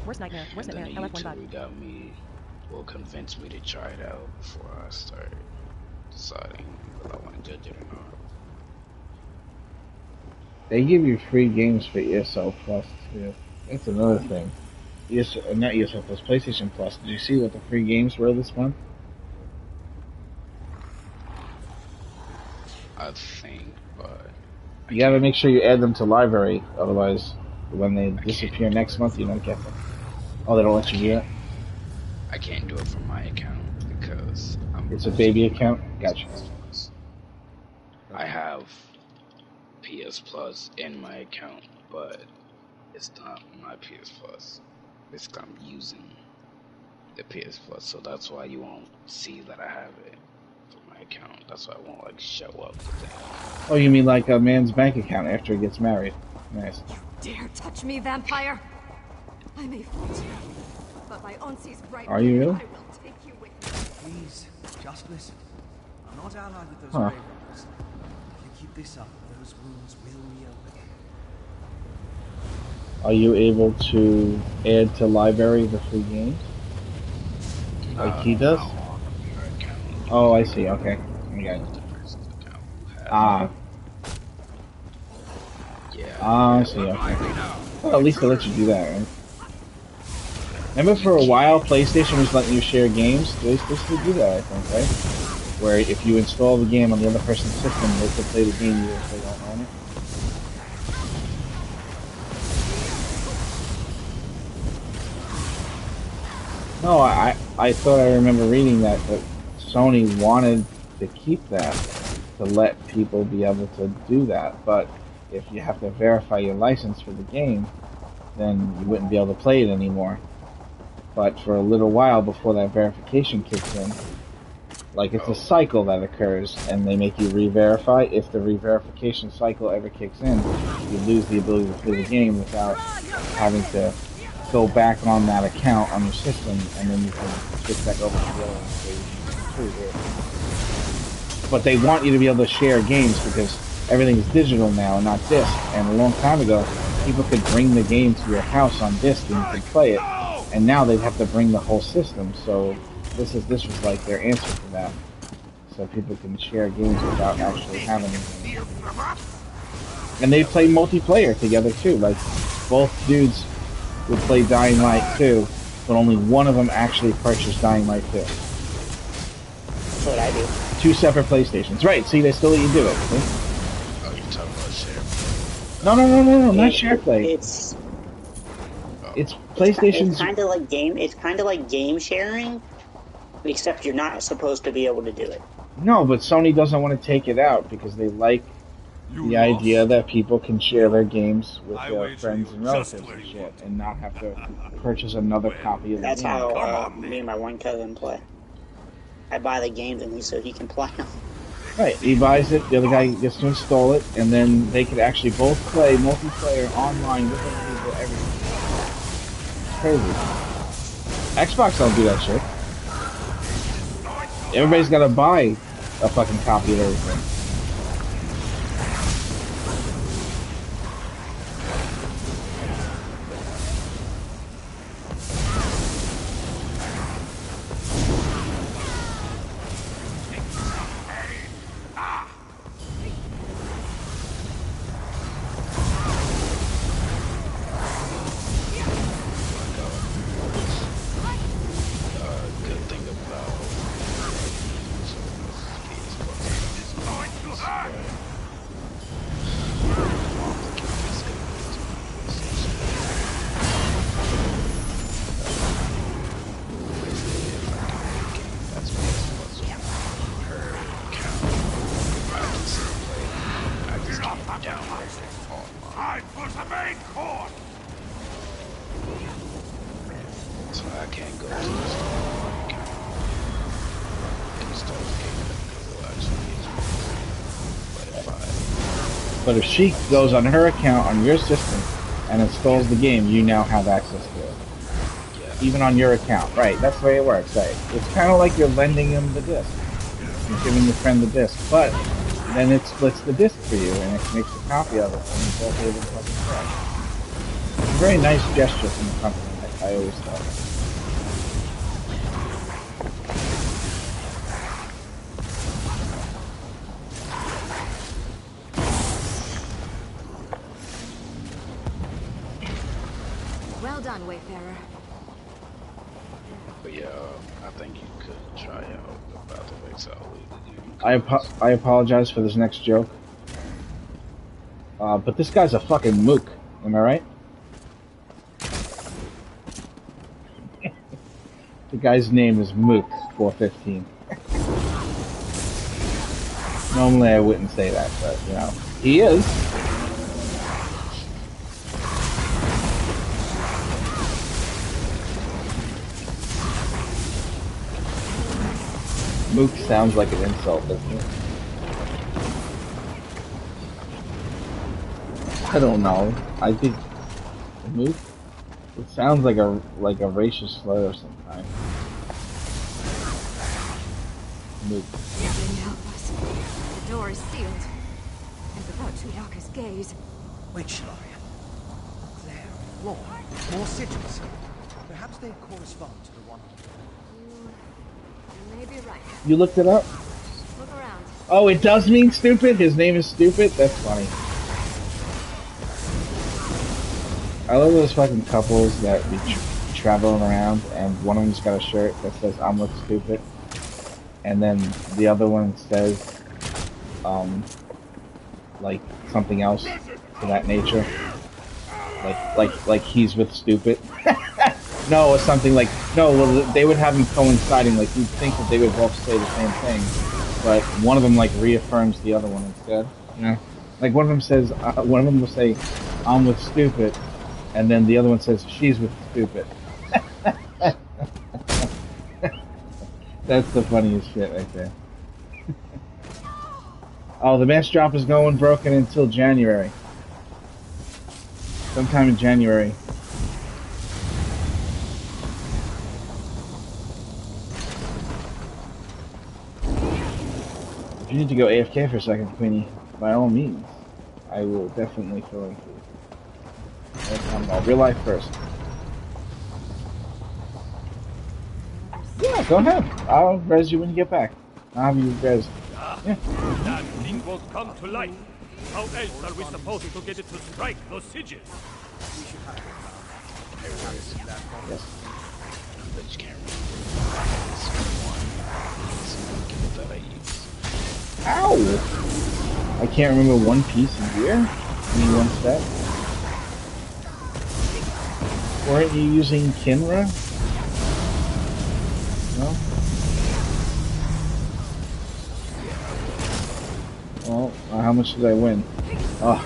Worst nightmare,
and then
LF1 bug.
Convinced me to try it out before I start deciding whether I want to judge it or not.
They give you free games for ESL Plus too. That's another thing. Not ESL Plus, PlayStation Plus. Did you see what the free games were this month?
I think, but
you gotta make sure you add them to library, otherwise when they disappear next month you don't get them. Oh, they don't let you do that?
I can't do it from my account because
it's a baby account? Gotcha.
I have PS Plus in my account, but it's not my PS Plus. It's I'm using the PS Plus, so that's why you won't see that I have it for my account. That's why I won't like show up with it.
Oh, you mean like a man's bank account after he gets married? Nice.
You dare touch me, vampire! I may fall to you, but by Onsi's bright
Are you really?
I will take you with me.
Please, just listen. I'm not allied with those grave robbers. If you keep this up, those wounds will reopen.
Are you able to add to library the free games? Like he does? Oh, I see. Okay. I got it. Ah. Ah, I see. Okay. Well, at least they let you do that, right? Remember for a while, PlayStation was letting you share games? They still do that, I think, right? Where if you install the game on the other person's system, they can play the game even if they don't own it. No, I thought I remember reading that Sony wanted to keep that, to let people be able to do that. But if you have to verify your license for the game, then you wouldn't be able to play it anymore. But for a little while before that verification kicks in, like it's a cycle that occurs, and they make you re-verify. If the re-verification cycle ever kicks in, you lose the ability to play the game without having to go back on that account on your system, and then you can switch back over to the other one. But they want you to be able to share games because everything is digital now and not disc. And a long time ago, people could bring the game to your house on disc and you could play it. And now they'd have to bring the whole system. So this was like their answer to that. So people can share games without actually having them. And they play multiplayer together too. Like both dudes would play Dying Light 2, but only one of them actually purchased Dying Light 2.
That's what I do.
2 separate PlayStations. Right, see, they still let you do it. See?
Oh, you're talking about share play?
No, not share play.
It's
PlayStation's...
It's kind of like game sharing, except you're not supposed to be able to do it.
No, but Sony doesn't want to take it out because they like the idea that people can share their games with their friends and relatives and shit, and not have to purchase another copy of the game.
That's how me and my one cousin play. I buy the games so he can play them.
Right, he buys it, the other guy gets to install it, and then they could actually both play multiplayer online with other people, everything. Crazy. Xbox don't do that shit. Everybody's gotta buy a fucking copy of everything. But if she goes on her account on your system and installs the game, you now have access to it. Even on your account. Right, that's the way it works, right? It's kind of like you're lending him the disc. You're giving your friend the disc. But then it splits the disc for you and it makes a copy of it and you're both able to fucking play. It's a very nice gesture from the company, I always thought.
Well done, Wayfarer.
But yeah, I think you could try out the Path of Exile.
I apologize for this next joke. But this guy's a fucking mook. Am I right? The guy's name is Mook415. Normally I wouldn't say that, but, you know, he is. Mook sounds like an insult, doesn't it? I don't know. I think Mook. It sounds like a racist slur of some kind. Mook.
Nothing help us. The door is sealed, and without Tuyaka's gaze.
Which lion? There. floor. More sigils. Perhaps they correspond to the one.
You may be right.
You looked it up?
Look around.
Oh, it does mean stupid? His name is stupid? That's funny. I love those fucking couples that be traveling around and one of them's got a shirt that says I'm look stupid and then the other one says like something else to that nature. Like he's with stupid. No, it's something like well they would have them coinciding, like you'd think that they would both say the same thing, but one of them like reaffirms the other one instead. You know? Like one of them says one of them will say I'm with stupid and then the other one says she's with stupid. That's the funniest shit right there. Oh, the mass drop is going broken until January. Sometime in January. If you need to go AFK for a second, Queenie, by all means, I will definitely fill in for you. No problem at all. Real life first. Yeah, go ahead. I'll res you when you get back. I'll have you res. Yeah.
That thing won't come to life. How else are we supposed to get it to strike those sigils?
Yes.
I just can't remember. That I use.
Ow! I can't remember one piece of gear? I mean, one set? Weren't you using Kinra? No? Well, how much did I win? Oh,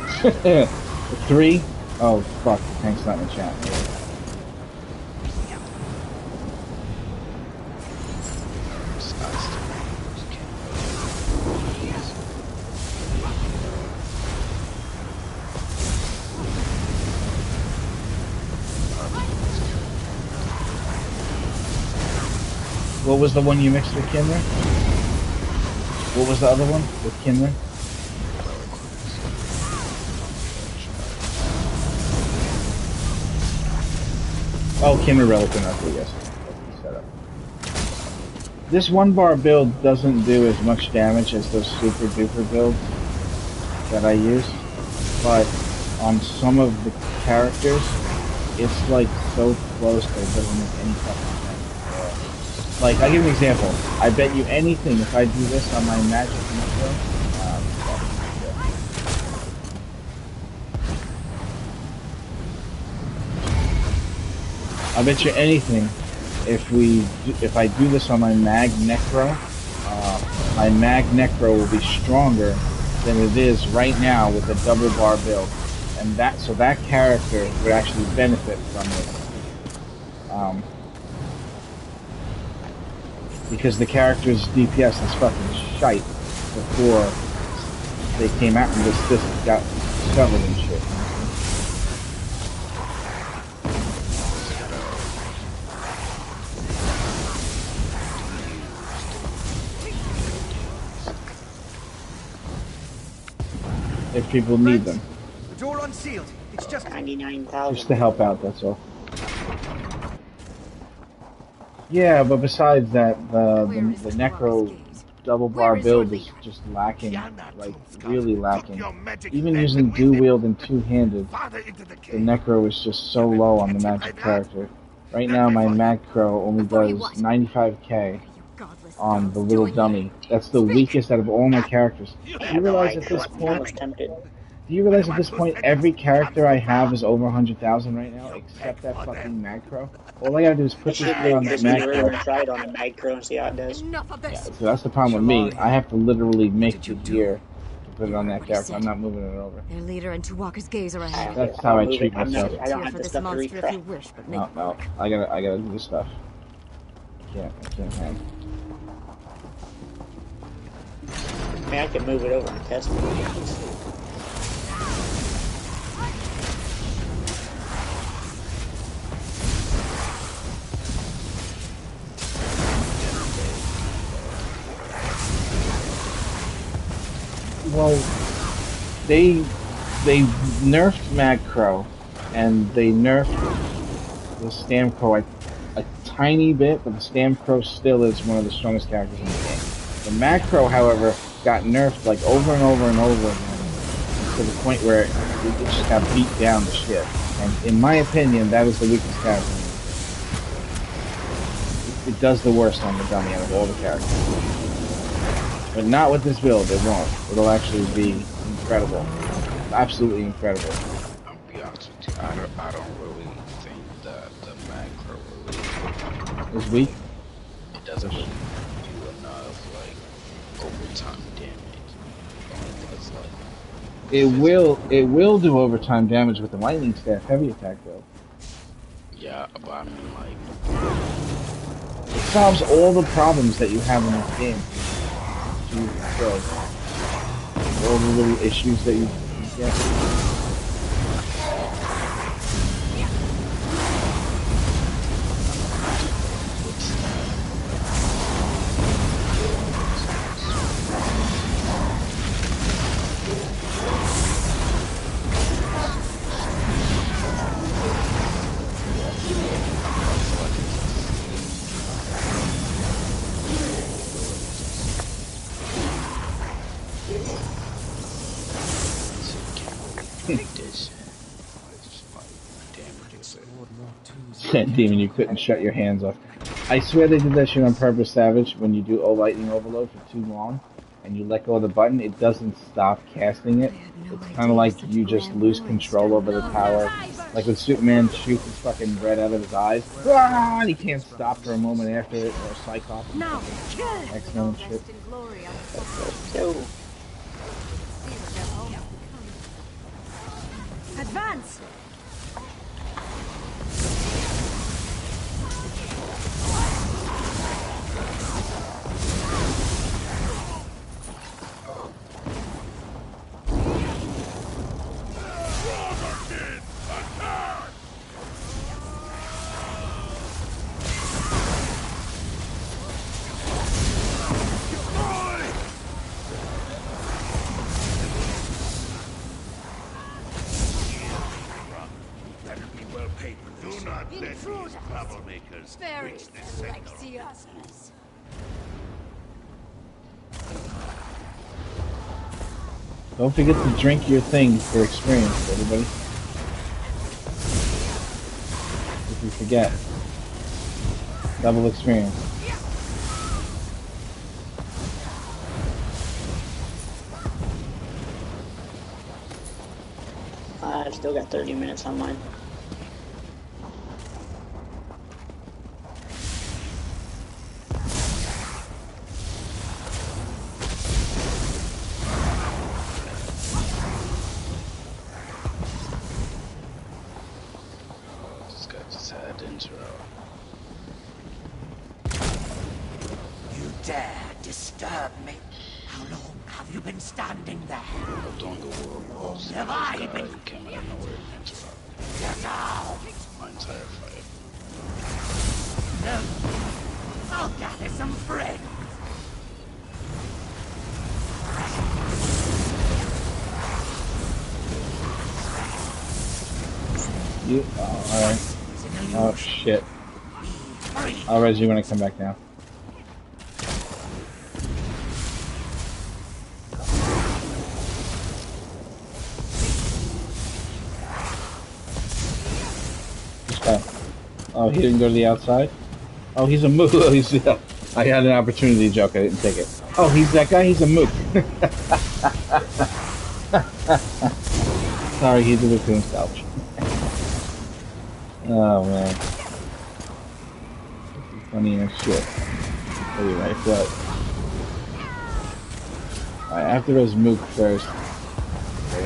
3? Oh, fuck. Tank's not in the chat. What was the one you mixed with Kinra? What was the other one with Kinra? Oh, Kinra Relic, okay, yes. Setup. This 1-bar build doesn't do as much damage as those super duper builds that I use, but on some of the characters, it's like so close that it doesn't make any fucking sense. Like, I'll give you an example. I bet you anything if I do this on my magic necro, I bet you anything if I do this on my mag necro, my mag necro will be stronger than it is right now with a double bar build, and so that character would actually benefit from it. Because the character's DPS is fucking shite before they came out and this got discovered and shit. If people need them.
The door unsealed. It's just
99,000.
Just to help out, that's all. Yeah, but besides that, the Necro double bar build is just lacking, like really lacking. Even using dual wield and two-handed, the Necro is just so low on the magic character. Right now, my Macro only does 95k on the little dummy. That's the weakest out of all my characters. Do you realize at this point? Do you realize at this point every character I have is over 100,000 right now, except that fucking Macro? All I gotta do is put this thing on that Macro.
We're gonna try it on a Macro and see how it does.
Yeah, so that's the problem with me. I have to literally make the gear to put it on that character. I'm not moving it over.
Their leader and Tuwaka's gaze are ahead.
That's how I treat myself.
I don't have the stuff to refresh.
No, I gotta do this stuff. I can't hang.
I mean, I can move it over and test it.
Well, they nerfed Macro and they nerfed the Stamcrow a tiny bit, but the Stamcrow still is one of the strongest characters in the game. The Macro, however, got nerfed like over and over and over again to the point where it just got beat down to shit. And in my opinion, that is the weakest character. It does the worst on the dummy out of all the characters. But not with this build, it won't. It'll actually be incredible. Absolutely incredible.
I'll be honest with you, I don't really think that the macro really
Is weak?
It doesn't really do enough like overtime damage. It's like
It will do overtime damage with the lightning staff heavy attack though.
yeah, but I mean like
it solves all the problems that you have in this game. Jesus Christ. All the little issues that you get. Demon, you couldn't shut your hands off. I swear they did that shit on purpose, Savage. When you do O Lightning Overload for too long, and you let go of the button, it doesn't stop casting it. It's kind of like you just lose control over the power. Like when Superman shoots his fucking red out of his eyes, and he can't stop for a moment after it, or Cyclops.
Now,
X-Men and shit.
Advance!
Don't forget to drink your thing for experience, everybody. If you forget. Double experience.
I've still got 30 minutes on mine.
You dare disturb me? How long have you been standing there?
Don't go world.
Have I been?
Came out of nowhere and interrupt
Get out!
my entire fight.
No. I'll gather some friends.
You, alright. Oh shit. I'll res you when I come back now. This guy. Oh, he didn't go to the outside? Oh, he's a mook. I had an opportunity joke, I didn't take it. Oh, he's that guy? He's a mook. Sorry, he's a raccoon couch. Oh man. Funny as shit. I'll be right back. Alright, I have to res Mook first. Did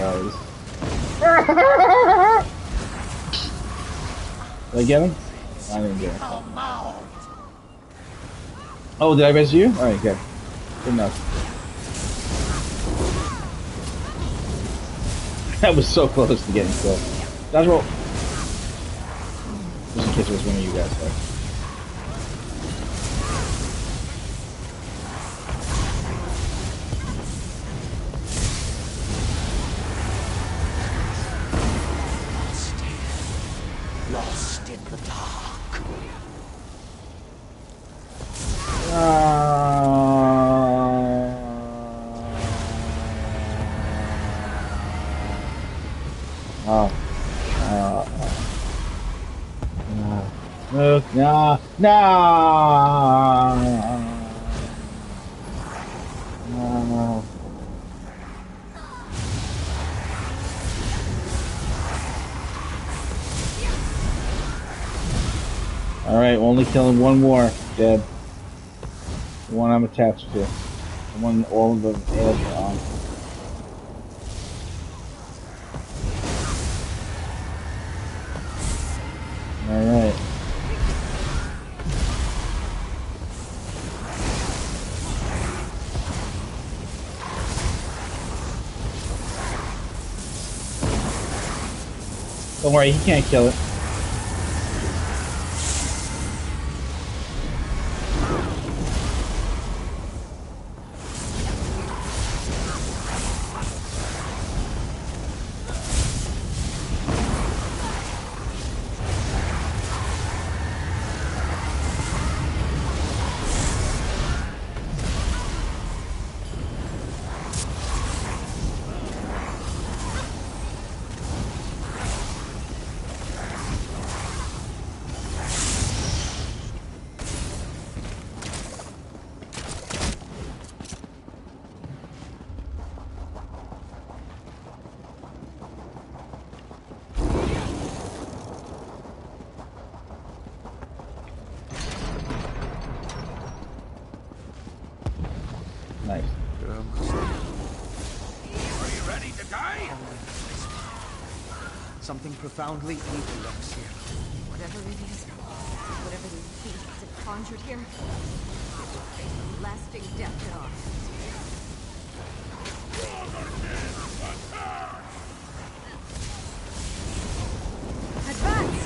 I get him? I didn't get him. Oh, did I res you? Alright, good. Good enough. That was so close to getting killed. Dodge roll. Just in case it was one of you guys, though.
lost in the dark.
No. Alright, only killing one more. Dead. The one I'm attached to. The one all of the ads are on. Alright. Don't worry, he can't kill it. Nice.
Are you ready to die?
Something profoundly evil lurks here.
Whatever it is, whatever these beasts have conjured here, lasting death at all. Advance!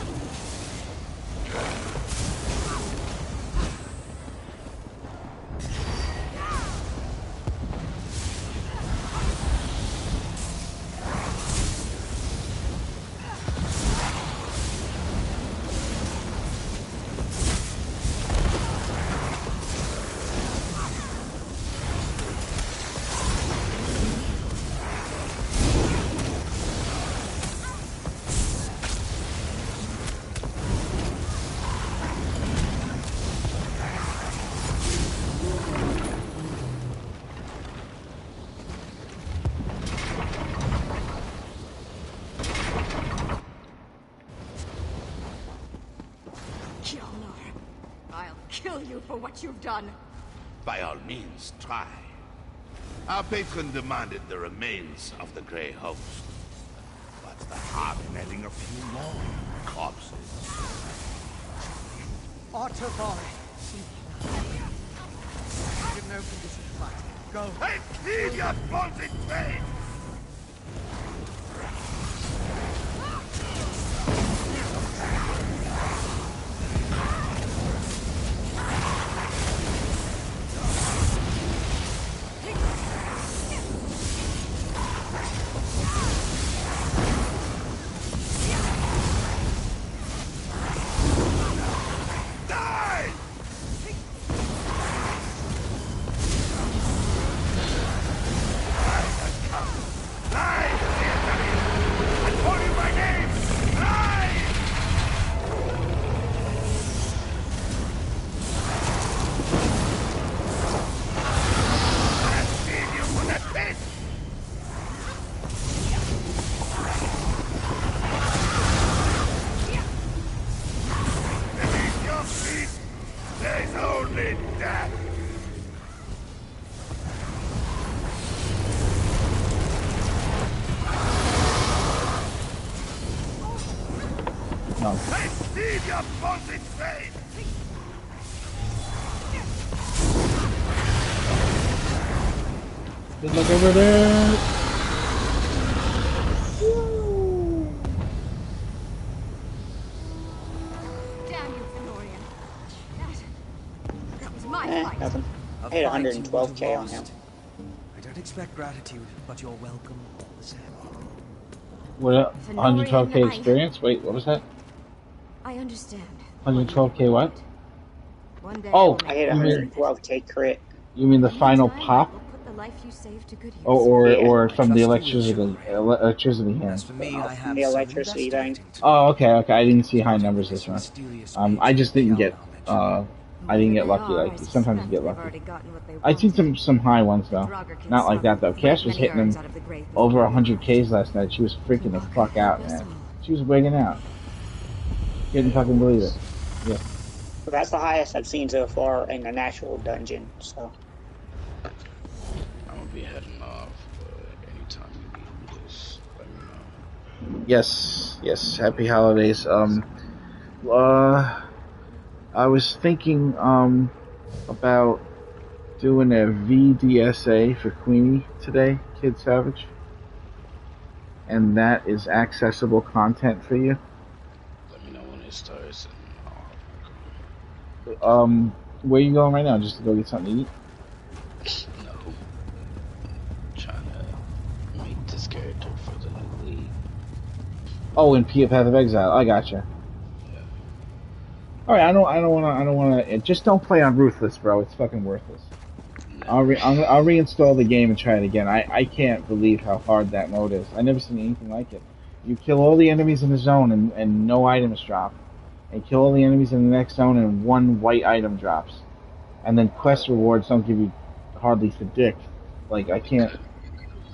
I'll kill you for what you've done.
By all means, try. Our patron demanded the remains of the Grey Host. What's the harm in adding a few more corpses?
Otterboy! In no condition to fight. Go!
Hey, leave your balls in train! Leave your balls in vain!
Good luck over there.
Damn you, Fenorian. That was my fight.
Nothing. I hit 112k on him.
I don't expect gratitude, but you're welcome all the same.
What? 112k experience? Wait, what was that?
I understand.
112k what?
One day
Oh,
I hit
you mean
112k crit.
you mean the final pop?
put the life you saved to good use.
Or
I
from the
trust you will,
electricity hand?
As for me, I
From
have
the
some
electricity thing.
investigating to do.
Oh, okay. I didn't see high numbers this run.
Mysterious
I just didn't
beyond
get
our mention.
I didn't get
They
lucky.
are,
Like
I
sometimes you
suspect
get
they've
lucky.
already gotten what they
I'd seen
wanted.
some high ones though.
Draugr can
Not like that though.
suck
Cash was
many
hitting
urns
him
out of the grave
over
before
100 Ks last night. She was freaking the fuck out, man. She was wigging out. Couldn't fucking believe it. Yeah.
But that's the highest I've seen so far in the natural dungeon. So
I'm gonna be heading off, but anytime you need me, just let me know.
Yes. Happy holidays. I was thinking about doing a VDSA for Queenie today, Kid Savage, and that is accessible content for you.
Let me know when it starts, and I'll
Where you going right now? Just to go get something to eat?
no. I'm trying to make this character for the new league.
Oh, in Path of Exile. I gotcha. All right, I don't wanna. Just don't play on Ruthless, bro. It's fucking worthless. I'll reinstall the game and try it again. I can't believe how hard that mode is. I never seen anything like it. You kill all the enemies in the zone and no items drop, and kill all the enemies in the next zone and one white item drops, and then quest rewards don't give you hardly for dick. Like I can't.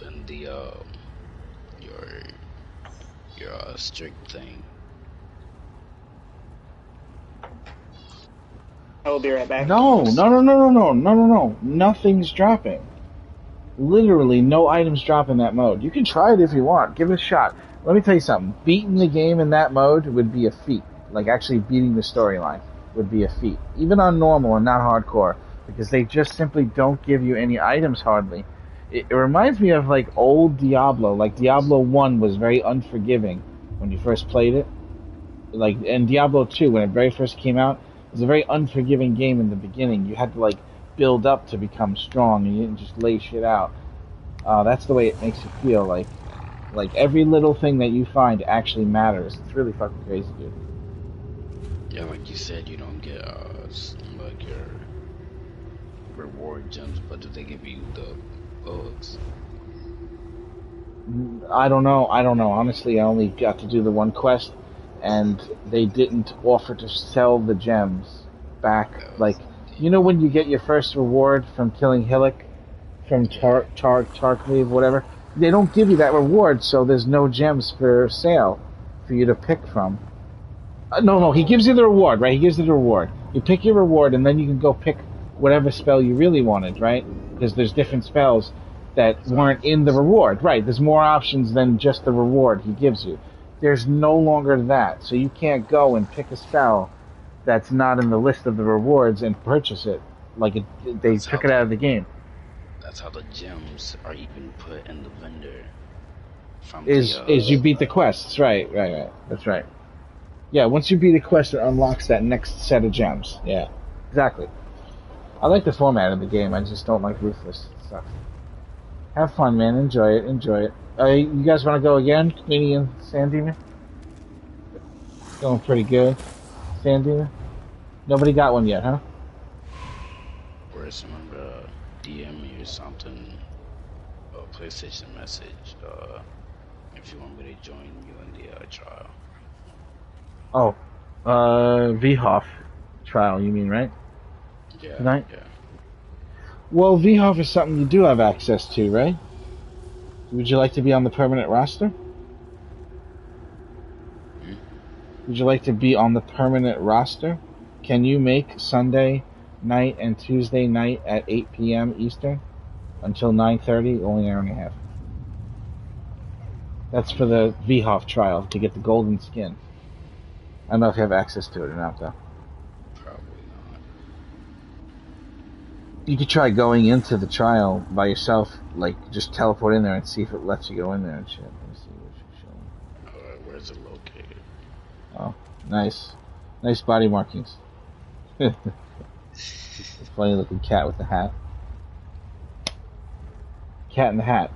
Then the your strict thing.
I will be right back.
No. Nothing's dropping. Literally, no items drop in that mode. You can try it if you want. Give it a shot. Let me tell you something. Beating the game in that mode would be a feat. Like, actually beating the storyline would be a feat. Even on normal and not hardcore. Because they just simply don't give you any items, hardly. It reminds me of, like, old Diablo. Like, Diablo 1 was very unforgiving when you first played it. Like, and Diablo 2, when it very first came out, it was a very unforgiving game in the beginning. You had to, like, build up to become strong, and you didn't just lay shit out. That's the way it makes you feel. Like every little thing that you find actually matters. It's really fucking crazy, dude.
Yeah, like you said, you don't get like your reward gems, but do they give you the bugs?
I don't know. Honestly, I only got to do the one quest, and they didn't offer to sell the gems back. Like, you know when you get your first reward from killing Hillik from Tarkleave, whatever? They don't give you that reward, so there's no gems for sale for you to pick from. No, he gives you the reward, right? He gives you the reward. You pick your reward, and then you can go pick whatever spell you really wanted, right? Because there's different spells that weren't in the reward. Right, there's more options than just the reward he gives you. There's no longer that, so you can't go and pick a spell that's not in the list of the rewards and purchase it. Like, they took it out of the game.
That's how the gems are even put in the vendor.
Is you beat the quests, right. That's right. Yeah, once you beat a quest, it unlocks that next set of gems. Yeah, exactly. I like the format of the game, I just don't like Ruthless. It sucks. Have fun, man. Enjoy it. You guys want to go again? Queenie and Sand Demon? Going pretty good. Sand Demon? Nobody got one yet, huh?
Or someone DM me or something, a PlayStation message, if you want me to join you in the trial.
Oh, VHOF trial, you mean, right?
Yeah.
Tonight?
Yeah.
Well, VHOF is something you do have access to, right? Would you like to be on the permanent roster? Would you like to be on the permanent roster? Can you make Sunday night and Tuesday night at 8 p.m. Eastern until 9:30? Only an hour and a half. That's for the VHOF trial to get the golden skin. I don't know if you have access to it or not, though.
Probably not.
You could try going into the trial by yourself, like just teleport in there and see if it lets you go in there and shit. Let me see what you're showing.
Alright, where's it located?
Oh, nice. Nice body markings. Funny looking cat with the hat. Cat in the hat.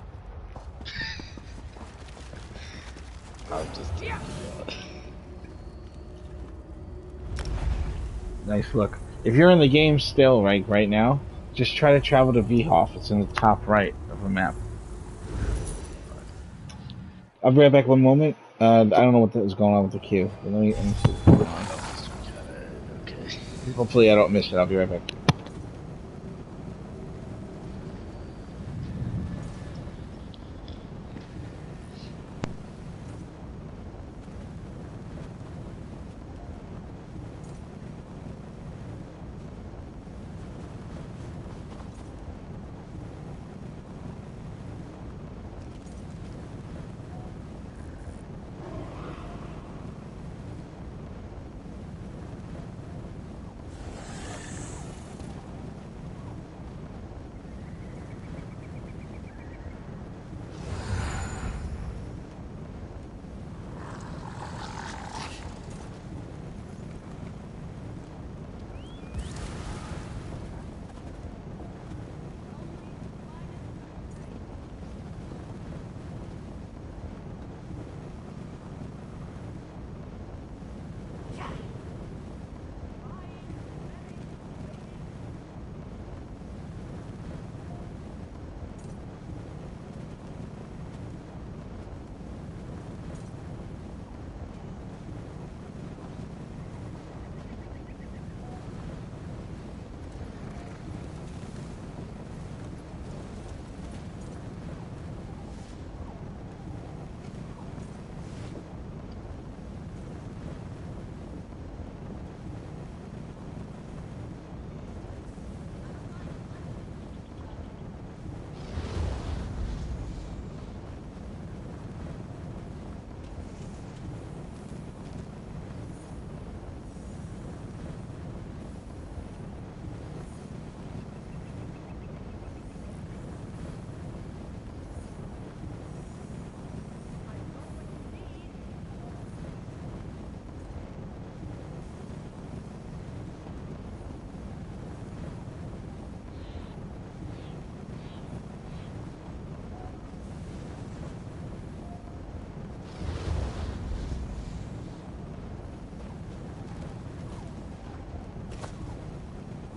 I'll just
Nice look. If you're in the game still, right now, just try to travel to Vhoff. It's in the top right of the map. I'll be right back. One moment. I don't know what is going on with the queue. Let me see.
Okay.
Hopefully, I don't miss it. I'll be right back.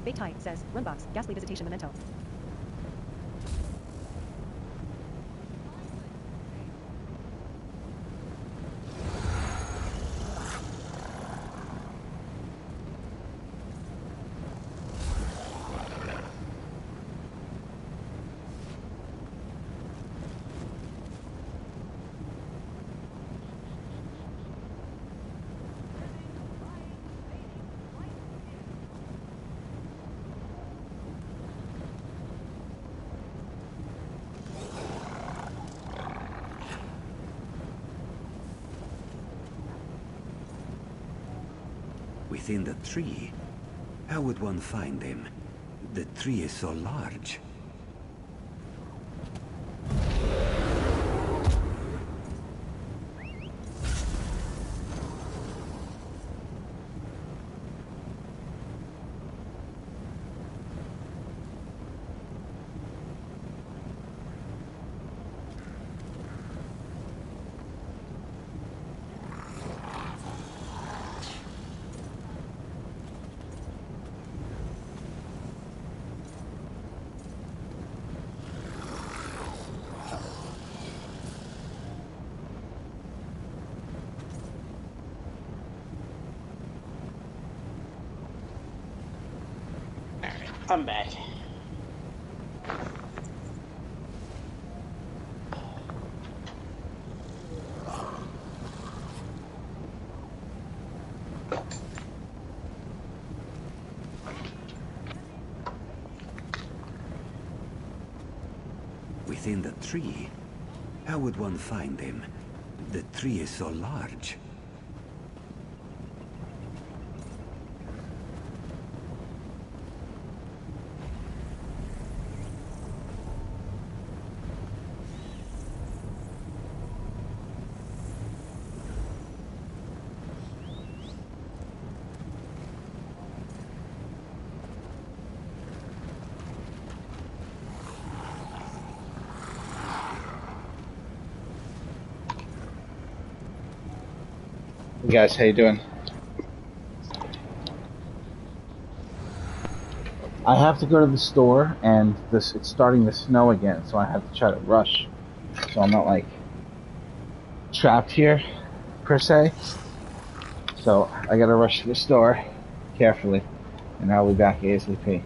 Baked High says, Runbox, Ghastly Visitation Memento.
Within the tree? How would one find them? The tree is so large.
I'm back.
Within the tree? How would one find them? The tree is so large.
Hey guys, how you doing? I have to go to the store, and it's starting to snow again, so I have to try to rush. So I'm not, like, trapped here, per se. So I gotta rush to the store carefully, and I'll be back ASAP.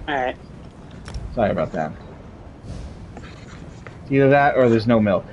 Alright.
Sorry about that. Either that or there's no milk.